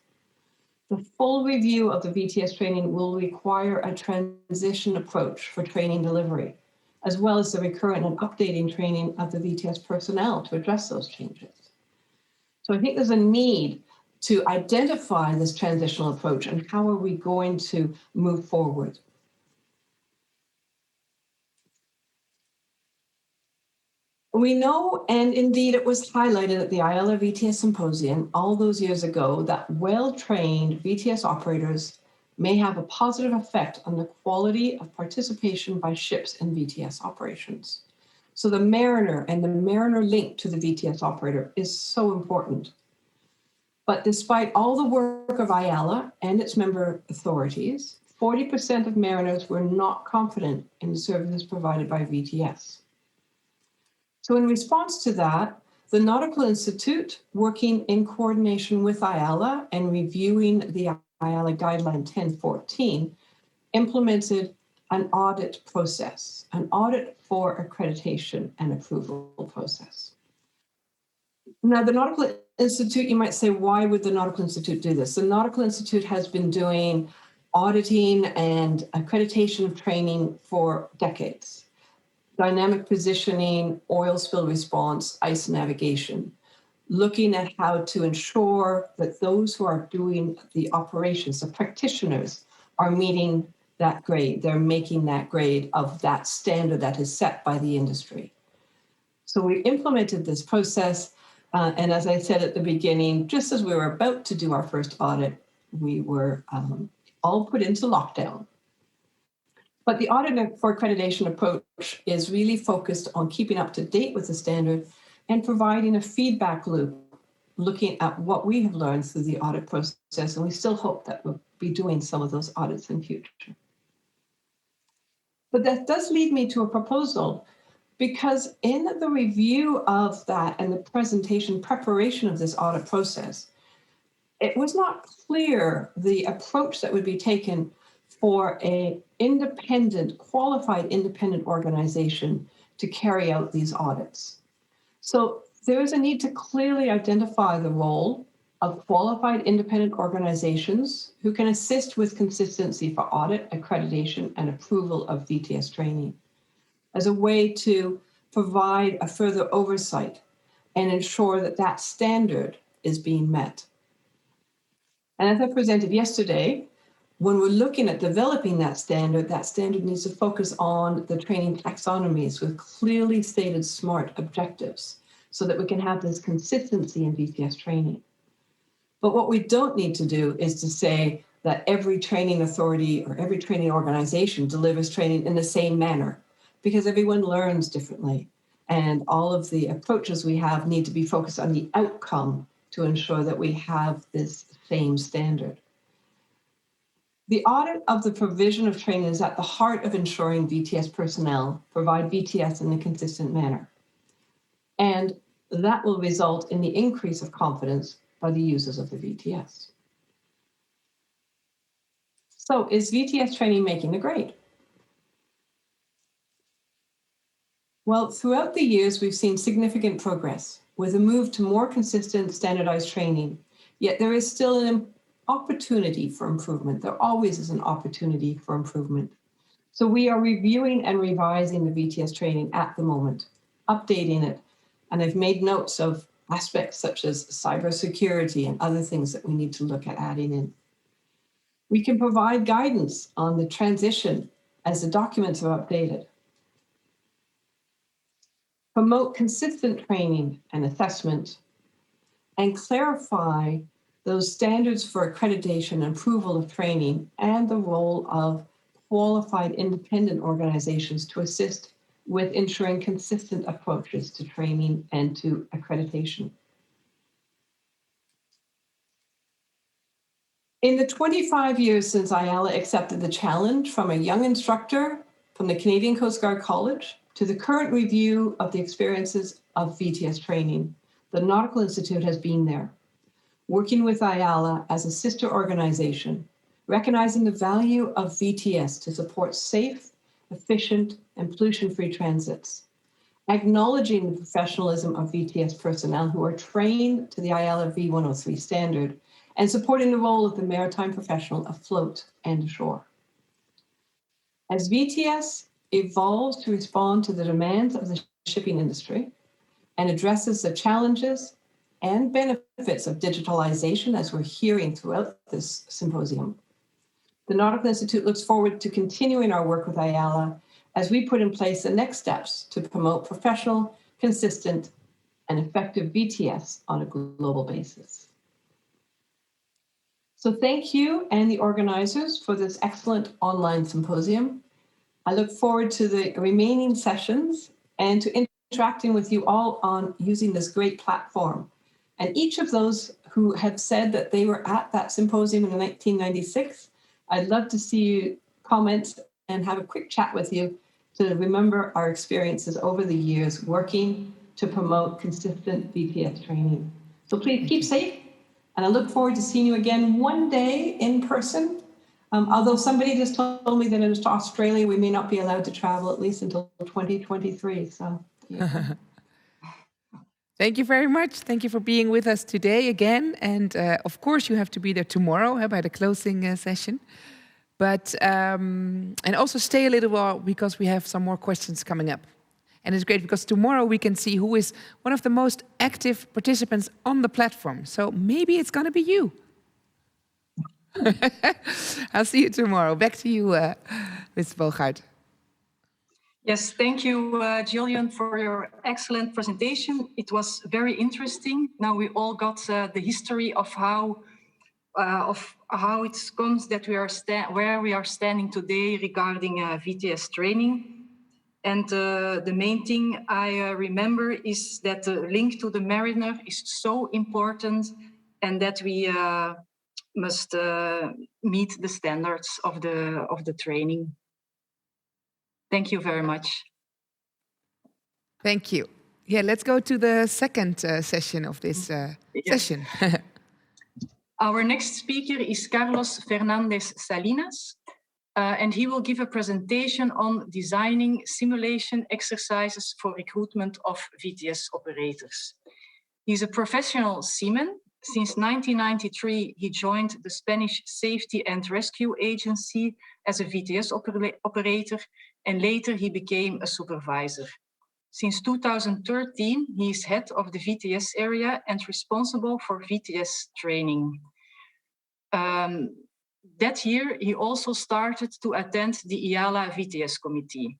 The full review of the VTS training will require a transition approach for training delivery, as well as the recurrent and updating training of the VTS personnel to address those changes. So I think there's a need to identify this transitional approach and how are we going to move forward. We know, and indeed it was highlighted at the IALA VTS Symposium all those years ago, that well-trained VTS operators may have a positive effect on the quality of participation by ships in VTS operations. So the mariner and the mariner link to the VTS operator is so important. But despite all the work of IALA and its member authorities, 40% of mariners were not confident in the services provided by VTS. So in response to that, the Nautical Institute, working in coordination with IALA and reviewing the IALA Guideline 1014, implemented an audit process, an audit for accreditation and approval process. Now, the Nautical Institute, you might say, why would the Nautical Institute do this? The Nautical Institute has been doing auditing and accreditation of training for decades. Dynamic positioning, oil spill response, ice navigation, looking at how to ensure that those who are doing the operations, the practitioners, are meeting that grade. They're making that grade of that standard that is set by the industry. So we implemented this process, and as I said at the beginning, just as we were about to do our first audit, we were all put into lockdown. But the audit for accreditation approach is really focused on keeping up to date with the standard and providing a feedback loop, looking at what we have learned through the audit process. And we still hope that we'll be doing some of those audits in future. But that does lead me to a proposal, because in the review of that and the preparation of this audit process, it was not clear the approach that would be taken for an independent, qualified independent organization to carry out these audits. So there is a need to clearly identify the role of qualified independent organizations who can assist with consistency for audit, accreditation, and approval of VTS training as a way to provide a further oversight and ensure that that standard is being met. And as I presented yesterday, when we're looking at developing that standard needs to focus on the training taxonomies with clearly stated SMART objectives so that we can have this consistency in VTS training. But what we don't need to do is to say that every training authority or every training organization delivers training in the same manner, because everyone learns differently. And all of the approaches we have need to be focused on the outcome to ensure that we have this same standard. The audit of the provision of training is at the heart of ensuring VTS personnel provide VTS in a consistent manner. And that will result in the increase of confidence by the users of the VTS. So is VTS training making the grade? Well, throughout the years, we've seen significant progress with a move to more consistent standardized training, yet there is still an opportunity for improvement. There always is an opportunity for improvement. So we are reviewing and revising the VTS training at the moment, updating it. And I've made notes of aspects such as cybersecurity and other things that we need to look at adding in. We can provide guidance on the transition as the documents are updated. Promote consistent training and assessment, and clarify those standards for accreditation and approval of training and the role of qualified independent organizations to assist with ensuring consistent approaches to training and to accreditation. In the 25 years since IALA accepted the challenge from a young instructor from the Canadian Coast Guard College to the current review of the experiences of VTS training, the Nautical Institute has been there, working with IALA as a sister organization, recognizing the value of VTS to support safe efficient, and pollution-free transits. Acknowledging the professionalism of VTS personnel who are trained to the IALA V103 standard and supporting the role of the maritime professional afloat and ashore. As VTS evolves to respond to the demands of the shipping industry and addresses the challenges and benefits of digitalization, as we're hearing throughout this symposium, the Nautical Institute looks forward to continuing our work with IALA as we put in place the next steps to promote professional, consistent, and effective VTS on a global basis. So thank you and the organizers for this excellent online symposium. I look forward to the remaining sessions and to interacting with you all on using this great platform. And each of those who have said that they were at that symposium in 1996, I'd love to see you comment and have a quick chat with you to remember our experiences over the years working to promote consistent VTS training. So please keep safe, and I look forward to seeing you again one day in person. Although somebody just told me that in Australia, we may not be allowed to travel at least until 2023. So, yeah. Thank you very much. Thank you for being with us today again. And of course, you have to be there tomorrow by the closing session. But and also stay a little while because we have some more questions coming up. And it's great because tomorrow we can see who is one of the most active participants on the platform. So maybe it's going to be you. I'll see you tomorrow. Back to you, Ms. Bogaert. Yes, thank you, Jillian, for your excellent presentation. It was very interesting. Now we all got the history of how it comes that we are where we are standing today regarding VTS training. And the main thing I remember is that the link to the mariner is so important, and that we must meet the standards of the training. Thank you very much. Thank you. Yeah, let's go to the second session of this session. Our next speaker is Carlos Fernandez Salinas, and he will give a presentation on designing simulation exercises for recruitment of VTS operators. He's a professional seaman. Since 1993, he joined the Spanish Safety and Rescue Agency as a VTS operator, and later he became a supervisor. Since 2013, he is head of the VTS area and responsible for VTS training. That year, he also started to attend the IALA VTS committee.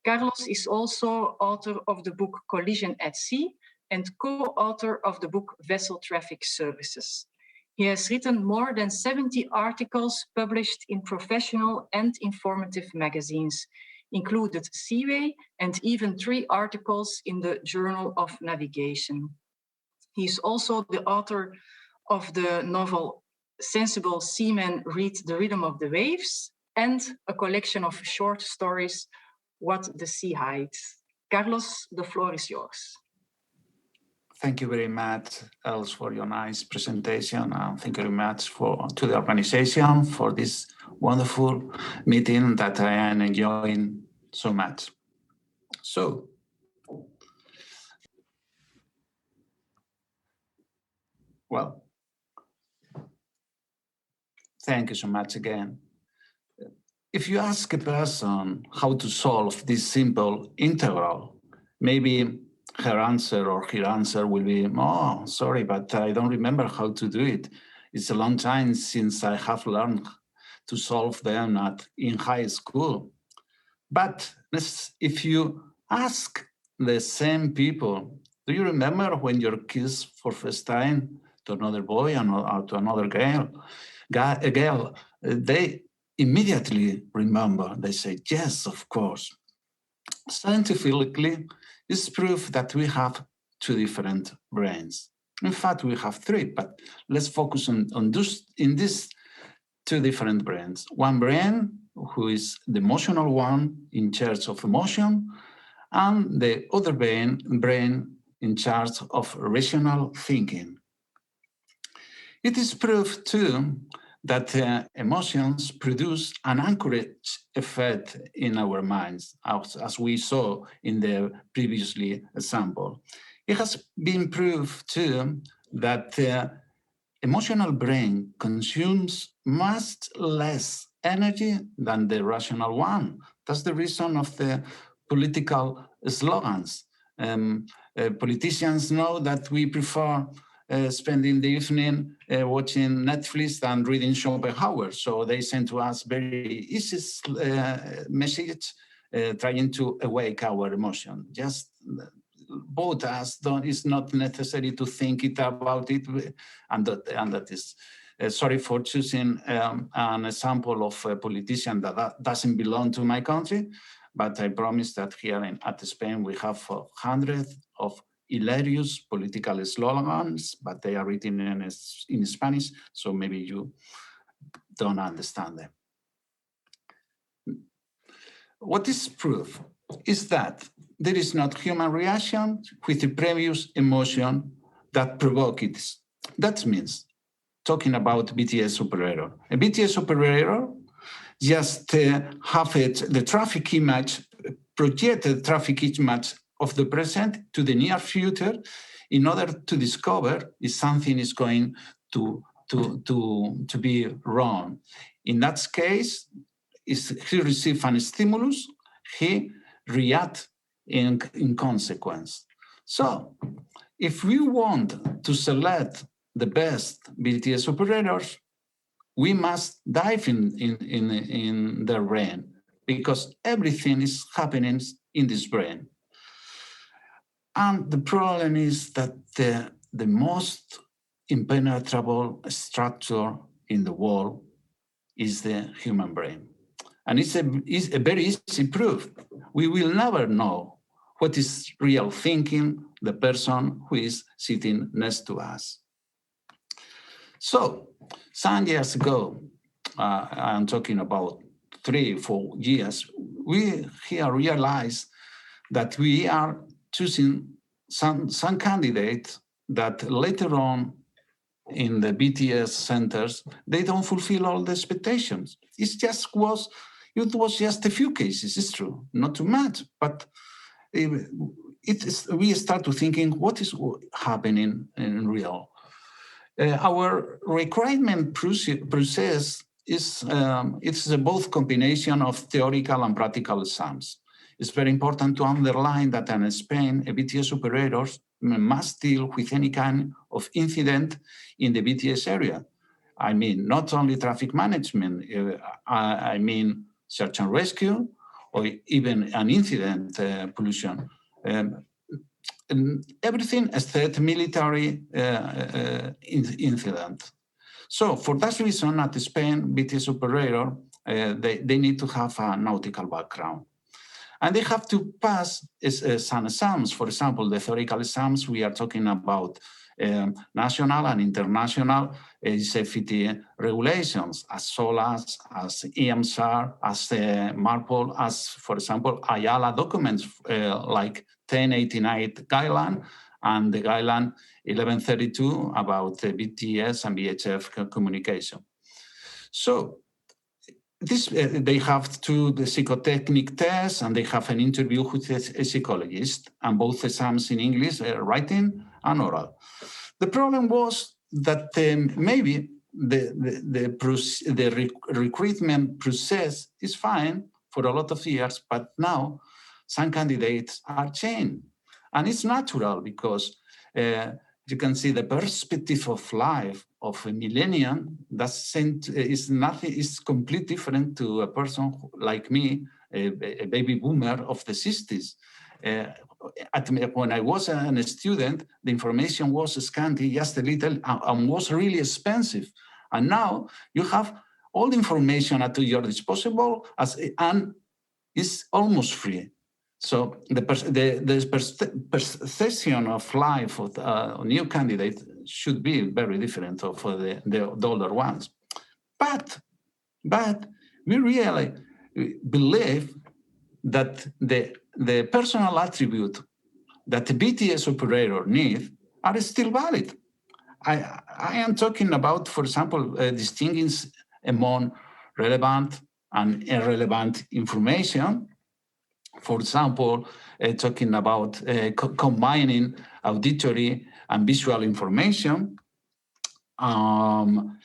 Carlos is also author of the book Collision at Sea and co-author of the book Vessel Traffic Services. He has written more than 70 articles published in professional and informative magazines, included Seaway, and even 3 articles in the Journal of Navigation. He is also the author of the novel Sensible Seamen Read the Rhythm of the Waves and a collection of short stories, What the Sea Hides. Carlos, the floor is yours. Thank you very much, Els, for your nice presentation. Thank you very much to the organization for this wonderful meeting that I am enjoying so much. So, well, thank you so much again. If you ask a person how to solve this simple integral, maybe her answer or her answer will be, oh, sorry, but I don't remember how to do it. It's a long time since I have learned to solve them in high school. But if you ask the same people, do you remember when you kissed for first time to another boy or to another girl? They immediately remember. They say, yes, of course. Scientifically, it's proof that we have 2 different brains. In fact, we have 3, but let's focus on these 2 different brains. One brain, who is the emotional one in charge of emotion, and the other brain in charge of rational thinking. It is proved too that emotions produce an anchorage effect in our minds, as we saw in the previously example. It has been proved too that emotional brain consumes much less energy than the rational one. That's the reason of the political slogans. Politicians know that we prefer spending the evening watching Netflix than reading Schopenhauer. So they send to us very easy message trying to awake our emotion. Just both us, it's not necessary to think about it, and that is sorry for choosing an example of a politician that doesn't belong to my country, but I promise that here at Spain we have hundreds of hilarious political slogans, but they are written in Spanish, so maybe you don't understand them. What is proof is that there is not human reaction with the previous emotion that provoke it. That means, talking about BTS operator. A BTS operator just have the traffic image, projected traffic image of the present to the near future in order to discover if something is going to be wrong. In that case, if he receives a stimulus, he reacts in consequence. So if we want to select the best BTS operators, we must dive in their brain, because everything is happening in this brain. And the problem is that the most impenetrable structure in the world is the human brain. And it's a very easy proof. We will never know what is real thinking the person who is sitting next to us. So some years ago, I'm talking about 3-4 years, we here realized that we are choosing some candidates that later on in the BTS centers, they don't fulfill all the expectations. It was just a few cases, it's true, not too much, but we start to thinking what is happening in real. Our requirement process is it's both combination of theoretical and practical exams. It's very important to underline that in Spain, BTS operators must deal with any kind of incident in the BTS area. I mean, not only traffic management, I mean search and rescue, or even an incident pollution. And everything except military incident. So for that reason, at Spain, BTS operator, they need to have a nautical background. And they have to pass some exams. For example, the theoretical exams, we are talking about national and international safety regulations, as well as EMSAR, as MARPOL, as, for example, IALA documents like 1089 guideline and the guideline 1132 about BTS and VHF communication. So they have to the psychotechnic test, and they have an interview with a psychologist, and both exams in English, writing and oral. The problem was that maybe the recruitment process is fine for a lot of years, but now some candidates are changed. And it's natural because you can see the perspective of life of a millennium is completely different to a person like me, a baby boomer of the 60s. When I was a student, the information was scanty, just a little, and was really expensive. And now you have all the information at your disposal, and it's almost free. So the perception of life of a new candidate should be very different for the older ones. But we really believe that the personal attribute that the BTS operator needs are still valid. I am talking about, for example, distinguishing among relevant and irrelevant information. For example, talking about combining auditory and visual information. For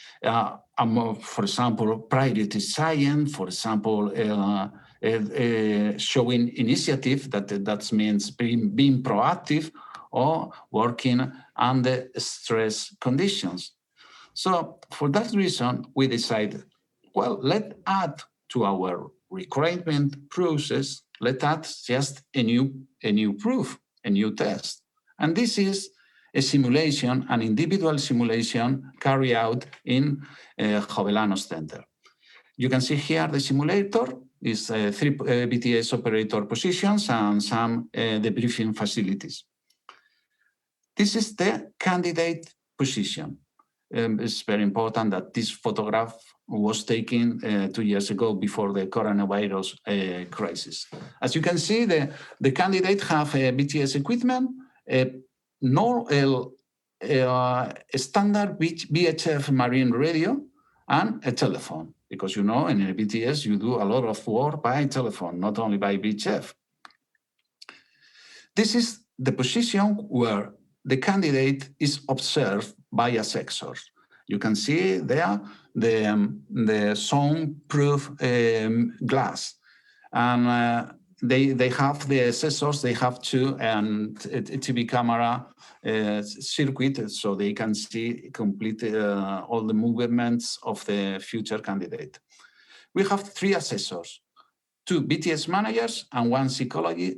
example, priority science, for example, showing initiative, that means being proactive or working under stress conditions. So for that reason, we decided, well, let's add to our recruitment process, let's add just a new proof, a new test. And this is a simulation, an individual simulation carried out in Jovellanos Center. You can see here the simulator is 3 BTS operator positions and some debriefing facilities. This is the candidate position. It's very important that this photograph was taken 2 years ago before the coronavirus crisis. As you can see, the candidate have a BTS equipment, a standard VHF marine radio, and a telephone. Because you know, in a BTS, you do a lot of work by telephone, not only by VHF. This is the position where the candidate is observed by a sensor. You can see there the soundproof glass. And they have the sensors, they have a TV camera circuit, so they can see complete all the movements of the future candidate. We have 3 assessors, 2 BTS managers and 1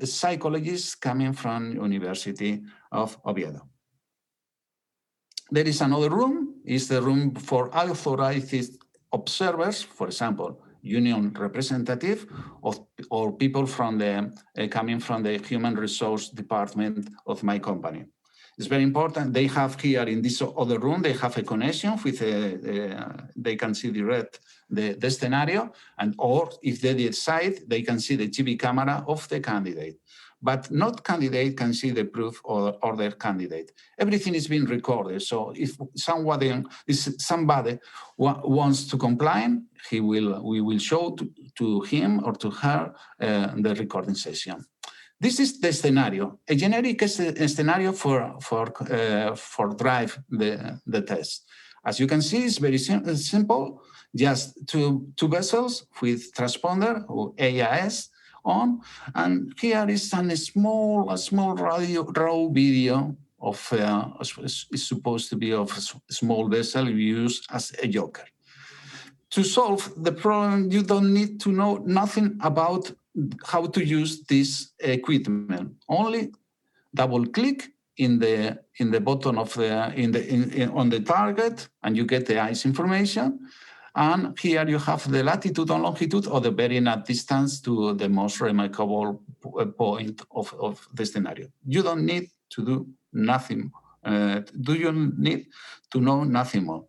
psychologist coming from University of Oviedo. There is another room, is the room for authorized observers, for example, union representative or people from coming from the human resource department of my company. It's very important. They have here in this other room, they have a connection with, they can see the scenario, and or if they decide, they can see the TV camera of the candidate. But not candidate can see the proof or their candidate. Everything is being recorded. So if somebody wants to comply, we will show to him or to her the recording session. This is the scenario, a generic scenario for drive the test. As you can see, it's very simple. Just two vessels with transponder or AIS on, and here is a small raw video of it's supposed to be of a small vessel used as a joker. To solve the problem, you don't need to know nothing about how to use this equipment. Only double click in the button of on the target, and you get the ice information. And here you have the latitude and longitude or the bearing at distance to the most remarkable point of the scenario. You don't need to do nothing. Do you need to know nothing more?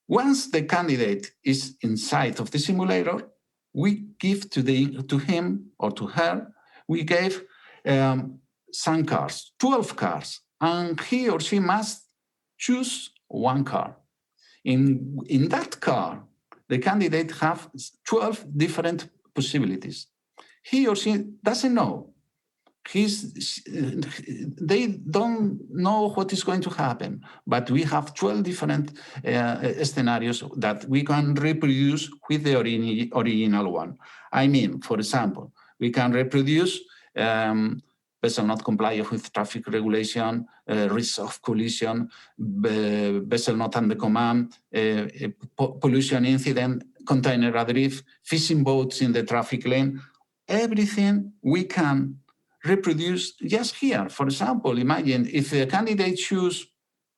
Once the candidate is inside of the simulator, we give to him or to her, we gave some cars, 12 cars, and he or she must choose one car. In that car, the candidate have 12 different possibilities. He or she doesn't know. They don't know what is going to happen, but we have 12 different scenarios that we can reproduce with the original one. I mean, for example, we can reproduce vessel not complying with traffic regulation, risk of collision, vessel not under command, pollution incident, container adrift, fishing boats in the traffic lane. Everything we can reproduce just here. For example, imagine if the candidate choose,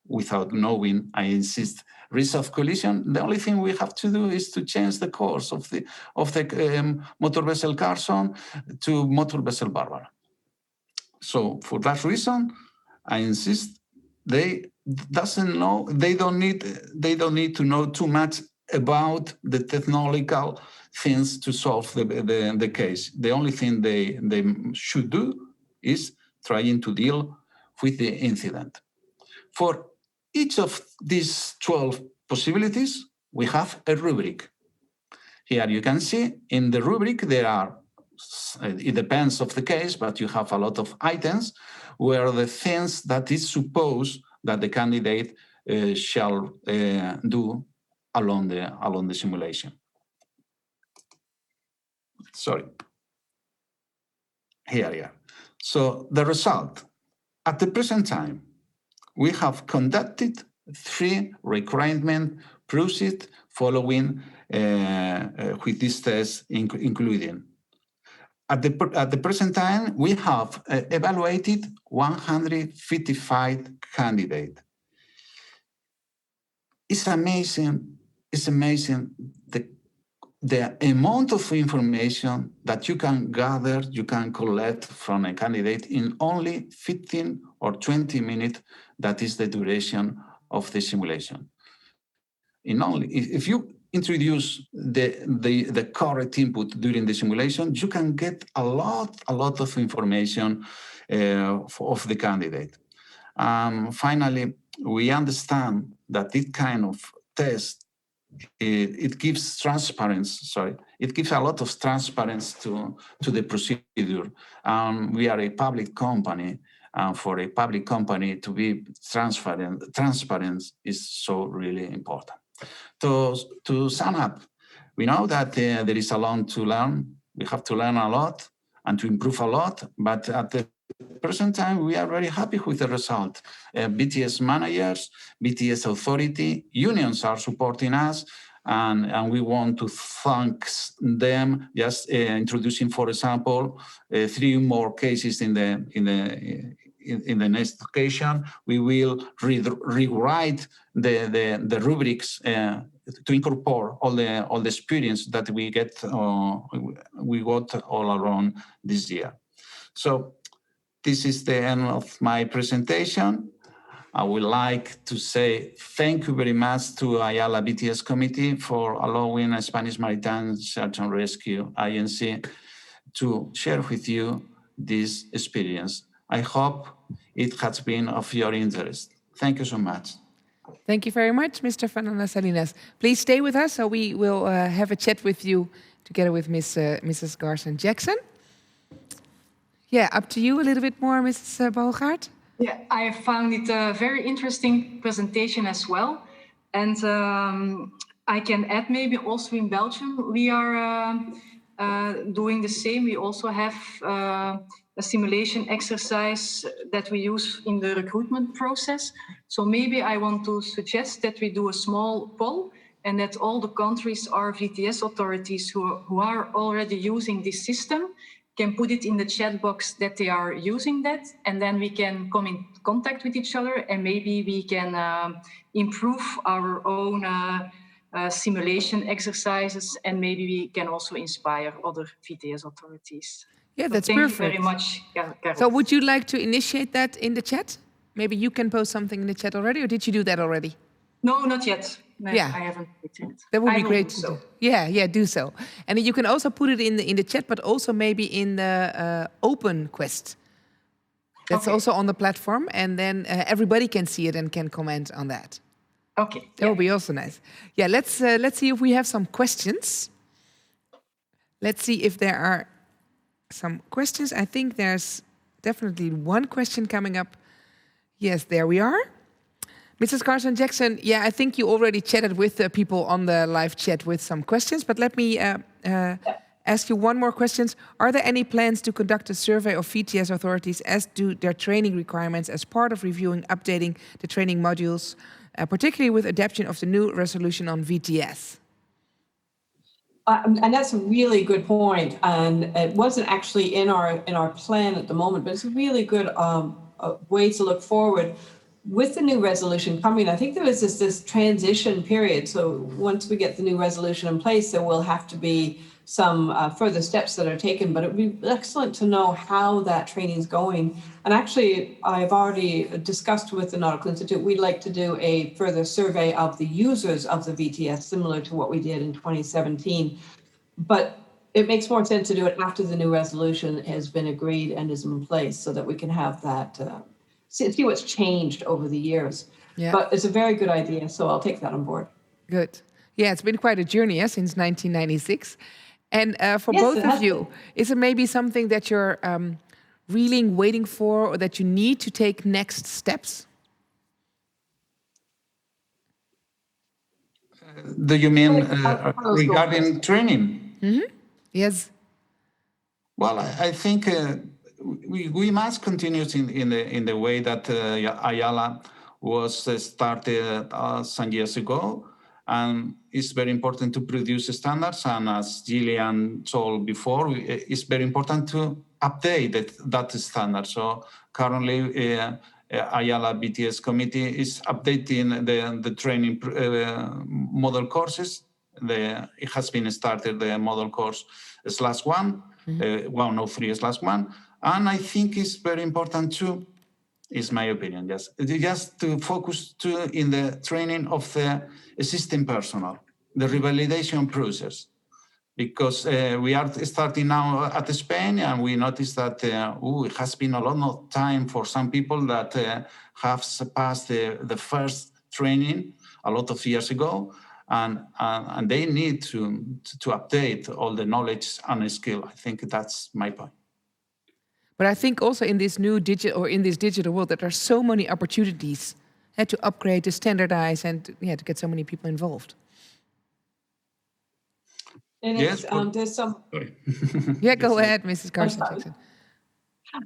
without knowing, I insist, risk of collision, the only thing we have to do is to change the course of the motor vessel Carson to motor vessel Barbara. So for that reason, I insist they don't need to know too much about the technological things to solve the case. The only thing they should do is trying to deal with the incident. For each of these 12 possibilities, we have a rubric. Here you can see in the rubric there are, it depends of the case, but you have a lot of items where the things that is supposed that the candidate shall do along the simulation. Sorry. Here, yeah. So the result, at the present time, we have conducted 3 requirement processes following with this test including. At the present time, we have evaluated 155 candidates. It's amazing the amount of information that you can gather, you can collect from a candidate in only 15 or 20 minutes. That is the duration of the simulation. If you introduce the correct input during the simulation, you can get a lot of information of the candidate. Finally, we understand that this kind of test it gives transparency. It gives a lot of transparency to the procedure. We are a public company. For a public company to be transparent is so really important. To sum up, we know that there is a lot to learn. We have to learn a lot and to improve a lot, but at the present time, we are very happy with the result. BTS managers, BTS authority, unions are supporting us, and we want to thank them. Just introducing, for example, 3 more cases in the next occasion. We will rewrite the rubrics to incorporate all the experience that we got all around this year. So this is the end of my presentation. I would like to say thank you very much to IALA BTS Committee for allowing a Spanish Maritime Search and Rescue Agency to share with you this experience. I hope it has been of your interest. Thank you so much. Thank you very much, Mr. Fernandez Salinas. Please stay with us, so we will have a chat with you together with Mrs. Garson-Jackson. Yeah, up to you a little bit more, Mrs. Bogaert. Yeah, I found it a very interesting presentation as well. And I can add maybe also in Belgium, we are doing the same. We also have a simulation exercise that we use in the recruitment process. So maybe I want to suggest that we do a small poll and that all the countries or VTS authorities who are already using this system can put it in the chat box that they are using that, and then we can come in contact with each other and maybe we can improve our own simulation exercises, and maybe we can also inspire other VTS authorities. Yeah, that's thank perfect. Thank you very much, Carol. So would you like to initiate that in the chat? Maybe you can post something in the chat already, or did you do that already? No, not yet. No, yeah, I haven't yet. That would be great to do. Yeah, do so. And you can also put it in the chat, but also maybe in the open quest. That's also on the platform, and then everybody can see it and can comment on that. Okay. That would be also nice. Yeah, let's see if we have some questions. Let's see if there are some questions. I think there's definitely one question coming up. Yes, there we are. Mrs. Garson-Jackson, yeah, I think you already chatted with the people on the live chat with some questions, but let me ask you one more question. Are there any plans to conduct a survey of VTS authorities as to their training requirements as part of reviewing, updating the training modules, particularly with adoption of the new resolution on VTS? And that's a really good point. And it wasn't actually in our plan at the moment, but it's a really good way to look forward. With the new resolution coming, I think there is this transition period. So once we get the new resolution in place, there will have to be some further steps that are taken, but it would be excellent to know how that training is going. And actually, I've already discussed with the Nautical Institute, we'd like to do a further survey of the users of the VTS, similar to what we did in 2017. But it makes more sense to do it after the new resolution has been agreed and is in place, so that we can have that see what's changed over the years. Yeah. But it's a very good idea, so I'll take that on board. Good. Yeah, it's been quite a journey since 1996. And for Yes, both it of has you, been. is it maybe something that you're really waiting for, or that you need to take next steps? Do you mean Carlos, go regarding first. training? Yes. Well, I think we must continue in the way that IALA was started some years ago. And it's very important to produce standards. And as Gillian told before, it's very important to update that standard. So currently, IALA BTS committee is updating the training model courses. It has been started, the model course /1, 103/1. And I think it's very important to, is my opinion, just to focus in the training of the existing personnel, the revalidation process. Because we are starting now at Spain, and we noticed that it has been a lot of time for some people that have passed the first training a lot of years ago, and they need to update all the knowledge and skill. I think that's my point. But I think also in this new digital world, that there are so many opportunities to upgrade, to standardize, and to get so many people involved. And Yes, there's some. Sorry. Yeah, go ahead, Mrs. Carson Jackson.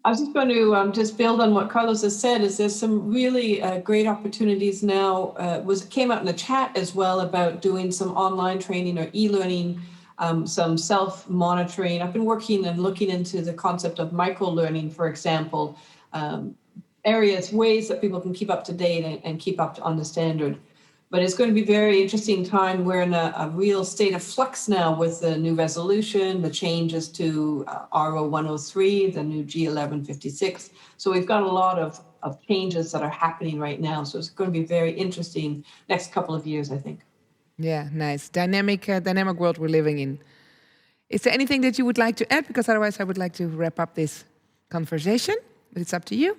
I was just going to just build on what Carlos has said. Is there's some really great opportunities now. Came out in the chat as well about doing some online training or e-learning, some self-monitoring. I've been working and looking into the concept of micro-learning, for example, ways that people can keep up to date and keep up on the standard. But it's going to be a very interesting time. We're in a real state of flux now with the new resolution, the changes to RO 103, the new G1156. So we've got a lot of changes that are happening right now. So it's going to be very interesting next couple of years, I think. Yeah, nice. Dynamic world we're living in. Is there anything that you would like to add? Because otherwise I would like to wrap up this conversation. But it's up to you.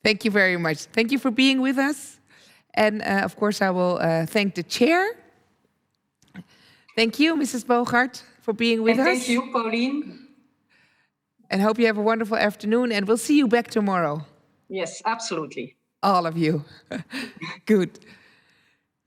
Thank you very much. Thank you for being with us. And of course, I will thank the chair. Thank you, Mrs. Bogart, for being with us. Thank you, Pauline. And hope you have a wonderful afternoon. And we'll see you back tomorrow. Yes, absolutely. All of you. Good.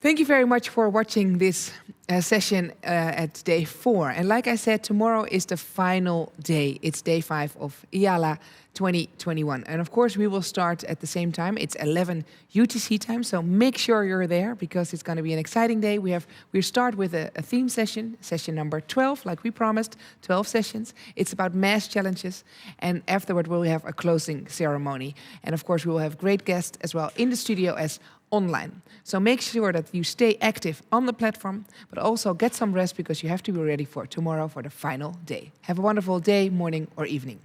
Thank you very much for watching this session at day 4. And like I said, tomorrow is the final day. It's day 5 of IALA 2021. And of course, we will start at the same time. It's 11 UTC time, so make sure you're there because it's going to be an exciting day. We start with a theme session number 12, like we promised, 12 sessions. It's about math challenges. And afterward, we'll have a closing ceremony. And of course, we will have great guests as well in the studio as online. So make sure that you stay active on the platform, but also get some rest because you have to be ready for tomorrow for the final day. Have a wonderful day, morning, or evening.